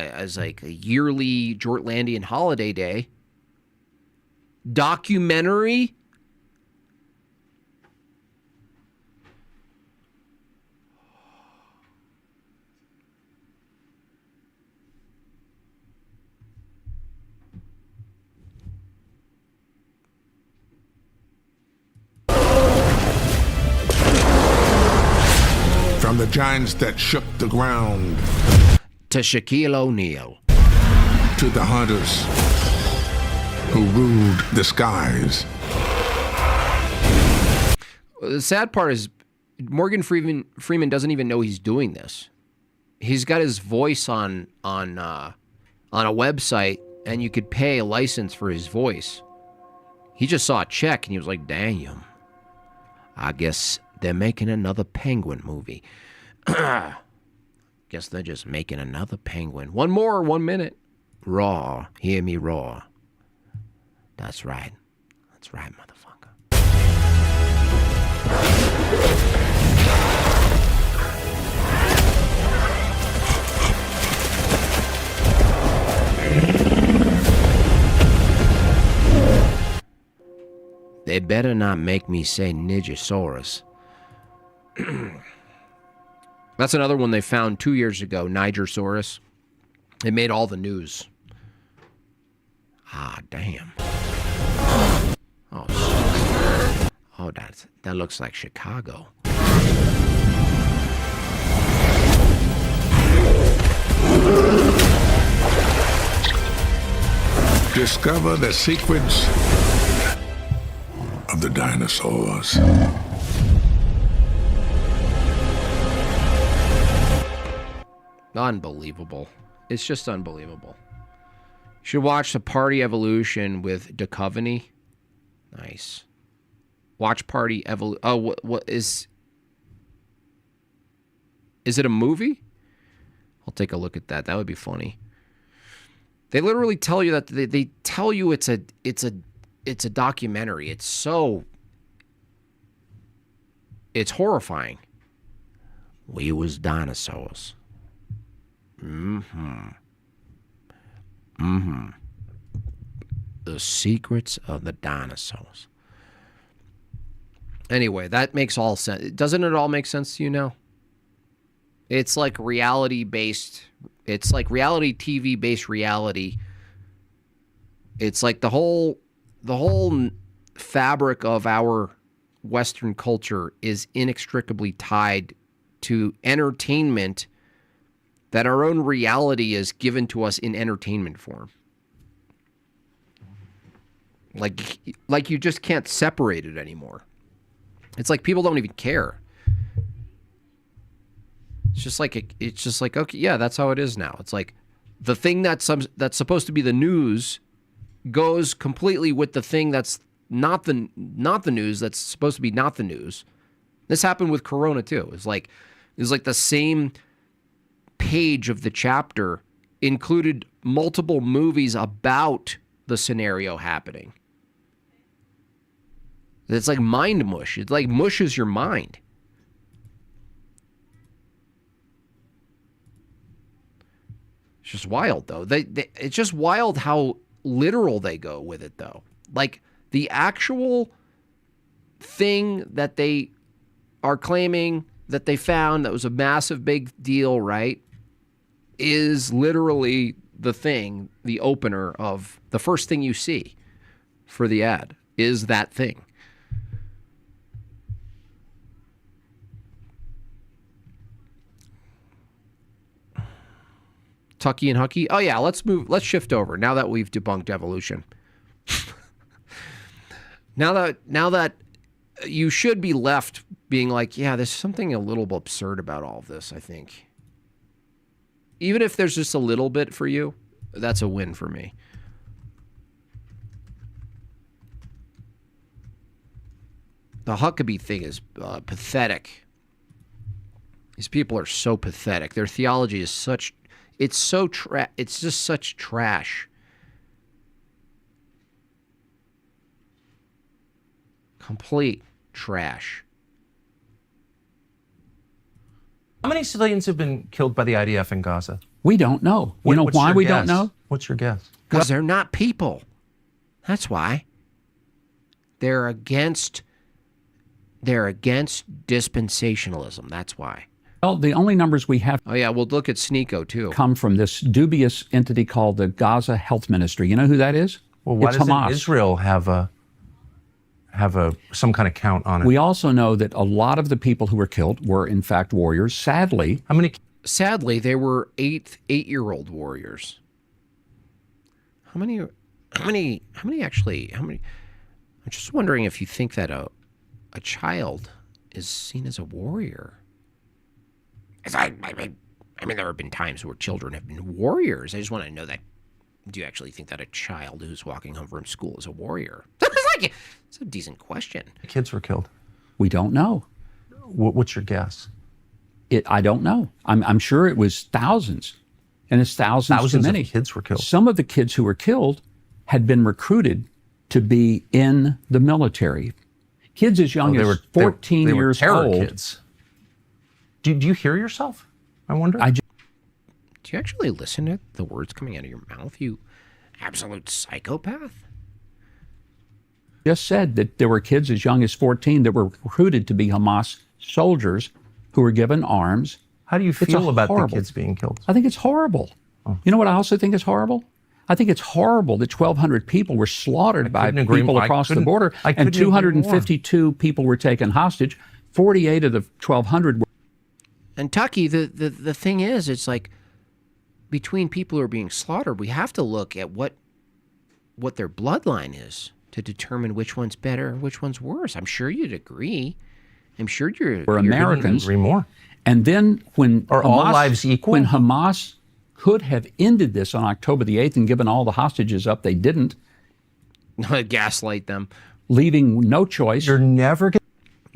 a yearly Jortlandian holiday day. Documentary. From the giants that shook the ground to Shaquille O'Neal to the hunters who ruled the skies. The sad part is Morgan Freeman doesn't even know he's doing this. He's got his voice on a website, and you could pay a license for his voice. He just saw a check, and he was like, "Damn, I guess they're making another Penguin movie." Guess they're just making another Penguin. One more, 1 minute. Raw. Hear me roar. That's right. That's right, motherfucker. They better not make me say Nigersaurus. That's another one they found 2 years ago, Nigersaurus. It made all the news. Ah, damn. Oh, that looks like Chicago. Discover the secrets of the dinosaurs. Unbelievable. It's just unbelievable. You should watch The Party Evolution with Duchovny. Nice. Watch Party Evolution. Oh, what is it a movie? I'll take a look at that. That would be funny. They literally tell you that they tell you it's a documentary. It's horrifying. We was dinosaurs. Mm-hmm. Mm-hmm. The secrets of the dinosaurs. Anyway, that makes all sense. Doesn't it all make sense to you now? It's like reality-based. It's like reality TV-based reality. It's like the whole fabric of our Western culture is inextricably tied to entertainment, that our own reality is given to us in entertainment form. Like you just can't separate it anymore. It's like people don't even care. It's just like okay, yeah, that's how it is now. It's like the thing that's supposed to be the news goes completely with the thing that's not the news, that's supposed to be not the news. This happened with Corona too. It's like the same page of the chapter included multiple movies about the scenario happening. It's like mind mush. It like mushes your mind. It's just wild, though. It's just wild how literal they go with it, though. Like, the actual thing that they are claiming that they found that was a massive big deal, right, is literally the thing, the opener of the first thing you see for the ad is that thing. Tucky and Hucky. Oh yeah, let's shift over now that we've debunked evolution. now that you should be left being like, yeah, there's something a little absurd about all of this, I think. Even if there's just a little bit for you, that's a win for me. The Huckabee thing is pathetic. These people are so pathetic. Their theology is such... It's just such trash. Complete trash. How many civilians have been killed by the IDF in Gaza? We don't know. You know why we don't know? What's your guess? Because they're not people. That's why. They're against dispensationalism. That's why. Well, the only numbers we have... Oh, yeah, we'll look at Sneeko, too. ...come from this dubious entity called the Gaza Health Ministry. You know who that is? Well, why doesn't Hamas. Israel have some kind of count on it? We also know that a lot of the people who were killed were, in fact, warriors. Sadly... Sadly, they were eight-year-old warriors. How many? I'm just wondering if you think that a child is seen as a warrior. I mean, there have been times where children have been warriors. I just want to know that. Do you actually think that a child who's walking home from school is a warrior? It's a decent question. Kids were killed. We don't know. What's your guess? I don't know. I'm sure it was thousands, and it's thousands too many. Of kids were killed. Some of the kids who were killed had been recruited to be in the military. Kids as young as 14 years old. Kids. Do you hear yourself? I wonder. Do you actually listen to the words coming out of your mouth, you absolute psychopath? Just said that there were kids as young as 14 that were recruited to be Hamas soldiers who were given arms. How do you feel about the kids being killed? I think it's horrible. Oh. You know what I also think is horrible? I think it's horrible that 1,200 people were slaughtered by people across the border, and 252 people were taken hostage. 48 of the 1,200 were... And Tucky, the thing is, it's like between people who are being slaughtered, we have to look at what their bloodline is to determine which one's better and which one's worse. I'm sure you'd agree. I'm sure you're Americans. Agree more. And then when Are all lives equal? When Hamas could have ended this on October the 8th and given all the hostages up, they didn't. Gaslight them. Leaving no choice. You're never going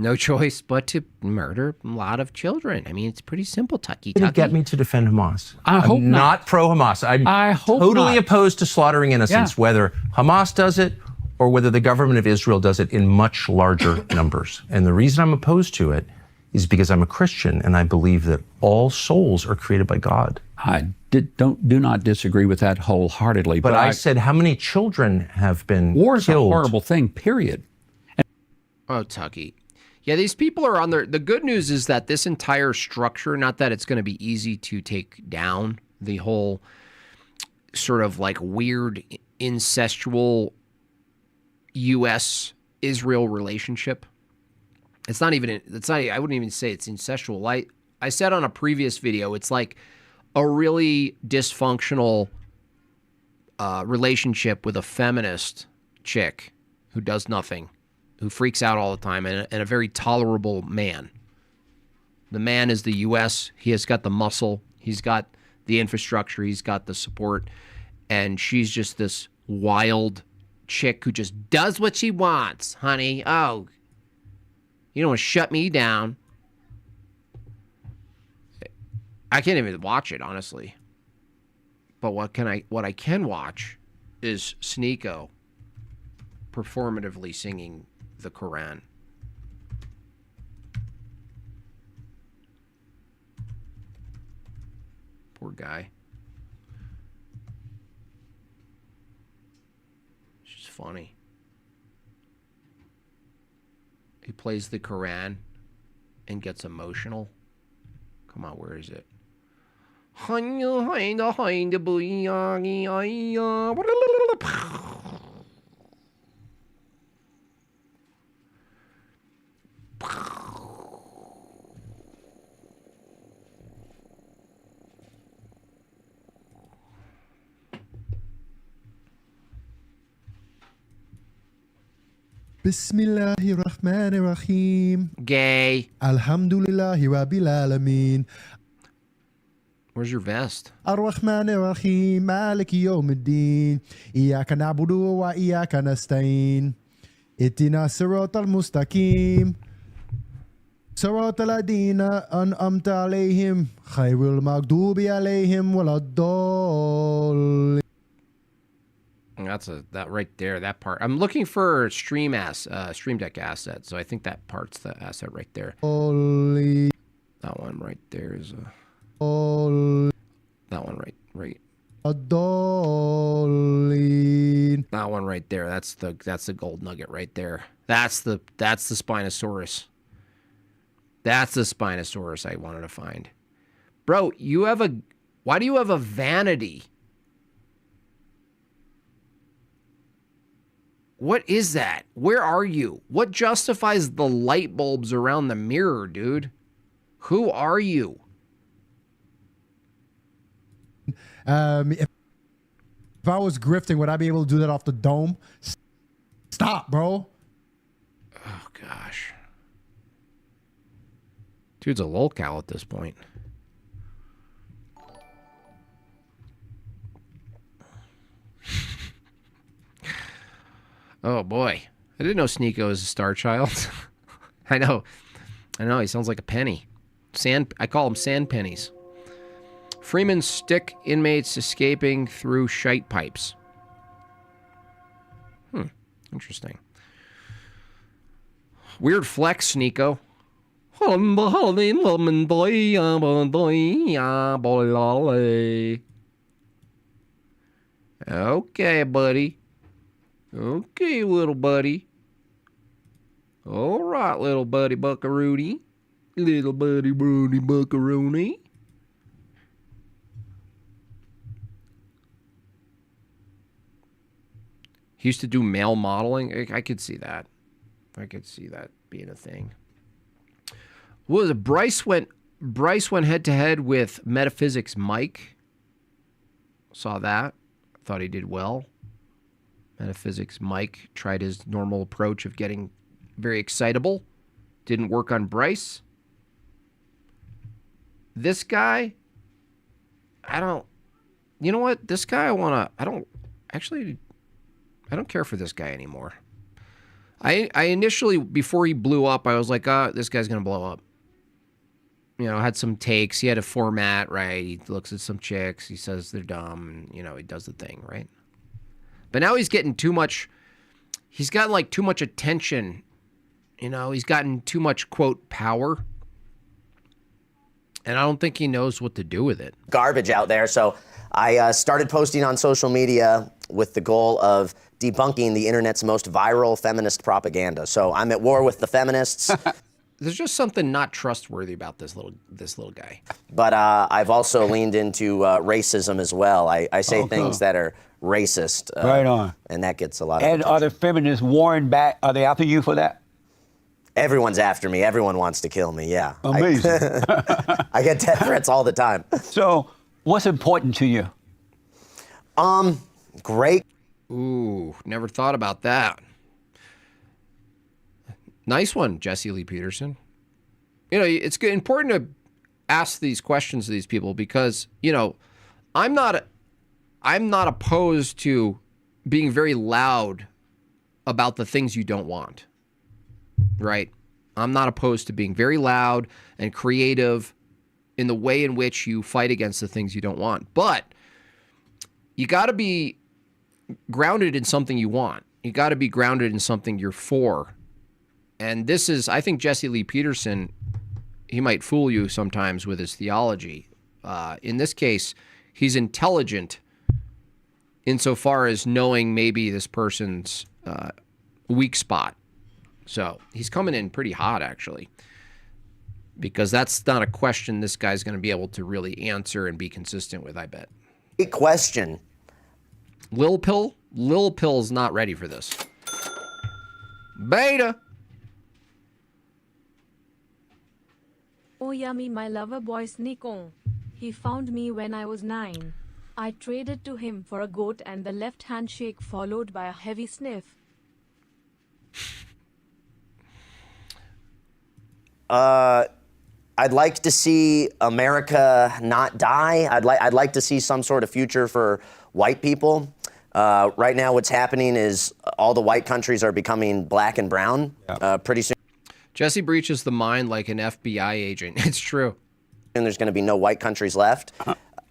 No choice but to murder a lot of children. I mean, it's pretty simple, Tucky. to get me to defend Hamas. I hope I'm not pro-Hamas. I hope totally not. opposed to slaughtering innocents, Yeah. whether Hamas does it or whether the government of Israel does it in much larger numbers. And the reason I'm opposed to it is because I'm a Christian and I believe that all souls are created by God. I do not disagree with that wholeheartedly. But I said, how many children have been war's killed? a horrible thing, period. Oh, Tucky. Yeah, these people are on there. The good news is that this entire structure, not that it's going to be easy to take down, the whole sort of like weird incestual U.S.-Israel relationship. It's not, I wouldn't even say it's incestual. I said on a previous video, it's like a really dysfunctional relationship with a feminist chick who does nothing, who freaks out all the time, and a very tolerable man. The man is the U.S. He has got the muscle. He's got the infrastructure. He's got the support. And she's just this wild chick who just does what she wants, honey. Oh, you don't want to shut me down. I can't even watch it, honestly. But what I can watch is Sneeko performatively singing the Quran. Poor guy. It's just funny. He plays the Quran and gets emotional. Come on, where is it? Bismillahir Rahmanir Rahim. Gay. Alhamdulillahi Rabbil Alameen. Where's your vest? Ar-Rahmanir Rahim. Maliki Yawmiddin. Iyaka na'budu wa iyaka nasta'in. Itina siratal mustaqim. Siratal ladina an'amta alayhim. Khayrul maghdubi alayhim waladdallin. That's that right there, that part. I'm looking for Stream Deck asset, so I think that part's the asset right there. That one right there is a... That one right. That one right there. That's the gold nugget right there. That's the Spinosaurus. That's the Spinosaurus I wanted to find. Bro, why do you have a vanity? What is that? Where are you? What justifies the light bulbs around the mirror, dude? Who are you? If I was grifting, would I be able to do that off the dome? Stop, bro. Oh, gosh. Dude's a lolcow at this point. Oh, boy. I didn't know Sneeko was a star child. I know. He sounds like a penny. I call them sand pennies. Freeman stick inmates escaping through shite pipes. Interesting. Weird flex, Sneeko. Okay, buddy. Okay, little buddy. All right, little buddy buckaroony. Little buddy broody buckaroony. He used to do male modeling. I could see that. I could see that being a thing. What was it? Bryce went head to head with Metaphysics Mike. Saw that. Thought he did well. Metaphysics Mike tried his normal approach of getting very excitable. Didn't work on Bryce. This guy, I don't, you know what? This guy, I don't care for this guy anymore. I initially, before he blew up, I was like, this guy's going to blow up. You know, had some takes. He had a format, right? He looks at some chicks. He says they're dumb. And, you know, he does the thing, right? But now he's getting too much. He's gotten like too much attention. You know, he's gotten too much, quote, power. And I don't think he knows what to do with it. Garbage out there. So I started posting on social media with the goal of debunking the internet's most viral feminist propaganda. So I'm at war with the feminists. There's just something not trustworthy about this little guy. But I've also leaned into racism as well. I say things that are racist. Right on. And that gets a lot of And attention. are the feminists warring back? Are they after you for that? Everyone's after me. Everyone wants to kill me, yeah. Amazing. I get death threats all the time. So what's important to you? Great. Ooh, never thought about that. Nice one, Jesse Lee Peterson. You know, it's important to ask these questions to these people because, you know, I'm not opposed to being very loud about the things you don't want, right? I'm not opposed to being very loud and creative in the way in which you fight against the things you don't want. But you got to be grounded in something you want. You got to be grounded in something you're for. And this is, I think Jesse Lee Peterson, he might fool you sometimes with his theology. In this case, he's intelligent insofar as knowing maybe this person's weak spot. So he's coming in pretty hot, actually, because that's not a question this guy's going to be able to really answer and be consistent with, I bet. Great question. Lil Pill's not ready for this. Beta. Oh yummy, my lover boy Sneako. He found me when I was 9. I traded to him for a goat and the left handshake followed by a heavy sniff. I'd like to see America not die. I'd like to see some sort of future for white people. Right now, what's happening is all the white countries are becoming black and brown. Pretty soon, Jesse breaches the mind like an FBI agent. It's true. And there's going to be no white countries left.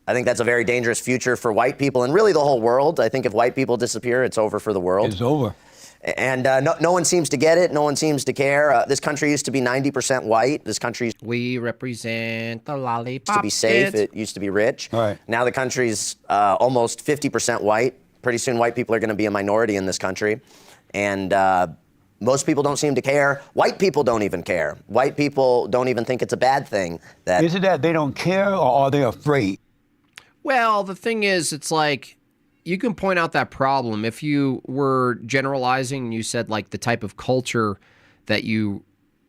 I think that's a very dangerous future for white people and really the whole world. I think if white people disappear, it's over for the world. It's over. And no one seems to get it. No one seems to care. This country used to be 90% white. This country we represent the lollipop used to be safe. kids. It used to be rich. Right. Now the country's almost 50% white. Pretty soon, white people are going to be a minority in this country. And most people don't seem to care. White people don't even care. White people don't even think it's a bad thing. Is it that they don't care or are they afraid? Well, the thing is, it's like you can point out that problem. If you were generalizing and you said like the type of culture that you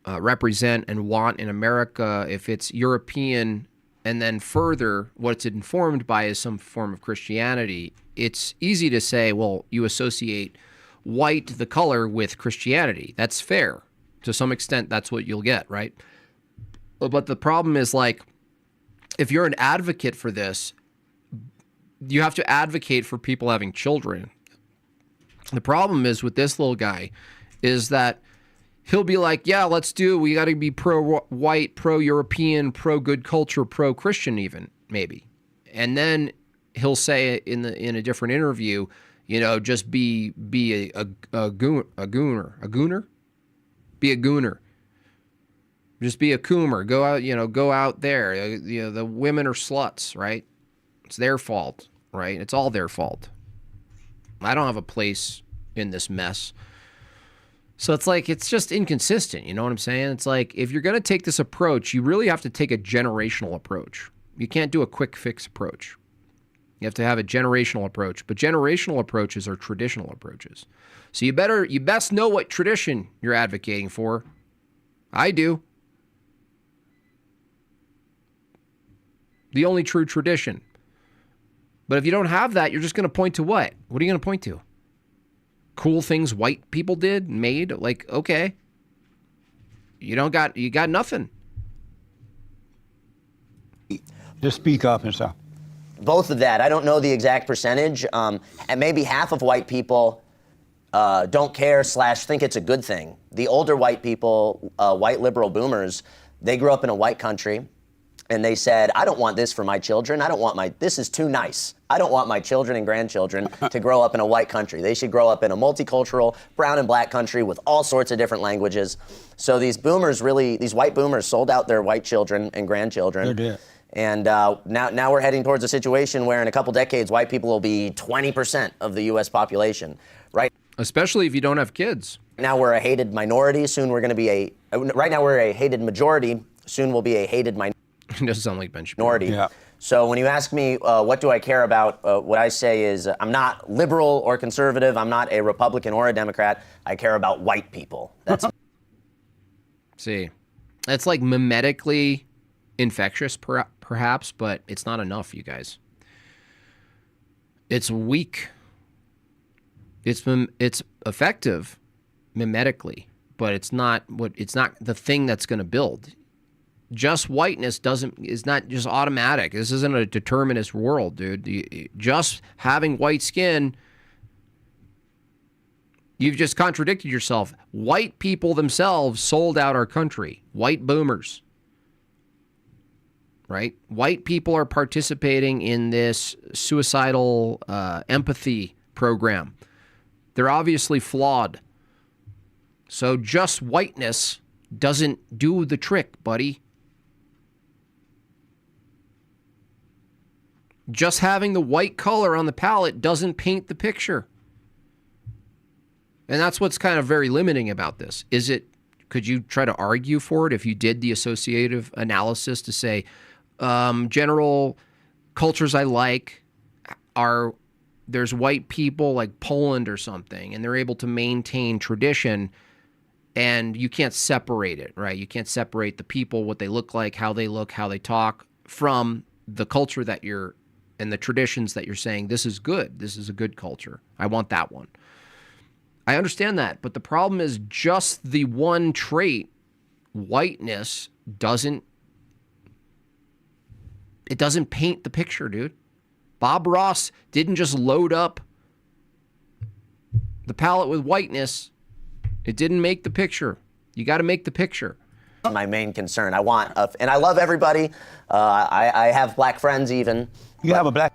represent and want in America, if it's European and then further what it's informed by is some form of Christianity, it's easy to say, well, you associate white, the color, with Christianity. That's fair. To some extent, that's what you'll get, right? But the problem is like, if you're an advocate for this, you have to advocate for people having children. The problem is with this little guy is that he'll be like, yeah, we got to be pro-white, pro-European, pro-good culture, pro-Christian even, maybe. And then he'll say in a different interview, you know, just be a gooner. Be a gooner. Just be a coomer. Go out there. You know, the women are sluts, right? It's their fault, right? It's all their fault. I don't have a place in this mess. So it's like, it's just inconsistent. You know what I'm saying? It's like, if you're going to take this approach, you really have to take a generational approach. You can't do a quick fix approach. You have to have a generational approach. But generational approaches are traditional approaches. So you best know what tradition you're advocating for. I do. The only true tradition. But if you don't have that, you're just going to point to what? What are you going to point to? Cool things white people made? Like, okay. You got nothing. Just speak up and stuff. Both of that. I don't know the exact percentage. And maybe half of white people don't care / think it's a good thing. The older white people, white liberal boomers, they grew up in a white country, and they said, I don't want this for my children. This is too nice. I don't want my children and grandchildren to grow up in a white country. They should grow up in a multicultural, brown and black country with all sorts of different languages. So these white boomers sold out their white children and grandchildren. They did. And now we're heading towards a situation where in a couple decades, white people will be 20% of the U.S. population, right? Especially if you don't have kids. Now we're a hated minority. Soon we're going to be right now we're a hated majority. Soon we'll be a hated minority. It doesn't sound like Ben Shapiro. Minority. Yeah. So when you ask me what do I care about, what I say is I'm not liberal or conservative. I'm not a Republican or a Democrat. I care about white people. That's See, it's like mimetically infectious, perhaps, but it's not enough, you guys. It's weak. It's effective mimetically, but it's not the thing that's going to build. Just whiteness is not just automatic. This isn't a determinist world, dude. Just having white skin, you've just contradicted yourself. White people themselves sold out our country. White boomers. Right? White people are participating in this suicidal empathy program. They're obviously flawed. So just whiteness doesn't do the trick, buddy. Just having the white color on the palette doesn't paint the picture. And that's what's kind of very limiting about this. Could you try to argue for it if you did the associative analysis to say, general cultures I like there's white people like Poland or something, and they're able to maintain tradition, and you can't separate it, right? You can't separate the people, what they look like, how they talk, from the culture and the traditions that you're saying, this is good. This is a good culture. I want that one. I understand that, but the problem is just the one trait, whiteness, doesn't paint the picture, dude. Bob Ross didn't just load up the palette with whiteness. It didn't make the picture. You got to make the picture. My main concern. And I love everybody. I have black friends even. You have a black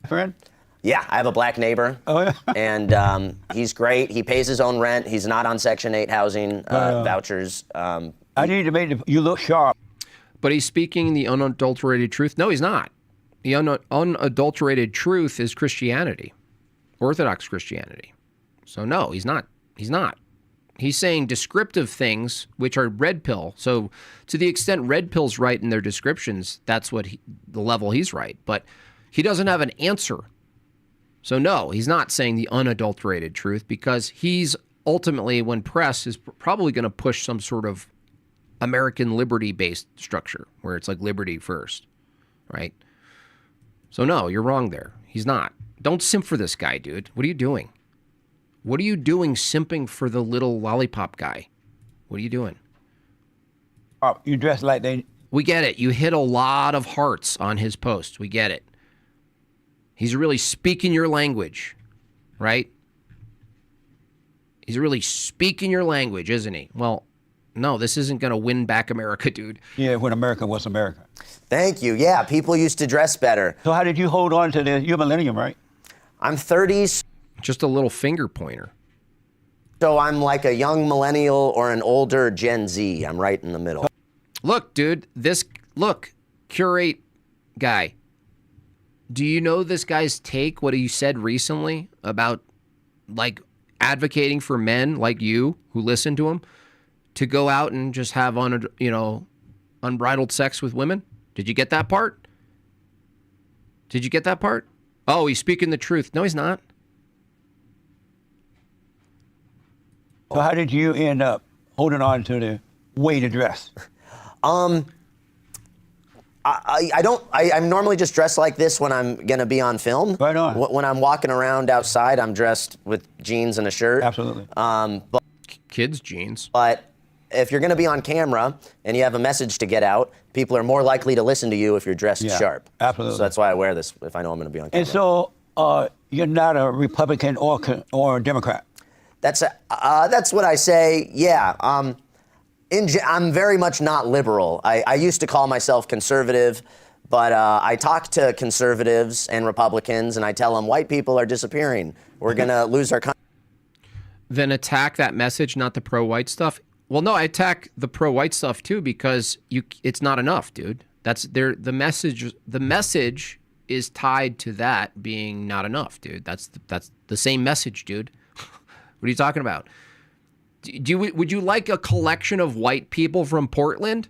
friend? Yeah, I have a black neighbor. Oh, yeah. And he's great. He pays his own rent. He's not on Section 8 housing vouchers. I need to make you look sharp. But he's speaking the unadulterated truth. No, he's not. The unadulterated truth is Christianity, Orthodox Christianity. So no, he's not. He's not. He's saying descriptive things, which are red pill. So to the extent red pill's right in their descriptions, that's the level he's right. But he doesn't have an answer. So no, he's not saying the unadulterated truth, because he's ultimately, when pressed, is probably going to push some sort of American liberty-based structure where it's like liberty first, right? So no, you're wrong there. He's not. Don't simp for this guy, dude. What are you doing? What are you doing simping for the little lollipop guy? What are you doing? You dress like they... We get it. You hit a lot of hearts on his post. We get it. He's really speaking your language, right? He's really speaking your language, isn't he? Well, no, this isn't going to win back America, dude. Yeah, when America was America. Thank you. Yeah, people used to dress better. So how did you hold on to this? You're millennium, right? I'm 30s. Just a little finger pointer. So I'm like a young millennial or an older Gen Z. I'm right in the middle. Look, dude, curate guy. Do you know this guy's take, what he said recently about like advocating for men like you who listen to him to go out and just have unbridled sex with women? Did you get that part? Did you get that part? Oh, he's speaking the truth. No, he's not. So how did you end up holding on to the way to dress? I'm normally just dressed like this when I'm going to be on film. Right on. When I'm walking around outside, I'm dressed with jeans and a shirt. Absolutely. But kids' jeans. But if you're going to be on camera and you have a message to get out, people are more likely to listen to you if you're dressed sharp. Absolutely. So that's why I wear this if I know I'm going to be on camera. And so you're not a Republican or a Democrat? That's what I say, yeah. I'm very much not liberal. I used to call myself conservative, but I talk to conservatives and Republicans, and I tell them white people are disappearing. We're going to lose our country. Then attack that message, not the pro-white stuff. Well, no, I attack the pro-white stuff too because it's not enough, dude. That's the message. The message is tied to that being not enough, dude. That's the same message, dude. What are you talking about? Would you like a collection of white people from Portland?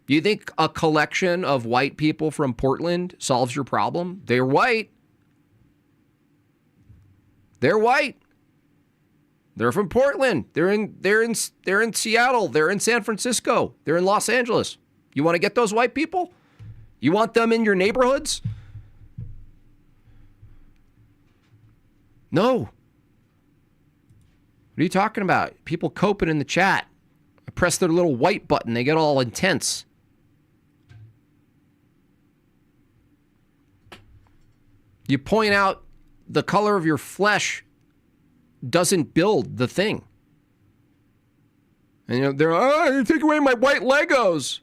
Do you think a collection of white people from Portland solves your problem? They're white. They're white. They're from Portland. They're in Seattle. They're in San Francisco. They're in Los Angeles. You want to get those white people? You want them in your neighborhoods? No. What are you talking about? People coping in the chat. I press their little white button. They get all intense. You point out the color of your flesh doesn't build the thing. And they're, you take away my white Legos.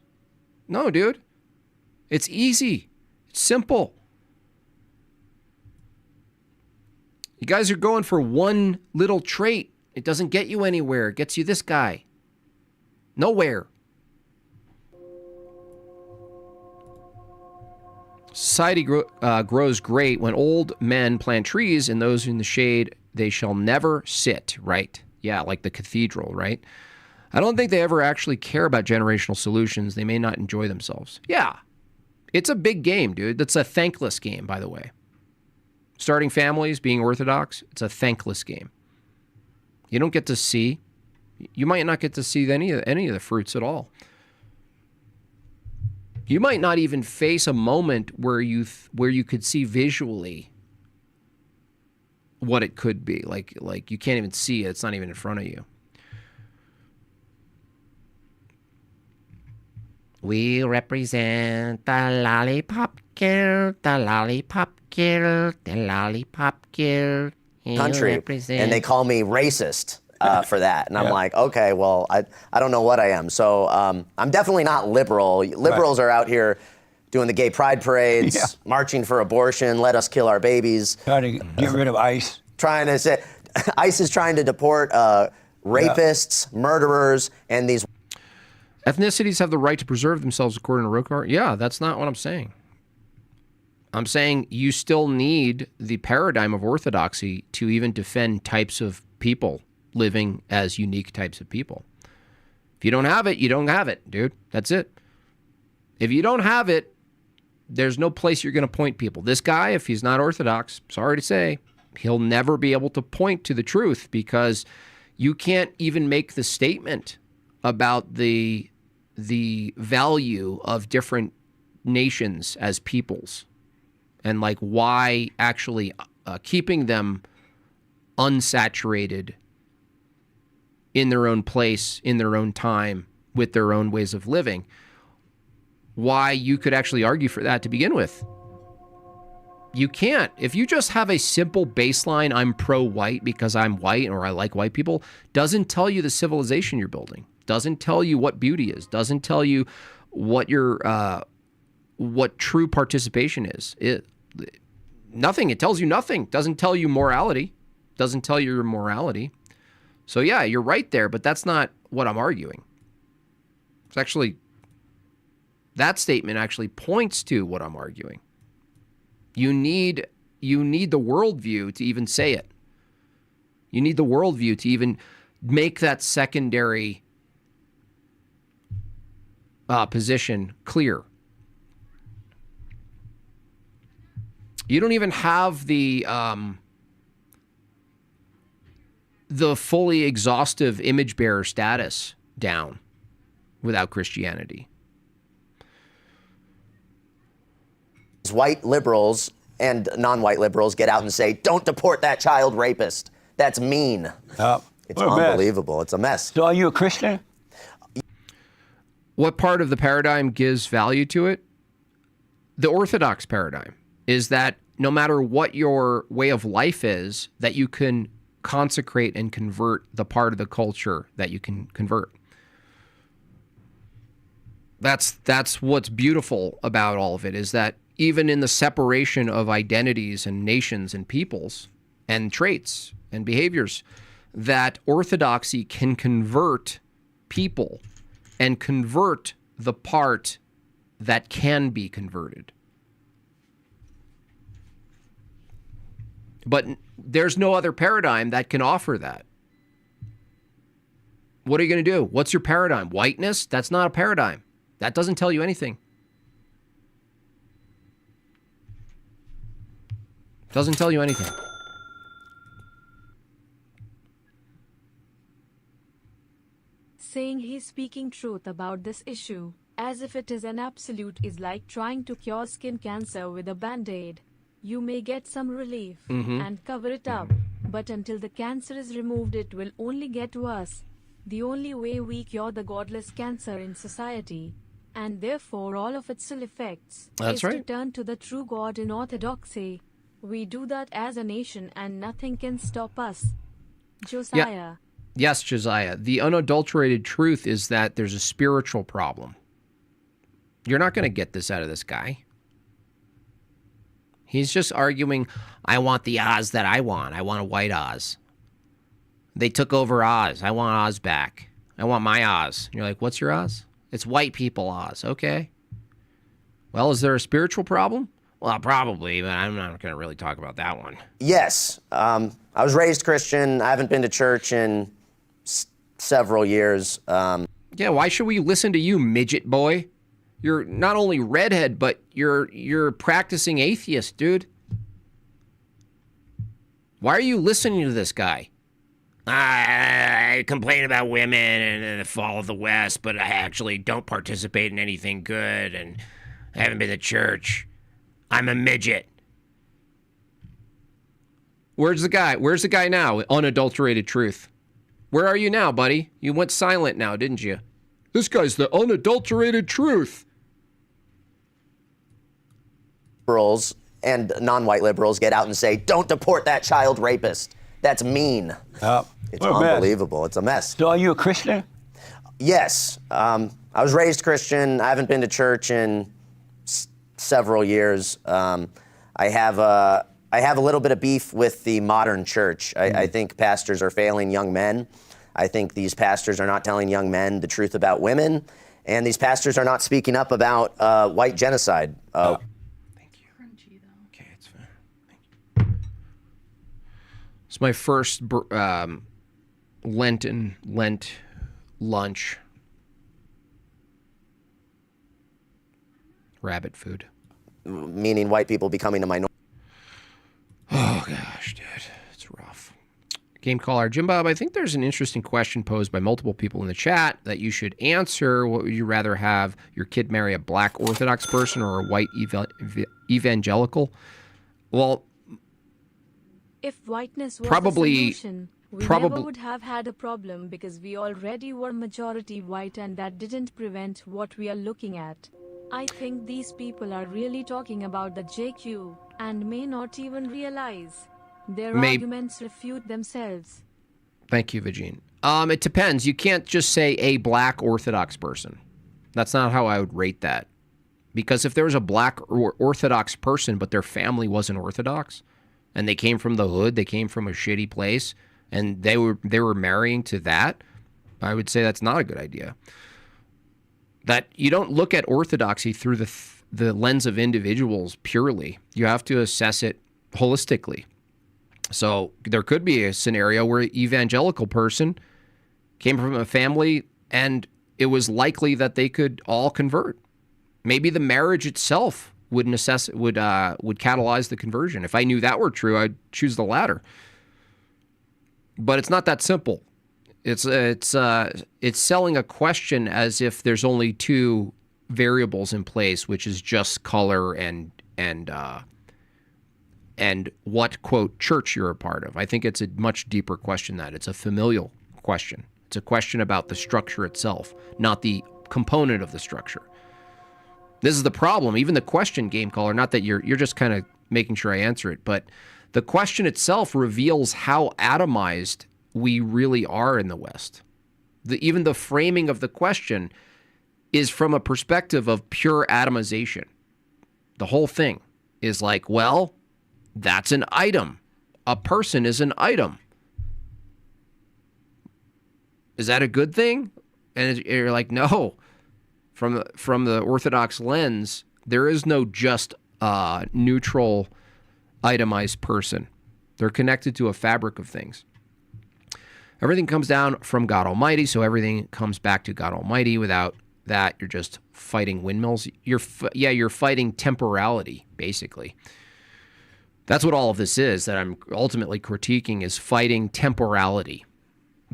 No, dude. It's easy. It's simple. You guys are going for one little trait. It doesn't get you anywhere. It gets you this guy. Nowhere. Society grows great when old men plant trees and those in the shade they shall never sit, right? Yeah, like the cathedral, right? I don't think they ever actually care about generational solutions. They may not enjoy themselves. Yeah, it's a big game, dude. That's a thankless game, by the way. Starting families, being Orthodox, it's a thankless game. You don't get to see. You might not get to see any of the fruits at all. You might not even face a moment where you could see visually what it could be. Like you can't even see it. It's not even in front of you. We represent the lollipop guild, the lollipop guild, the lollipop guild. Country, and they call me racist for that. And I'm like, okay, well, I don't know what I am. So I'm definitely not liberal. Liberals are out here doing the gay pride parades, marching for abortion, let us kill our babies. Trying to get rid of ICE. Trying to say, ICE is trying to deport rapists, murderers, and these. Ethnicities have the right to preserve themselves according to Rocar. Yeah, that's not what I'm saying. I'm saying you still need the paradigm of orthodoxy to even defend types of people living as unique types of people. If you don't have it, you don't have it, dude. That's it. If you don't have it, there's no place you're going to point people. This guy, if he's not Orthodox, sorry to say, he'll never be able to point to the truth because you can't even make the statement about the value of different nations as peoples and like why actually keeping them unsaturated in their own place, in their own time, with their own ways of living, why you could actually argue for that to begin with. You can't. If you just have a simple baseline, I'm pro-white because I'm white or I like white people, doesn't tell you the civilization you're building, doesn't tell you what beauty is, doesn't tell you what your what true participation is. Nothing. It tells you nothing. Doesn't tell you morality. Doesn't tell you your morality. So yeah, you're right there, but that's not what I'm arguing. It's actually, that statement actually points to what I'm arguing. You need the worldview to even say it. You need the worldview to even make that secondary position clear. You don't even have the fully exhaustive image bearer status down without Christianity. White liberals and non-white liberals get out and say, don't deport that child rapist. That's mean. It's unbelievable. It's a mess. So are you a Christian? What part of the paradigm gives value to it? The Orthodox paradigm is that no matter what your way of life is, that you can consecrate and convert the part of the culture that you can convert. That's what's beautiful about all of it, is that even in the separation of identities and nations and peoples and traits and behaviors, that orthodoxy can convert people and convert the part that can be converted. But there's no other paradigm that can offer that. What are you going to do? What's your paradigm? Whiteness? That's not a paradigm. That doesn't tell you anything. Doesn't tell you anything. Saying he's speaking truth about this issue, as if it is an absolute, is like trying to cure skin cancer with a band-aid. You may get some relief and cover it up, but until the cancer is removed, it will only get worse. The only way we cure the godless cancer in society, and therefore all of its ill effects, is to turn to the true God in orthodoxy. We do that as a nation, and nothing can stop us. Josiah. Yeah. Yes, Josiah. The unadulterated truth is that there's a spiritual problem. You're not going to get this out of this guy. He's just arguing, I want the Oz that I want. I want a white Oz. They took over Oz. I want Oz back. I want my Oz. And you're like, what's your Oz? It's white people Oz. Okay. Well, is there a spiritual problem? Well, probably, but I'm not going to really talk about that one. Yes. I was raised Christian. I haven't been to church in several years. Yeah, why should we listen to you, midget boy? You're not only redhead, but you're practicing atheist, dude. Why are you listening to this guy? I complain about women and the fall of the West, but I actually don't participate in anything good, and I haven't been to church. I'm a midget. Where's the guy? Where's the guy now? Unadulterated truth. Where are you now, buddy? You went silent now, didn't you? This guy's the unadulterated truth. Liberals and non-white liberals get out and say, don't deport that child rapist. That's mean. It's unbelievable. It's a mess. So are you a Christian? Yes. I was raised Christian. I haven't been to church in several years. I have a little bit of beef with the modern church. I think pastors are failing young men. I think these pastors are not telling young men the truth about women. And these pastors are not speaking up about white genocide. It's my first Lent lunch. Rabbit food. Meaning white people becoming a minority. Oh, gosh, dude. It's rough. Game caller. Jim Bob, I think there's an interesting question posed by multiple people in the chat that you should answer. What would you rather have your kid marry a black Orthodox person or a white evangelical? Well, if whiteness was probably, a solution, we never would have had a problem because we already were majority white, and that didn't prevent what we are looking at. I think these people are really talking about the JQ and may not even realize their arguments refute themselves. Thank you, Vagine. It depends. You can't just say a black Orthodox person. That's not how I would rate that. Because if there was a black or Orthodox person, but their family wasn't Orthodox, and they came from the hood, they came from a shitty place, and they were marrying to that, I would say that's not a good idea. That you don't look at orthodoxy through the lens of individuals purely. You have to assess it holistically. So there could be a scenario where an evangelical person came from a family and it was likely that they could all convert. Maybe the marriage itself would catalyze the conversion. If I knew that were true, I'd choose the latter. But it's not that simple. It's selling a question as if there's only two variables in place, which is just color and and what, quote, church you're a part of. I think it's a much deeper question than that. It's a familial question. It's a question about the structure itself, not the component of the structure. This is the problem. Even the question, game caller, not that you're just kind of making sure I answer it, but the question itself reveals how atomized we really are in the West. Even the framing of the question is from a perspective of pure atomization. The whole thing is like, well, that's an item. A person is an item. Is that a good thing? And you're like, no. From the Orthodox lens, there is no just neutral, itemized person. They're connected to a fabric of things. Everything comes down from God Almighty, so everything comes back to God Almighty. Without that, you're just fighting windmills. You're fighting temporality, basically. That's what all of this is that I'm ultimately critiquing, is fighting temporality,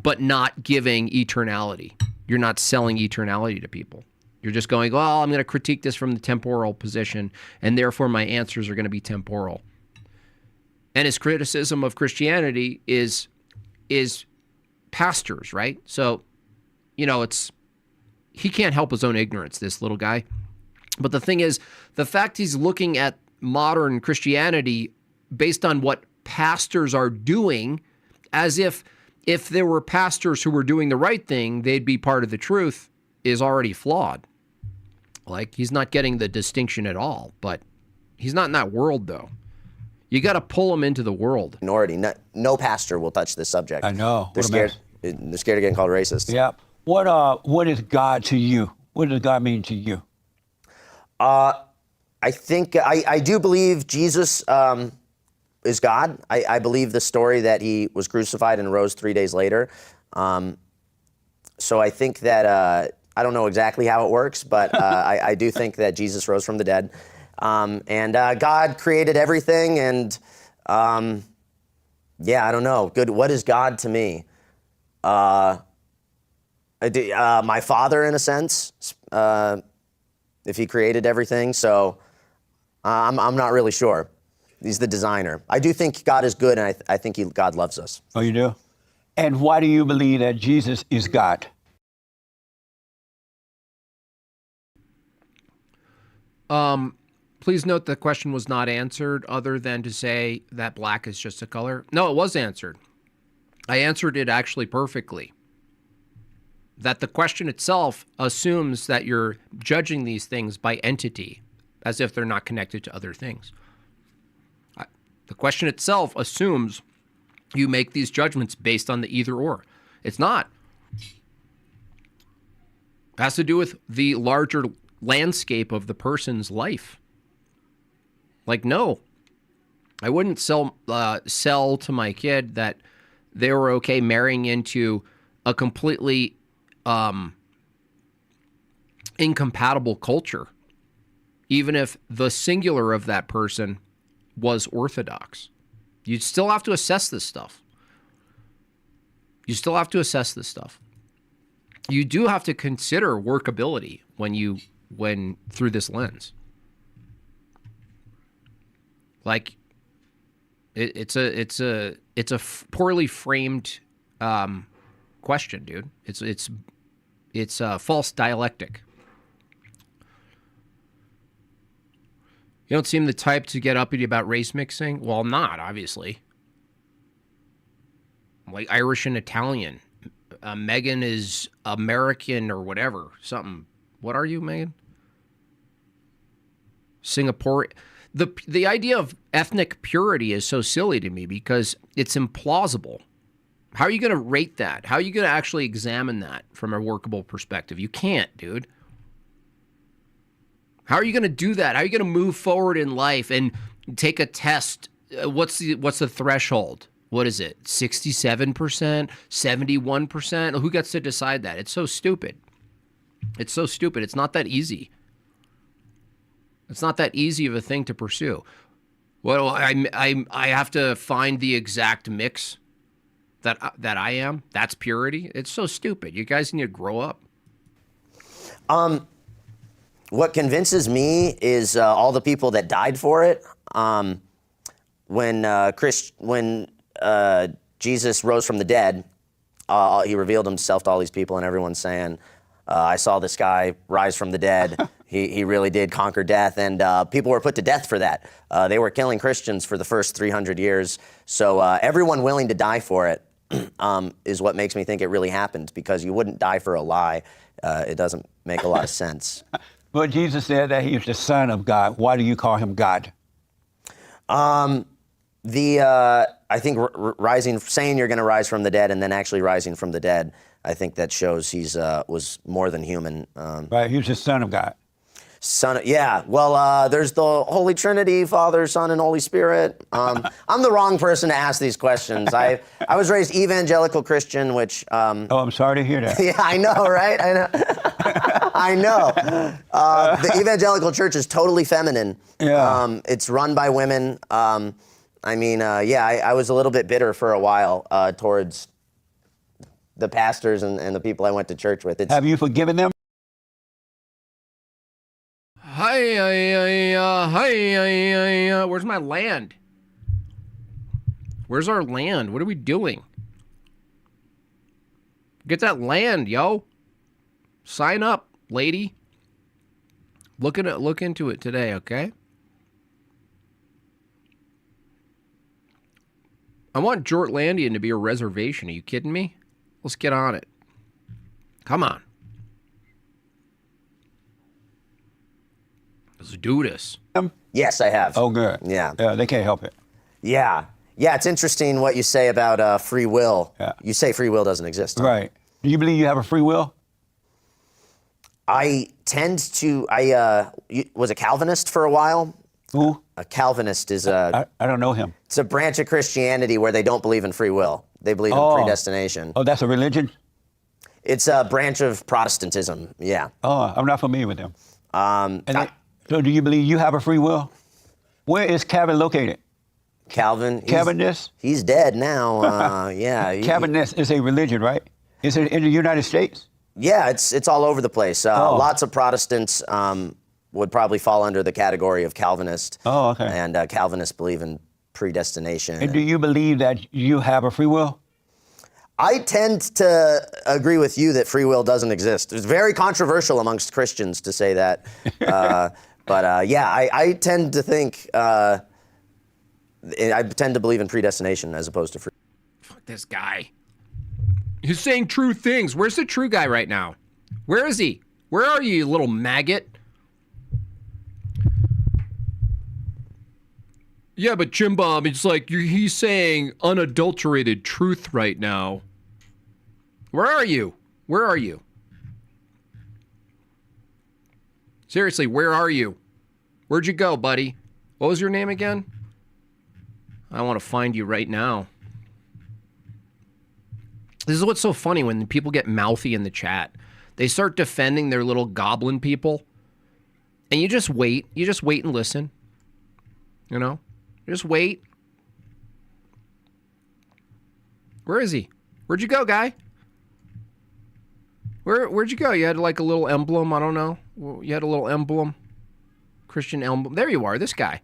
but not giving eternality. You're not selling eternality to people. You're just going, well, I'm going to critique this from the temporal position, and therefore my answers are going to be temporal. And his criticism of Christianity is pastors, right? So, he can't help his own ignorance, this little guy. But the thing is, the fact he's looking at modern Christianity based on what pastors are doing, as if there were pastors who were doing the right thing, they'd be part of the truth, is already flawed. Like, he's not getting the distinction at all, but he's not in that world, though. You got to pull him into the world. Minority. No pastor will touch this subject. I know. They're scared. They're scared of getting called racist. Yeah. What is God to you? What does God mean to you? I think I do believe Jesus is God. I believe the story that he was crucified and rose 3 days later. So I think that I don't know exactly how it works, but I do think that Jesus rose from the dead. And God created everything, and I don't know. Good. What is God to me? My father, in a sense, if he created everything. So I'm not really sure. He's the designer. I do think God is good, and I think God loves us. Oh, you do? And why do you believe that Jesus is God? Please note the question was not answered, other than to say that black is just a color. No, it was answered. I answered it actually perfectly. That the question itself assumes that you're judging these things by entity, as if they're not connected to other things. The question itself assumes you make these judgments based on the either or. It's not. It has to do with the larger landscape of the person's life. Like, no, I wouldn't sell to my kid that they were okay marrying into a completely incompatible culture, even if the singular of that person was Orthodox. You still have to assess this stuff. You still have to assess this stuff. You do have to consider workability when through this lens. Like, it's a poorly framed question, dude. It's a false dialectic. You don't seem the type to get uppity about race mixing. Well, I'm not, obviously. I'm like Irish and Italian. Megan is American or whatever. Something. What are you, Megan? Singapore. The idea of ethnic purity is so silly to me because it's implausible. How are you going to rate that? How are you going to actually examine that from a workable perspective? You can't, dude. How are you going to do that? How are you going to move forward in life and take a test? What's the threshold? What is it? 67%? 71%? Who gets to decide that? It's so stupid. It's so stupid. It's not that easy. It's not that easy of a thing to pursue. Well, I have to find the exact mix that I am. That's purity. It's so stupid. You guys need to grow up. What convinces me is all the people that died for it. when Jesus rose from the dead, he revealed himself to all these people, and everyone's saying, I saw this guy rise from the dead. He really did conquer death, and people were put to death for that. They were killing Christians for the first 300 years. So everyone willing to die for it is what makes me think it really happened, because you wouldn't die for a lie. It doesn't make a lot of sense. But Jesus said that he was the Son of God. Why do you call him God? I think saying you're going to rise from the dead and then actually rising from the dead, I think that shows he's was more than human. Right, he was the Son of God. Yeah. Well, there's the Holy Trinity, Father, Son, and Holy Spirit. I'm the wrong person to ask these questions. I was raised evangelical Christian, which. Oh, I'm sorry to hear that. Yeah, I know, right? I know. I know. The evangelical church is totally feminine. Yeah. It's run by women. I was a little bit bitter for a while towards the pastors and the people I went to church with. Have you forgiven them? Where's my land? Where's our land? What are we doing? Get that land, yo. Sign up, lady. Look into it today, okay? I want Jortlandian to be a reservation. Are you kidding me? Let's get on it. Come on. Let's do this. Yes, I have. Oh, good. Yeah. Yeah, they can't help it. Yeah. Yeah, it's interesting what you say about free will. Yeah. You say free will doesn't exist. Huh? Right. Do you believe you have a free will? I tend to, was a Calvinist for a while. Who? A Calvinist is I don't know him. It's a branch of Christianity where they don't believe in free will. They believe in predestination. Oh, that's a religion? It's a branch of Protestantism, yeah. Oh, I'm not familiar with them. So do you believe you have a free will? Where is Calvin located? Calvin? Calvinist? He's dead now, yeah. Calvinist is a religion, right? Is it in the United States? Yeah, it's all over the place. Lots of Protestants would probably fall under the category of Calvinist. Oh, okay. And Calvinists believe in predestination. And do you believe that you have a free will? I tend to agree with you that free will doesn't exist. It's very controversial amongst Christians to say that. I tend to think, I tend to believe in predestination as opposed to free. Fuck this guy. He's saying true things. Where's the true guy right now? Where is he? Where are you, you little maggot? Yeah, but Jim Bob, it's like he's saying unadulterated truth right now. Where are you? Where are you? Seriously, where are you? Where'd you go, buddy? What was your name again? I want to find you right now. This is what's so funny when people get mouthy in the chat. They start defending their little goblin people. And you just wait. You just wait and listen. You know? Just wait. Where is he? Where'd you go, guy? Where'd you go? You had like a little emblem. I don't know. You had a little emblem. Christian emblem. There you are, this guy.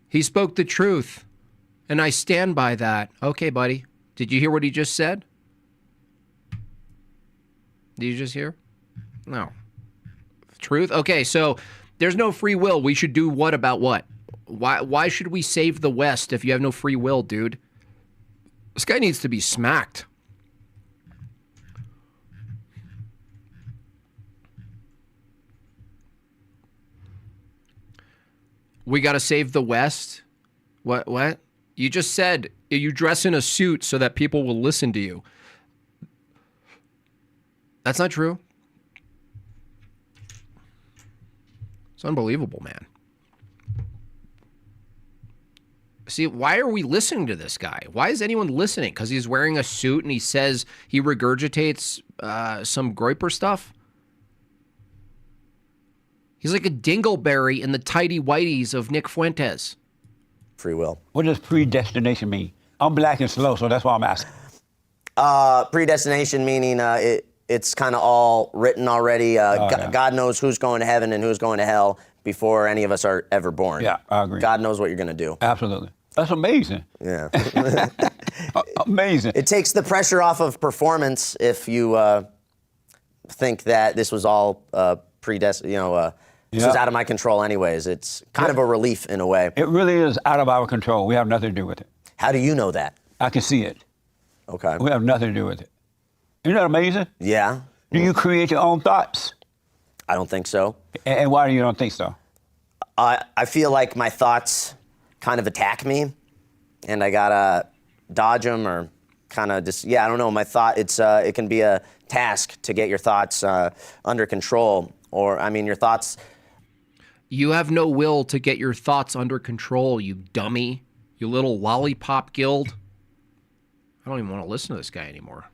He spoke the truth. And I stand by that. Okay, buddy. Did you hear what he just said? Did you just hear? No. Truth? Okay, so there's no free will. We should do what about what? Why should we save the West if you have no free will, dude? This guy needs to be smacked. We got to save the West? What? You just said you dress in a suit so that people will listen to you. That's not true. It's unbelievable, man. See, why are we listening to this guy? Why is anyone listening? Because he's wearing a suit and he says he regurgitates some Groyper stuff? He's like a dingleberry in the tidy whities of Nick Fuentes. Free will. What does predestination mean? I'm black and slow, so that's why I'm asking. Predestination meaning it's kind of all written already. God knows who's going to heaven and who's going to hell before any of us are ever born. Yeah, I agree. God knows what you're going to do. Absolutely. That's amazing. Yeah. Amazing. It takes the pressure off of performance if you think that this was all predestined, this was out of my control anyways. It's kind of a relief in a way. It really is out of our control. We have nothing to do with it. How do you know that? I can see it. Okay. We have nothing to do with it. Isn't that amazing? Yeah. Do you create your own thoughts? I don't think so. And why do you don't think so? I feel like my thoughts kind of attack me, and I gotta dodge them or kind of just, I don't know. My thought, it can be a task to get your thoughts under control, or, your thoughts. You have no will to get your thoughts under control, you dummy. You little lollipop guild. I don't even want to listen to this guy anymore.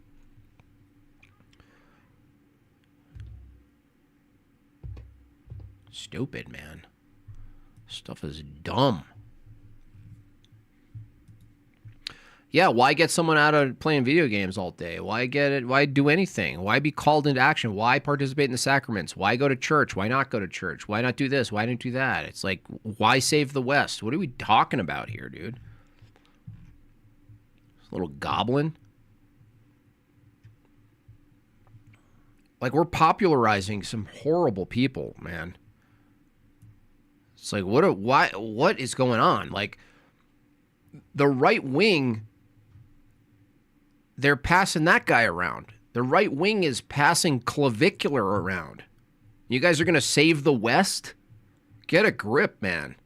Stupid, man. Stuff is dumb. Yeah, why get someone out of playing video games all day? Why get it? Why do anything? Why be called into action? Why participate in the sacraments? Why go to church? Why not go to church? Why not do this? Why not do that? It's like, why save the West? What are we talking about here, dude? Little goblin. Like, we're popularizing some horrible people, man. It's like, what is going on? Like, the right wing, they're passing that guy around. The right wing is passing clavicular around. You guys are going to save the West? Get a grip, man.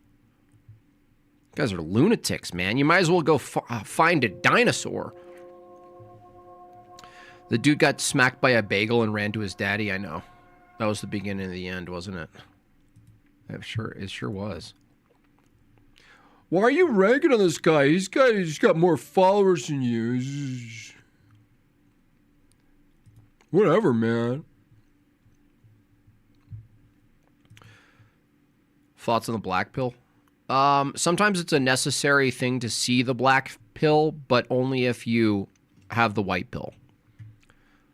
You guys are lunatics, man. You might as well go find a dinosaur. The dude got smacked by a bagel and ran to his daddy, I know. That was the beginning of the end, wasn't it? It sure was. Why are you ragging on this guy? He's got more followers than you. Whatever, man. Thoughts on the black pill? Sometimes it's a necessary thing to see the black pill, but only if you have the white pill.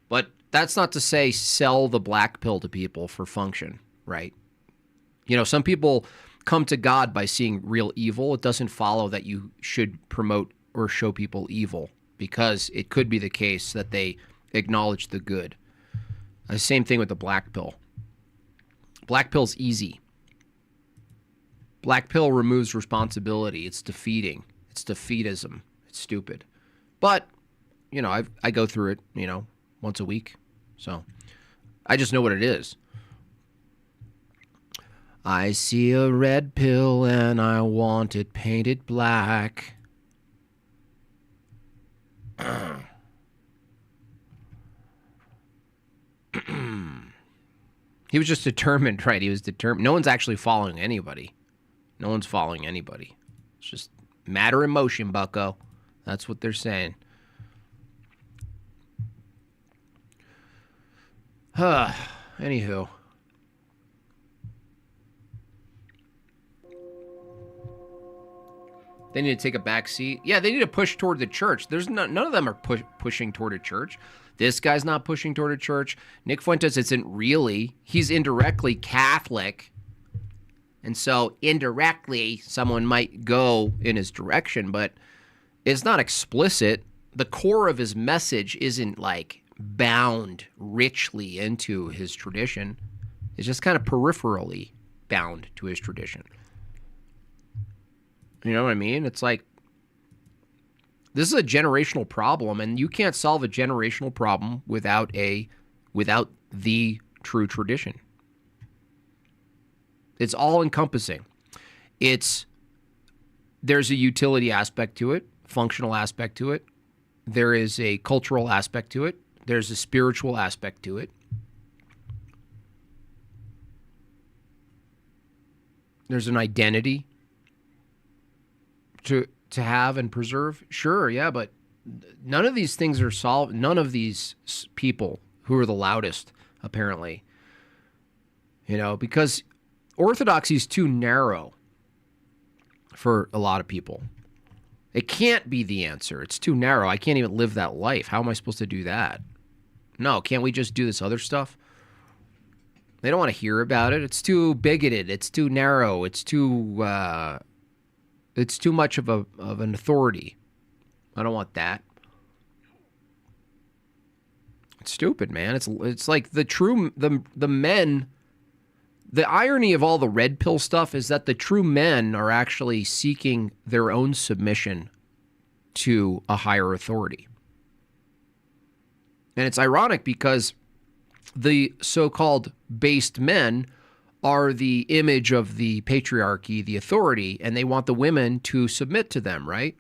But that's not to say sell the black pill to people for function, right? Some people come to God by seeing real evil. It doesn't follow that you should promote or show people evil, because it could be the case that they acknowledge the good. The same thing with the black pill. Black pill's easy. Black pill removes responsibility. It's defeating. It's defeatism. It's stupid. But, I go through it, once a week. So I just know what it is. I see a red pill and I want it painted black. He was just determined, right? He was determined. No one's actually following anybody. No one's following anybody. It's just matter in motion, bucko. That's what they're saying. Anywho. They need to take a back seat. Yeah, they need to push toward the church. There's none of them are pushing toward a church. This guy's not pushing toward a church. Nick Fuentes isn't really. He's indirectly Catholic. And so indirectly, someone might go in his direction, but it's not explicit. The core of his message isn't like bound richly into his tradition. It's just kind of peripherally bound to his tradition. You know what I mean? It's like, this is a generational problem, and you can't solve a generational problem without the true tradition. It's all encompassing. There's a utility aspect to it, functional aspect to it. There is a cultural aspect to it. There's a spiritual aspect to it. There's an identity to have and preserve. Sure, yeah, but none of these things are solved. None of these people who are the loudest, apparently, because orthodoxy is too narrow for a lot of people. It can't be the answer. It's too narrow. I can't even live that life. How am I supposed to do that? No, can't we just do this other stuff? They don't want to hear about it. It's too bigoted. It's too narrow. It's too much of an authority. I don't want that. It's stupid, man. It's like the men. The irony of all the red pill stuff is that the true men are actually seeking their own submission to a higher authority. And it's ironic because the so-called based men are the image of the patriarchy, the authority, and they want the women to submit to them, right?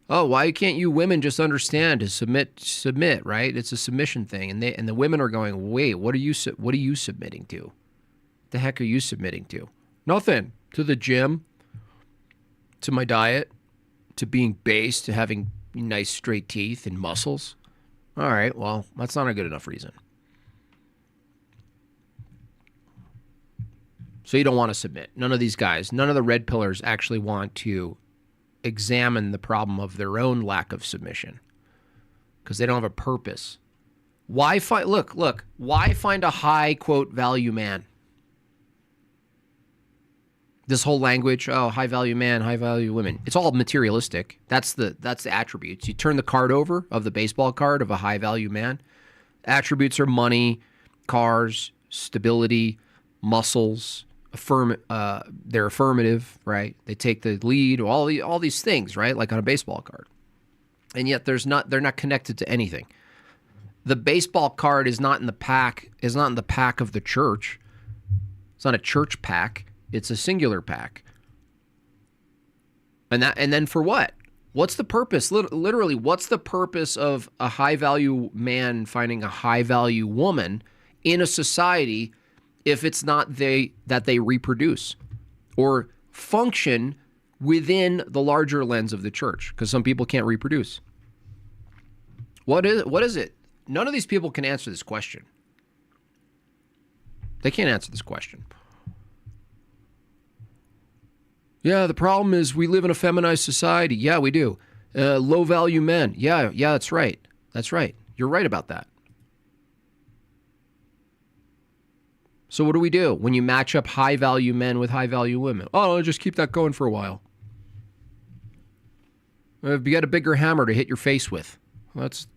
Oh, why can't you women just understand to submit, right? It's a submission thing. And the women are going, wait, what are you submitting to? The heck are you submitting to? Nothing. To the gym, to my diet, to being based, to having nice straight teeth and muscles. All right, well, that's not a good enough reason. So you don't want to submit. None of these guys, none of the red pillars actually want to examine the problem of their own lack of submission because they don't have a purpose. Why find, look, why find a high, quote, value man? This whole language, oh, high value man, high value women. It's all materialistic. That's the attributes. You turn the card over of the baseball card of a high value man. Attributes are money, cars, stability, muscles, they're affirmative, right? They take the lead, all these things, right? Like on a baseball card. And yet they're not connected to anything. The baseball card is not in the pack of the church. It's not a church pack. It's a singular pack. And then for what? What's the purpose? Literally, what's the purpose of a high-value man finding a high-value woman in a society if it's not that they reproduce or function within the larger lens of the church? Because some people can't reproduce. What is it? None of these people can answer this question. They can't answer this question. Yeah, the problem is we live in a feminized society. Yeah, we do. Low-value men. Yeah, that's right. That's right. You're right about that. So what do we do when you match up high-value men with high-value women? Oh, just keep that going for a while. You got a bigger hammer to hit your face with. Well, that's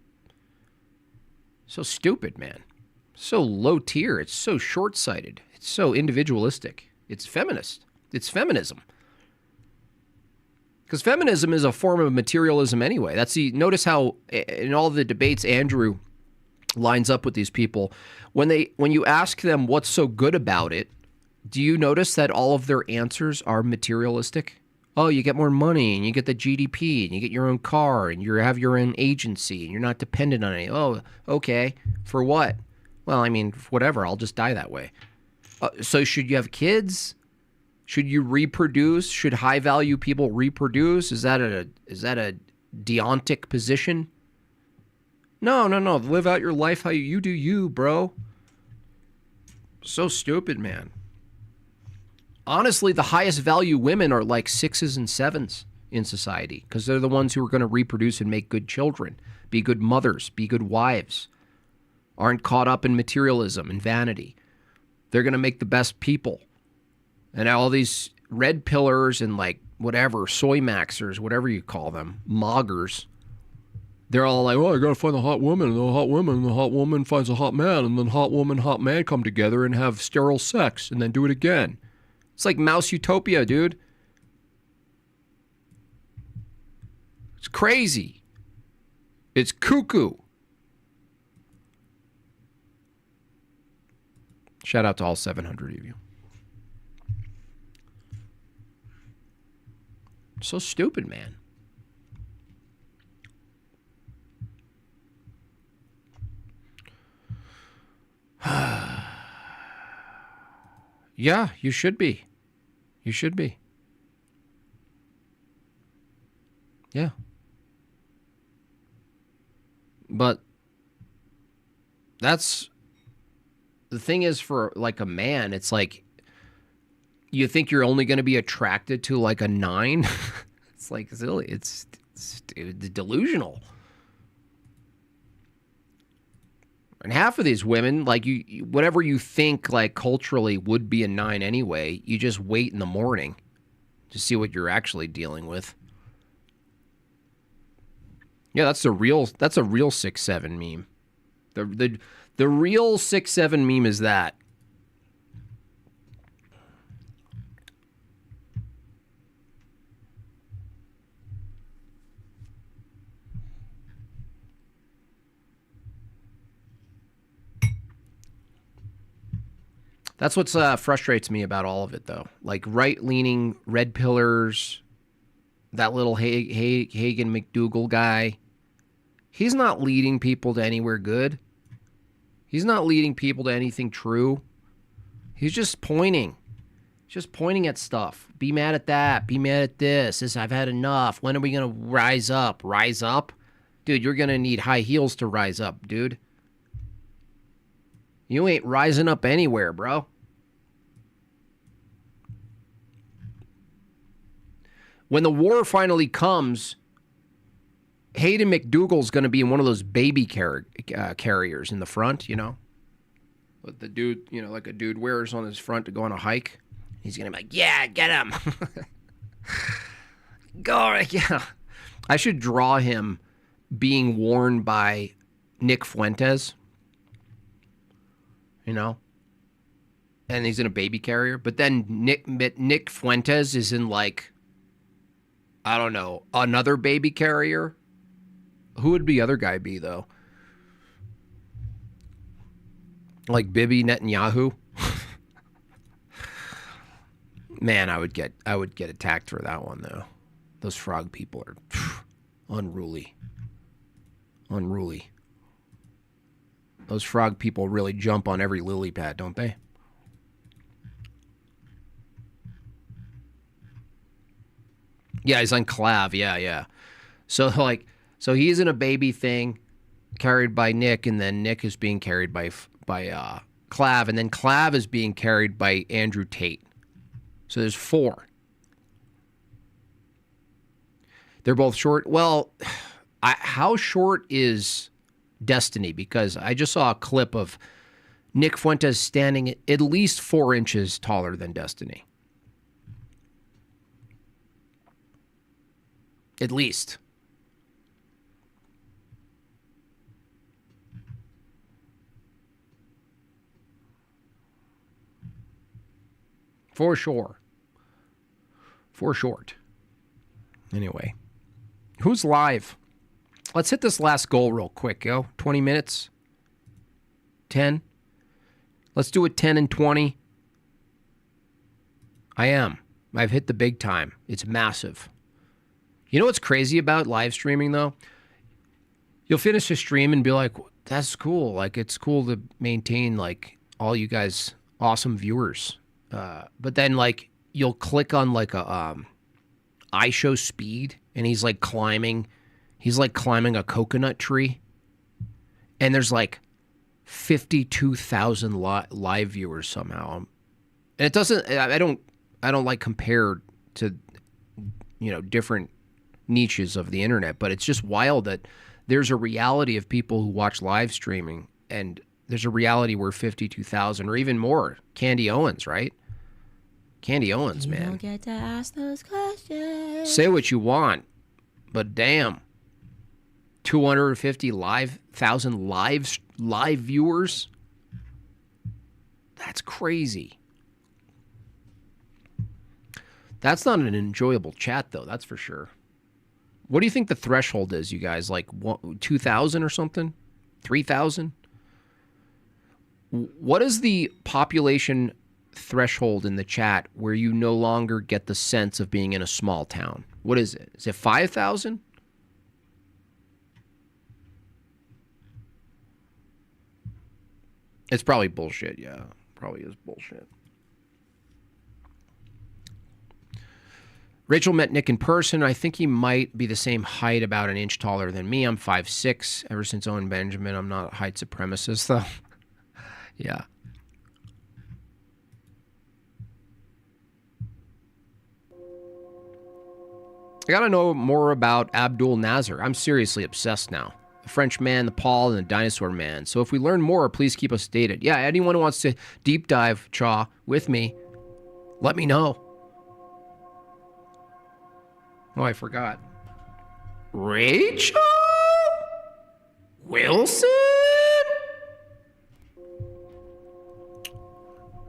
so stupid, man. So low tier. It's so short-sighted. It's so individualistic. It's feminist. It's feminism. Because feminism is a form of materialism anyway. Notice how in all the debates Andrew lines up with these people. When you ask them what's so good about it, do you notice that all of their answers are materialistic? Oh, you get more money and you get the GDP and you get your own car and you have your own agency and you're not dependent on any. Oh, okay. For what? Well, I mean, whatever. I'll just die that way. So should you have kids? Should you reproduce? Should high-value people reproduce? Is that a deontic position? No. Live out your life how you do you, bro. So stupid, man. Honestly, the highest value women are like 6s and 7s in society because they're the ones who are going to reproduce and make good children, be good mothers, be good wives, aren't caught up in materialism and vanity. They're going to make the best people. And all these red pillars and like whatever, soy maxers, whatever you call them, moggers, they're all like, oh, I got to find the hot woman, and the hot woman finds a hot man, and then hot woman, hot man come together and have sterile sex and then do it again. It's like Mouse Utopia, dude. It's crazy. It's cuckoo. Shout out to all 700 of you. So stupid, man. Yeah, you should be. You should be. Yeah. But that's the thing is for like a man, it's like you think you're only going to be attracted to like a 9? It's like silly. It's delusional. And half of these women, like whatever you think like culturally would be a 9 anyway, you just wait in the morning to see what you're actually dealing with. Yeah, that's a real 6'7" meme. The real 6'7" meme is that. That's what frustrates me about all of it, though. Like right-leaning red pillars, that little Hagen McDougal guy. He's not leading people to anywhere good. He's not leading people to anything true. He's just pointing. Just pointing at stuff. Be mad at that. Be mad at this. I've had enough. When are we going to rise up? Rise up? Dude, you're going to need high heels to rise up, dude. You ain't rising up anywhere, bro. When the war finally comes, Hayden McDougal's going to be in one of those baby carriers in the front, you know? What the dude, you know, like a dude wears on his front to go on a hike. He's going to be like, yeah, get him. Go, yeah. I should draw him being worn by Nick Fuentes. You know, and he's in a baby carrier. But then Nick Fuentes is in like, I don't know, another baby carrier. Who would the other guy be though? Like Bibi Netanyahu. Man, I would get attacked for that one though. Those frog people are unruly. Unruly. Those frog people really jump on every lily pad, don't they? Yeah, he's on Clav. Yeah. So he's in a baby thing carried by Nick, and then Nick is being carried by Clav, and then Clav is being carried by Andrew Tate. So there's 4. They're both short. Well, how short is Destiny? Because I just saw a clip of Nick Fuentes standing at least 4 inches taller than Destiny. At least. For sure. For short. Anyway. Who's live? Let's hit this last goal real quick, yo. 20 minutes. 10. Let's do it 10 and 20. I've hit the big time. It's massive. You know what's crazy about live streaming, though? You'll finish a stream and be like, that's cool. Like, it's cool to maintain, like, all you guys awesome viewers. But then, like, you'll click on, like, a iShowSpeed, and he's, like, climbing a coconut tree, and there's like 52,000 live viewers somehow. And it doesn't. I don't like compare to, you know, different niches of the internet, but it's just wild that there's a reality of people who watch live streaming, and there's a reality where 52,000 or even more. Candy Owens, right? Candy Owens, man. You don't get to ask those questions. Say what you want, but damn. 250,000 live viewers. That's crazy. That's not an enjoyable chat, though. That's for sure. What do you think the threshold is, you guys? Like 2,000 or something? 3,000? What is the population threshold in the chat where you no longer get the sense of being in a small town? What is it? Is it 5,000? It's probably bullshit, yeah. Probably is bullshit. Rachel met Nick in person. I think he might be the same height, about an inch taller than me. I'm 5'6". Ever since Owen Benjamin, I'm not a height supremacist, though. Yeah. I gotta know more about Abdul Nasser. I'm seriously obsessed now. French Man, the Paul, and the Dinosaur Man. So if we learn more, please keep us updated. Yeah, anyone who wants to deep dive Chaw with me, let me know. Oh, I forgot. Rachel Wilson?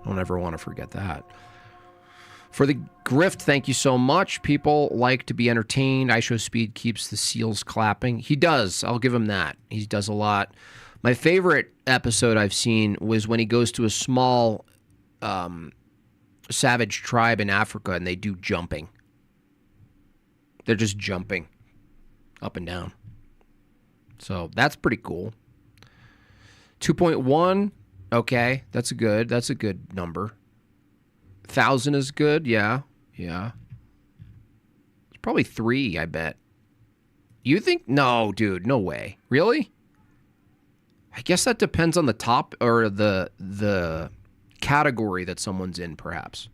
Don't ever want to forget that. For the grift, thank you so much. People like to be entertained. IShowSpeed keeps the seals clapping. He does. I'll give him that. He does a lot. My favorite episode I've seen was when he goes to a small savage tribe in Africa and they do jumping. They're just jumping up and down. So that's pretty cool. 2.1. Okay, that's a good number. 1,000 is good, yeah. It's probably 3, I bet. You think? No, dude, no way. Really? I guess that depends on the top or the category that someone's in, perhaps.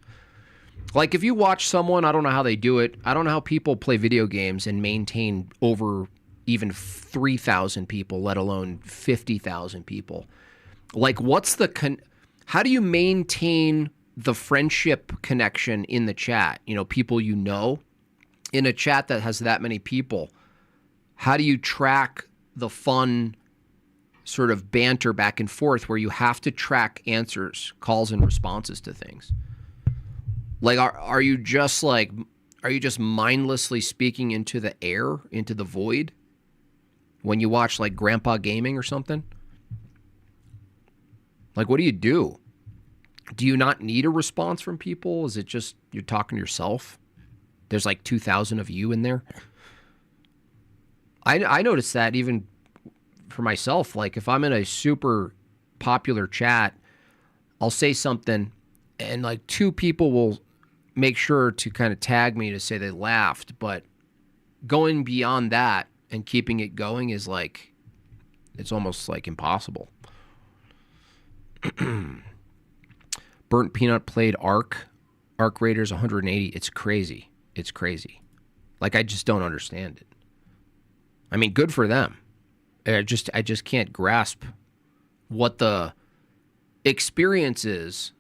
Like if you watch someone, I don't know how they do it. I don't know how people play video games and maintain over even 3,000 people, let alone 50,000 people. Like what's how do you maintain the friendship connection in the chat? You know, people you know, in a chat that has that many people. How do you track the fun sort of banter back and forth where you have to track answers, calls, and responses to things? Like, are you just mindlessly speaking into the air, into the void when you watch like Grandpa Gaming or something? Like, what do you do? Do you not need a response from people? Is it just you're talking to yourself? There's like 2,000 of you in there. I noticed that even for myself. Like if I'm in a super popular chat, I'll say something and like 2 people will make sure to kind of tag me to say they laughed. But going beyond that and keeping it going is like, it's almost like impossible. Burnt Peanut played Ark Raiders 180. It's crazy. Like I just don't understand it. I mean, good for them. I just can't grasp what the experience is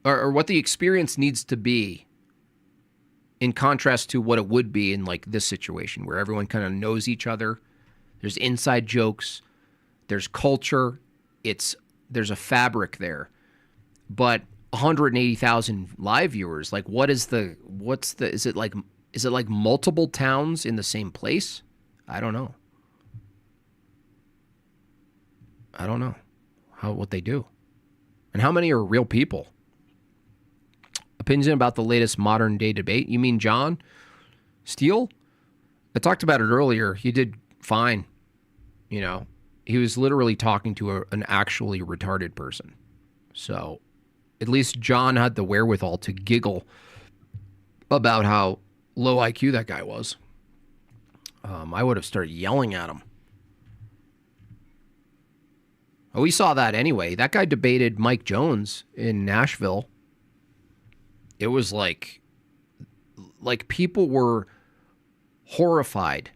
or what the experience needs to be in contrast to what it would be in like this situation where everyone kind of knows each other. There's inside jokes. There's culture. There's a fabric there. But 180,000 live viewers, like is it like multiple towns in the same place? I don't know what they do. And how many are real people? Opinion about the latest modern day debate. You mean John Steele? I talked about it earlier. He did fine. You know, he was literally talking to an actually retarded person. So at least John had the wherewithal to giggle about how low IQ that guy was. I would have started yelling at him. Oh, we saw that anyway. That guy debated Mike Jones in Nashville. It was like people were horrified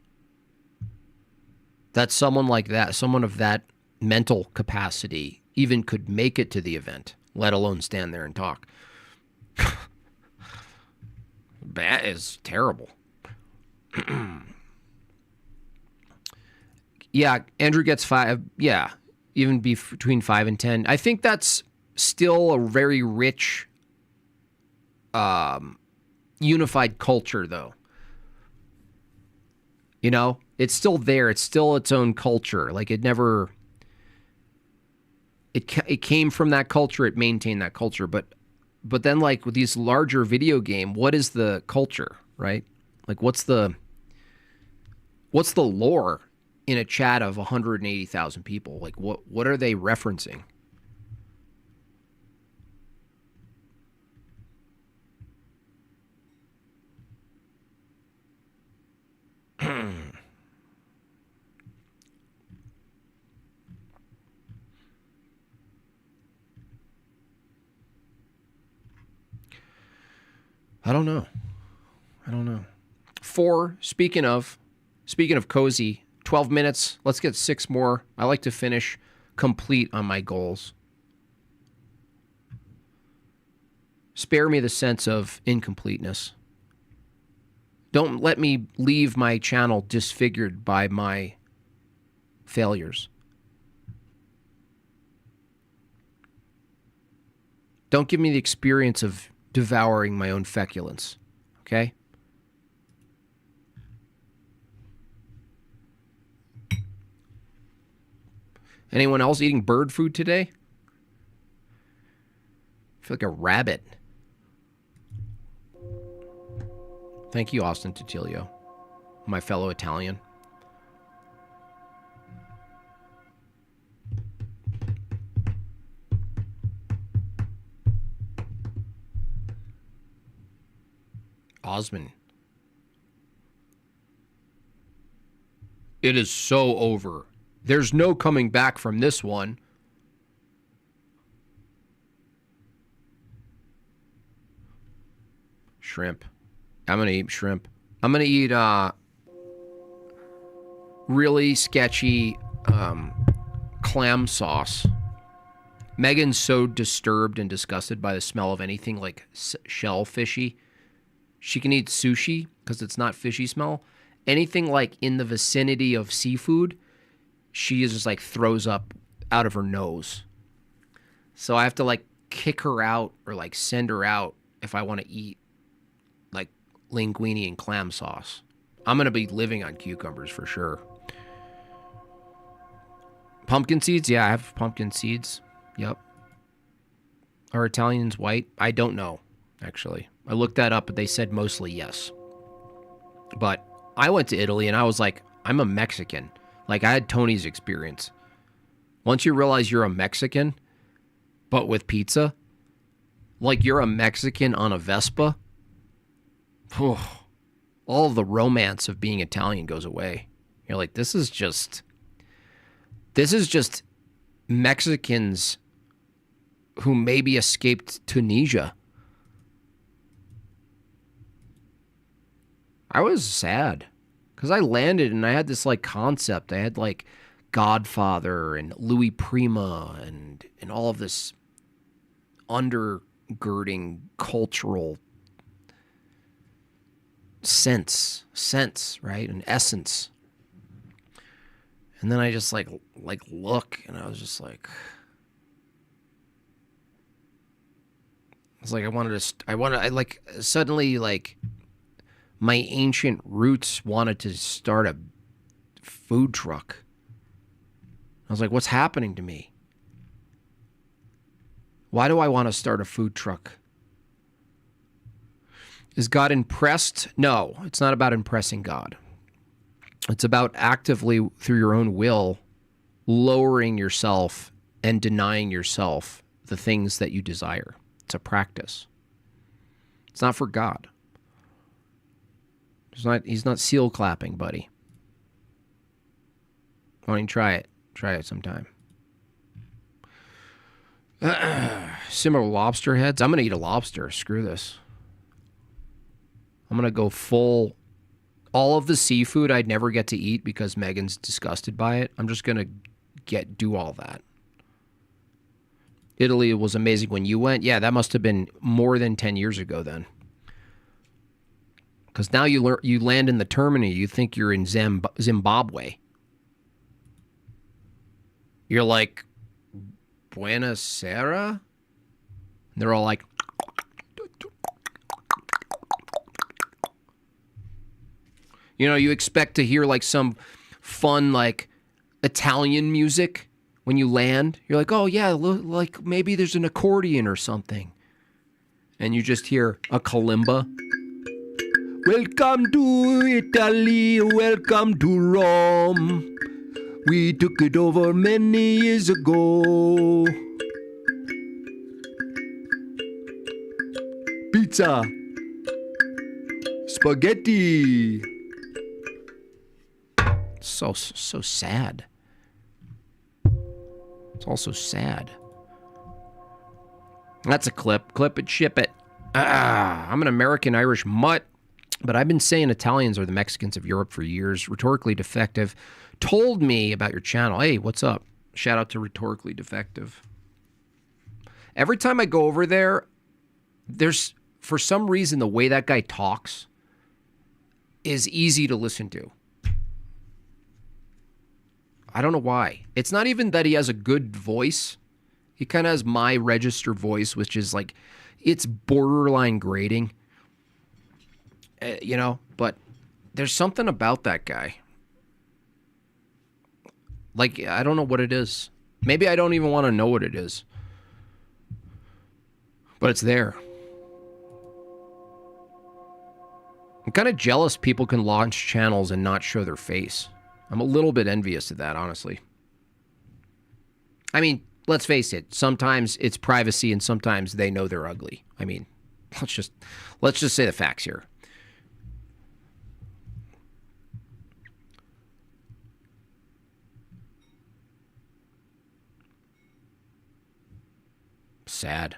that someone like that, someone of that mental capacity, even could make it to the event, let alone stand there and talk. That is terrible. Yeah, Andrew gets 5. Yeah, even between 5 and 10. I think that's still a very rich, unified culture, though. You know, it's still there. It's still its own culture. Like it never. It came from that culture. It maintained that culture. But then, like with these larger video game, what is the culture, right? Like what's the lore in a chat of 180,000 people? Like what are they referencing? I don't know. 4, speaking of cozy 12 minutes. Let's get 6 more. I like to finish complete on my goals. Spare me the sense of incompleteness. Don't let me leave my channel disfigured by my failures. Don't give me the experience of devouring my own feculence, okay? Anyone else eating bird food today? I feel like a rabbit. Thank you, Austin Titilio, my fellow Italian. Osman. It is so over. There's no coming back from this one. Shrimp. I'm going to eat shrimp. I'm going to eat really sketchy clam sauce. Megan's so disturbed and disgusted by the smell of anything like shellfishy. She can eat sushi because it's not fishy smell. Anything like in the vicinity of seafood, she is just like throws up out of her nose. So I have to like kick her out or like send her out if I want to eat like linguine and clam sauce. I'm going to be living on cucumbers for sure. Pumpkin seeds? Yeah, I have pumpkin seeds. Yep. Are Italians white? I don't know, actually. I looked that up, but they said mostly yes. But I went to Italy and I was like, I'm a Mexican. Like, I had Tony's experience. Once you realize you're a Mexican, but with pizza, like you're a Mexican on a Vespa, all the romance of being Italian goes away. You're like, this is just Mexicans who maybe escaped Tunisia. I was sad because I landed and I had this like concept. I had like Godfather and Louis Prima and all of this undergirding cultural sense, right? An essence. And then I just like look and I was just like, it's like I like suddenly like my ancient roots wanted to start a food truck. I was like, what's happening to me? Why do I want to start a food truck? Is God impressed? No, it's not about impressing God. It's about actively, through your own will, lowering yourself and denying yourself the things that you desire. It's a practice. It's not for God. He's not seal clapping, buddy. Why don't you try it? Try it sometime. Similar lobster heads. I'm going to eat a lobster. Screw this. I'm going to go full. All of the seafood I'd never get to eat because Megan's disgusted by it. I'm just going to do all that. Italy was amazing when you went. Yeah, that must have been more than 10 years ago then. Because now you land in the terminal, you think you're in Zimbabwe. You're like, Buenos Aires? And they're all like, you know, you expect to hear like some fun like Italian music when you land. You're like, oh yeah, like maybe there's an accordion or something. And you just hear a kalimba. Welcome to Italy, welcome to Rome. We took it over many years ago. Pizza. Spaghetti. So sad. It's also sad. That's a clip. Clip it, ship it. I'm an American Irish mutt. But I've been saying Italians are the Mexicans of Europe for years. Rhetorically Defective told me about your channel. Hey, what's up? Shout out to Rhetorically Defective. Every time I go over there, there's, for some reason, the way that guy talks is easy to listen to. I don't know why. It's not even that he has a good voice. He kind of has my register voice, which is like, it's borderline grating. You know, but there's something about that guy. Like, I don't know what it is. Maybe I don't even want to know what it is. But it's there. I'm kind of jealous people can launch channels and not show their face. I'm a little bit envious of that, honestly. I mean, let's face it. Sometimes it's privacy and sometimes they know they're ugly. I mean, let's just say the facts here. Sad.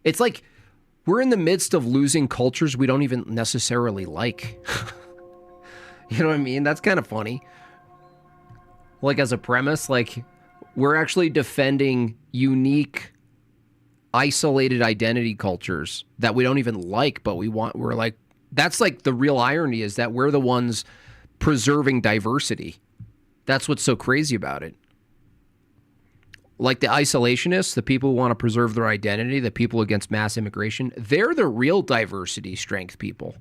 It's like we're in the midst of losing cultures we don't even necessarily like. You know what I mean? That's kind of funny. Like, as a premise, like, we're actually defending unique, isolated identity cultures that we don't even like, but we're like, that's like the real irony, is that we're the ones preserving diversity. That's what's so crazy about it. Like the isolationists, the people who want to preserve their identity, the people against mass immigration, they're the real diversity strength people.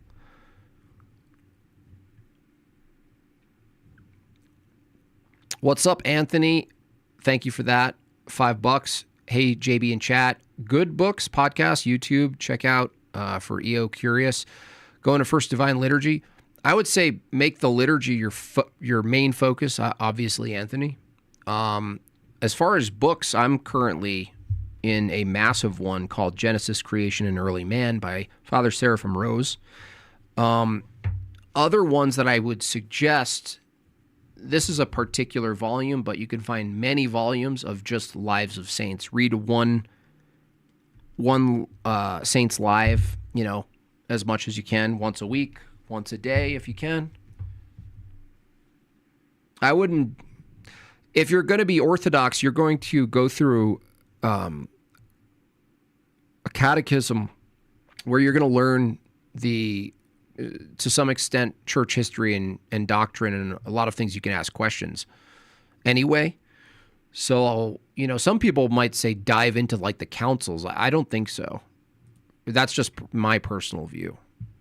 What's up, Anthony? Thank you for that. $5. Hey, JB in chat. Good books, podcast, YouTube. Check out for EO Curious. Going to First Divine Liturgy. I would say make the liturgy your main focus, obviously, Anthony. As far as books, I'm currently in a massive one called Genesis, Creation, and Early Man by Father Seraphim Rose. Other ones that I would suggest, this is a particular volume, but you can find many volumes of just lives of saints. Read one saint's live, you know, as much as you can, once a week, once a day if you can. I wouldn't... If you're going to be Orthodox, you're going to go through a catechism where you're going to learn to some extent, church history and doctrine and a lot of things you can ask questions anyway. So, you know, some people might say dive into like the councils. I don't think so. That's just my personal view.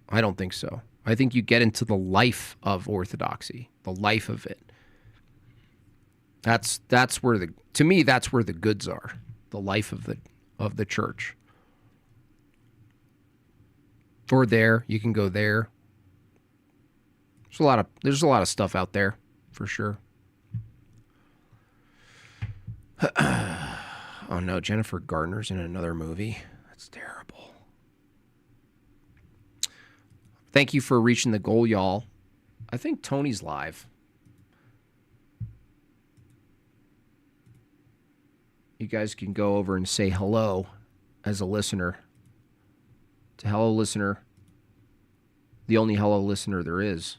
I don't think so. I think you get into the life of Orthodoxy, the life of it. That's where to me that's where the goods are, the life of the church. Or there, you can go there. There's a lot of stuff out there for sure. Oh no, Jennifer Gardner's in another movie. That's terrible. Thank you for reaching the goal, y'all. I think Tony's live. You guys can go over and say hello as a listener. To hello listener, the only hello listener there is.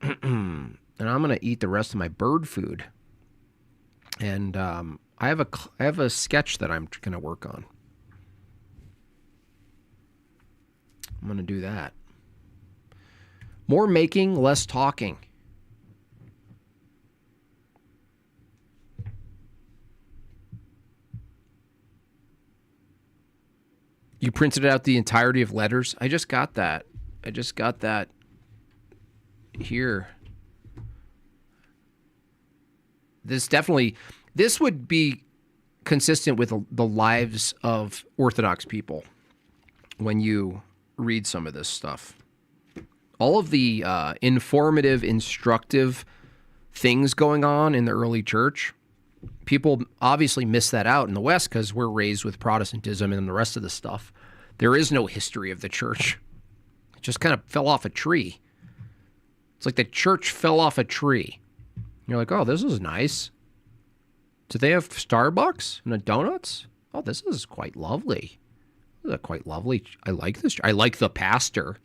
And I'm going to eat the rest of my bird food. And I have a sketch that I'm going to work on. I'm going to do that. More making, less talking. You printed out the entirety of letters? I just got that. Here. This would be consistent with the lives of Orthodox people when you read some of this stuff. All of the informative, instructive things going on in the early church, people obviously miss that out in the West because we're raised with Protestantism and the rest of the stuff. There is no history of the church. It just kind of fell off a tree. It's like the church fell off a tree. You're like, oh, this is nice. Do they have Starbucks and donuts? Oh, this is quite lovely. is quite lovely. I like this. I like the pastor.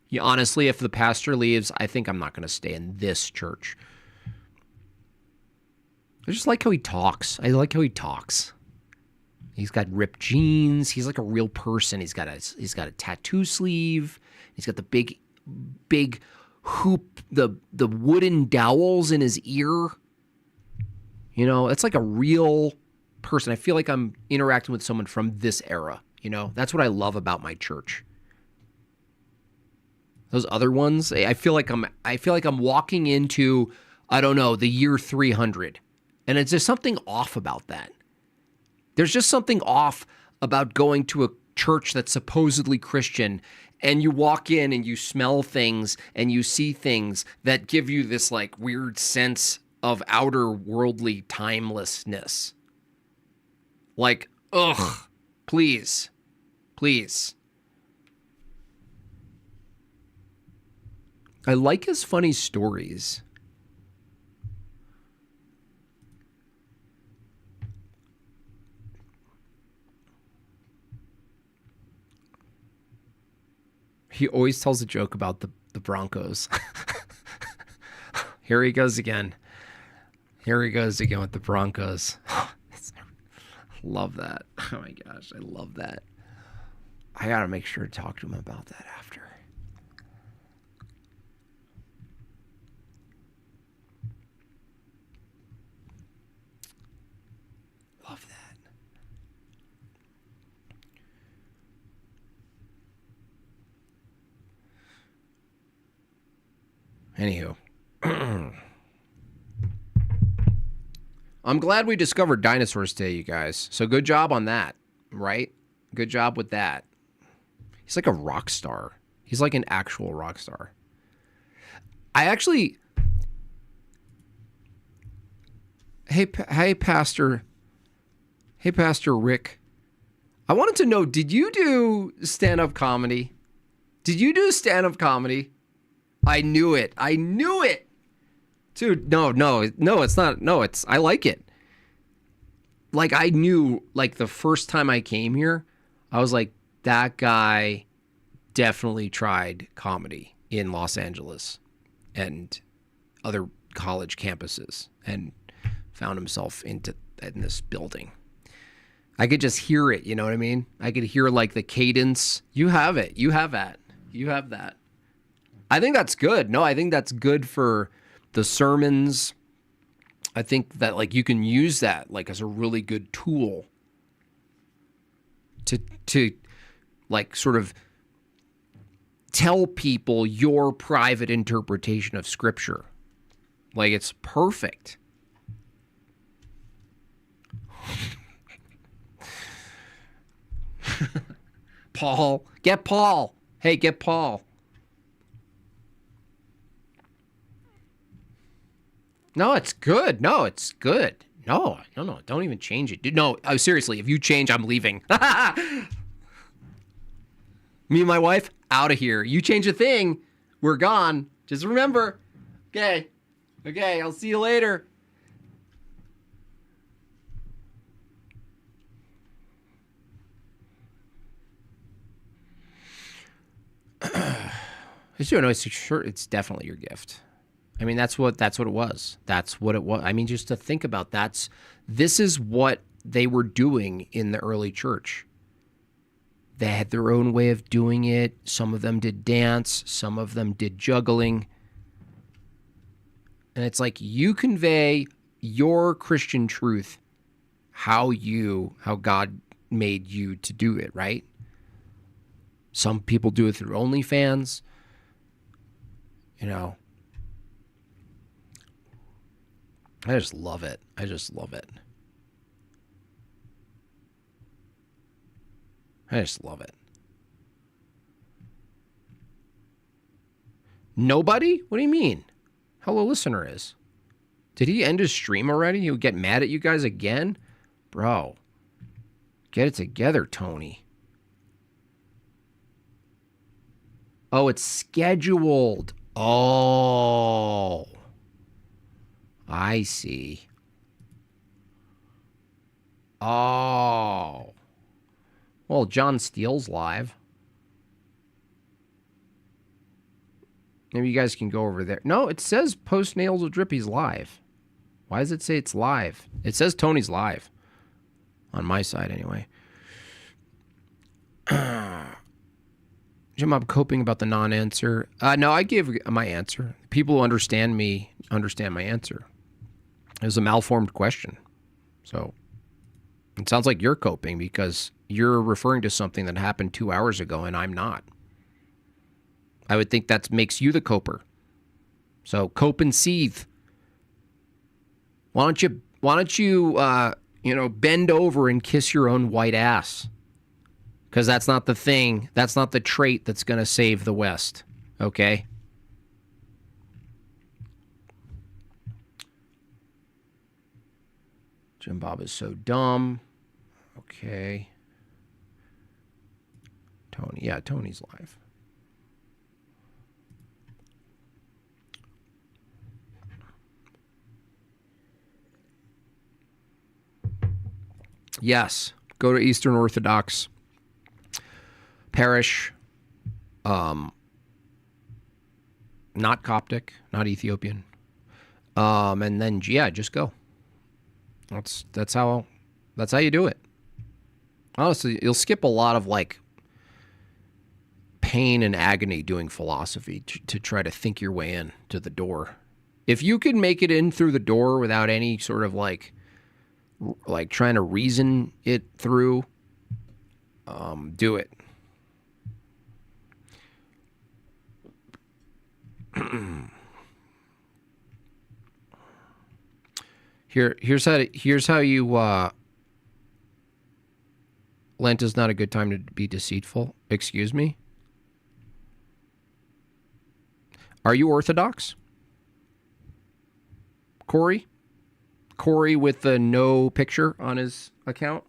Yeah, honestly, if the pastor leaves, I think I'm not going to stay in this church. I just like how he talks. I like how he talks. He's got ripped jeans. He's like a real person. He's got a tattoo sleeve. He's got the big hoop, the wooden dowels in his ear. You know, it's like a real person. I feel like I'm interacting with someone from this era. You know, that's what I love about my church. Those other ones, I feel like I'm walking into, I don't know, the year 300. And it's just something off about that. There's just something off about going to a church that's supposedly Christian, and you walk in and you smell things and you see things that give you this like weird sense of outer worldly timelessness. Like, ugh, please. I like his funny stories. He always tells a joke about the Broncos. Here he goes again. Here he goes again with the Broncos. Love that. Oh my gosh, I love that. I gotta make sure to talk to him about that after. Love that. Anywho. I'm glad we discovered dinosaurs today, you guys. So good job on that, right? Good job with that. He's like a rock star. He's like an actual rock star. Hey, Pastor Rick. I wanted to know, did you do stand-up comedy? I knew it. Dude, no, it's not. No, I like it. Like, I knew, like, the first time I came here, I was like, that guy definitely tried comedy in Los Angeles and other college campuses and found himself in this building. I could just hear it, you know what I mean? I could hear, like, the cadence. You have it. You have that. I think that's good. No, I think that's good for the sermons. I think that, like, you can use that, like, as a really good tool to like sort of tell people your private interpretation of scripture. Like, it's perfect. Paul, get Paul. Hey, get Paul. No, it's good. No, it's good. No, don't even change it. Dude, no, seriously, if you change, I'm leaving. Me and my wife, out of here. You change a thing, we're gone. Just remember. Okay, I'll see you later. It's definitely your gift. I mean, that's what it was. That's what it was. I mean, just to think about this is what they were doing in the early church. They had their own way of doing it. Some of them did dance. Some of them did juggling. And it's like, you convey your Christian truth how God made you to do it, right? Some people do it through OnlyFans. You know, I just love it. Nobody? What do you mean? Hello, listener is. Did he end his stream already? He would get mad at you guys again? Bro, get it together, Tony. Oh, it's scheduled. Oh, I see. Oh, Well, John Steele's live. Maybe you guys can go over there. No, it says Post Nasal Drippy's live. Why does it say it's live? It says Tony's live. On my side, anyway. Jim, I'm coping about the non-answer. No, I gave my answer. People who understand me understand my answer. It was a malformed question. So it sounds like you're coping because you're referring to something that happened 2 hours ago and I'm not. I would think that makes you the coper. So cope and seethe. Why don't you bend over and kiss your own white ass? Because that's not the thing. That's not the trait that's going to save the West. Okay? Jim Bob is so dumb. Okay. Tony. Yeah, Tony's live. Yes. Go to Eastern Orthodox parish. Not Coptic, not Ethiopian. And then, yeah, just go. That's how you do it. Honestly, you'll skip a lot of like pain and agony doing philosophy to try to think your way in to the door. If you can make it in through the door without any sort of like trying to reason it through, do it. Here's how you Lent is not a good time to be deceitful. Excuse me? Are you Orthodox? Corey with the no picture on his account?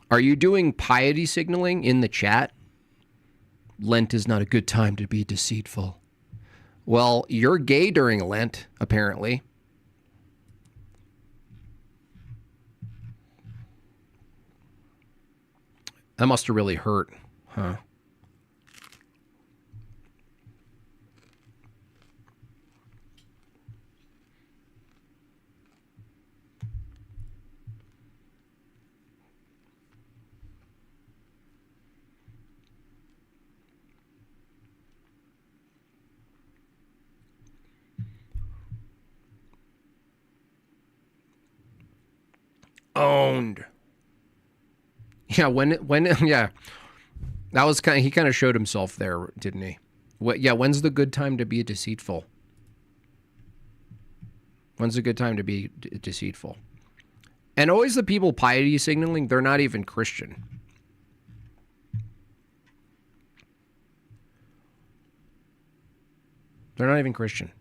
Are you doing piety signaling in the chat? Lent is not a good time to be deceitful. Well, you're gay during Lent, apparently. That must have really hurt, huh? Owned. Yeah, yeah. That was he kind of showed himself there, didn't he? When's the good time to be deceitful? When's a good time to be deceitful? And always the people piety signaling, they're not even Christian. They're not even Christian.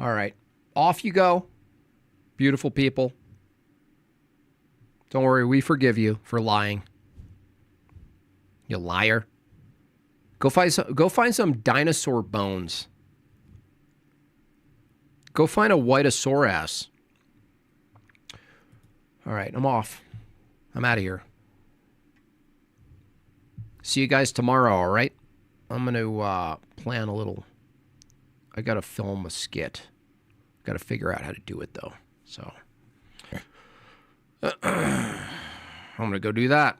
All right. Off you go. Beautiful people. Don't worry, we forgive you for lying. You liar. Go find some dinosaur bones. Go find a whiteosaurus. All right, I'm off. I'm out of here. See you guys tomorrow, all right? I'm going to plan a little. I got to film a skit. Got to figure out how to do it, though. So I'm going to go do that.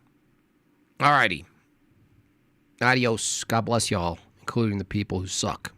All righty. Adios. God bless y'all, including the people who suck.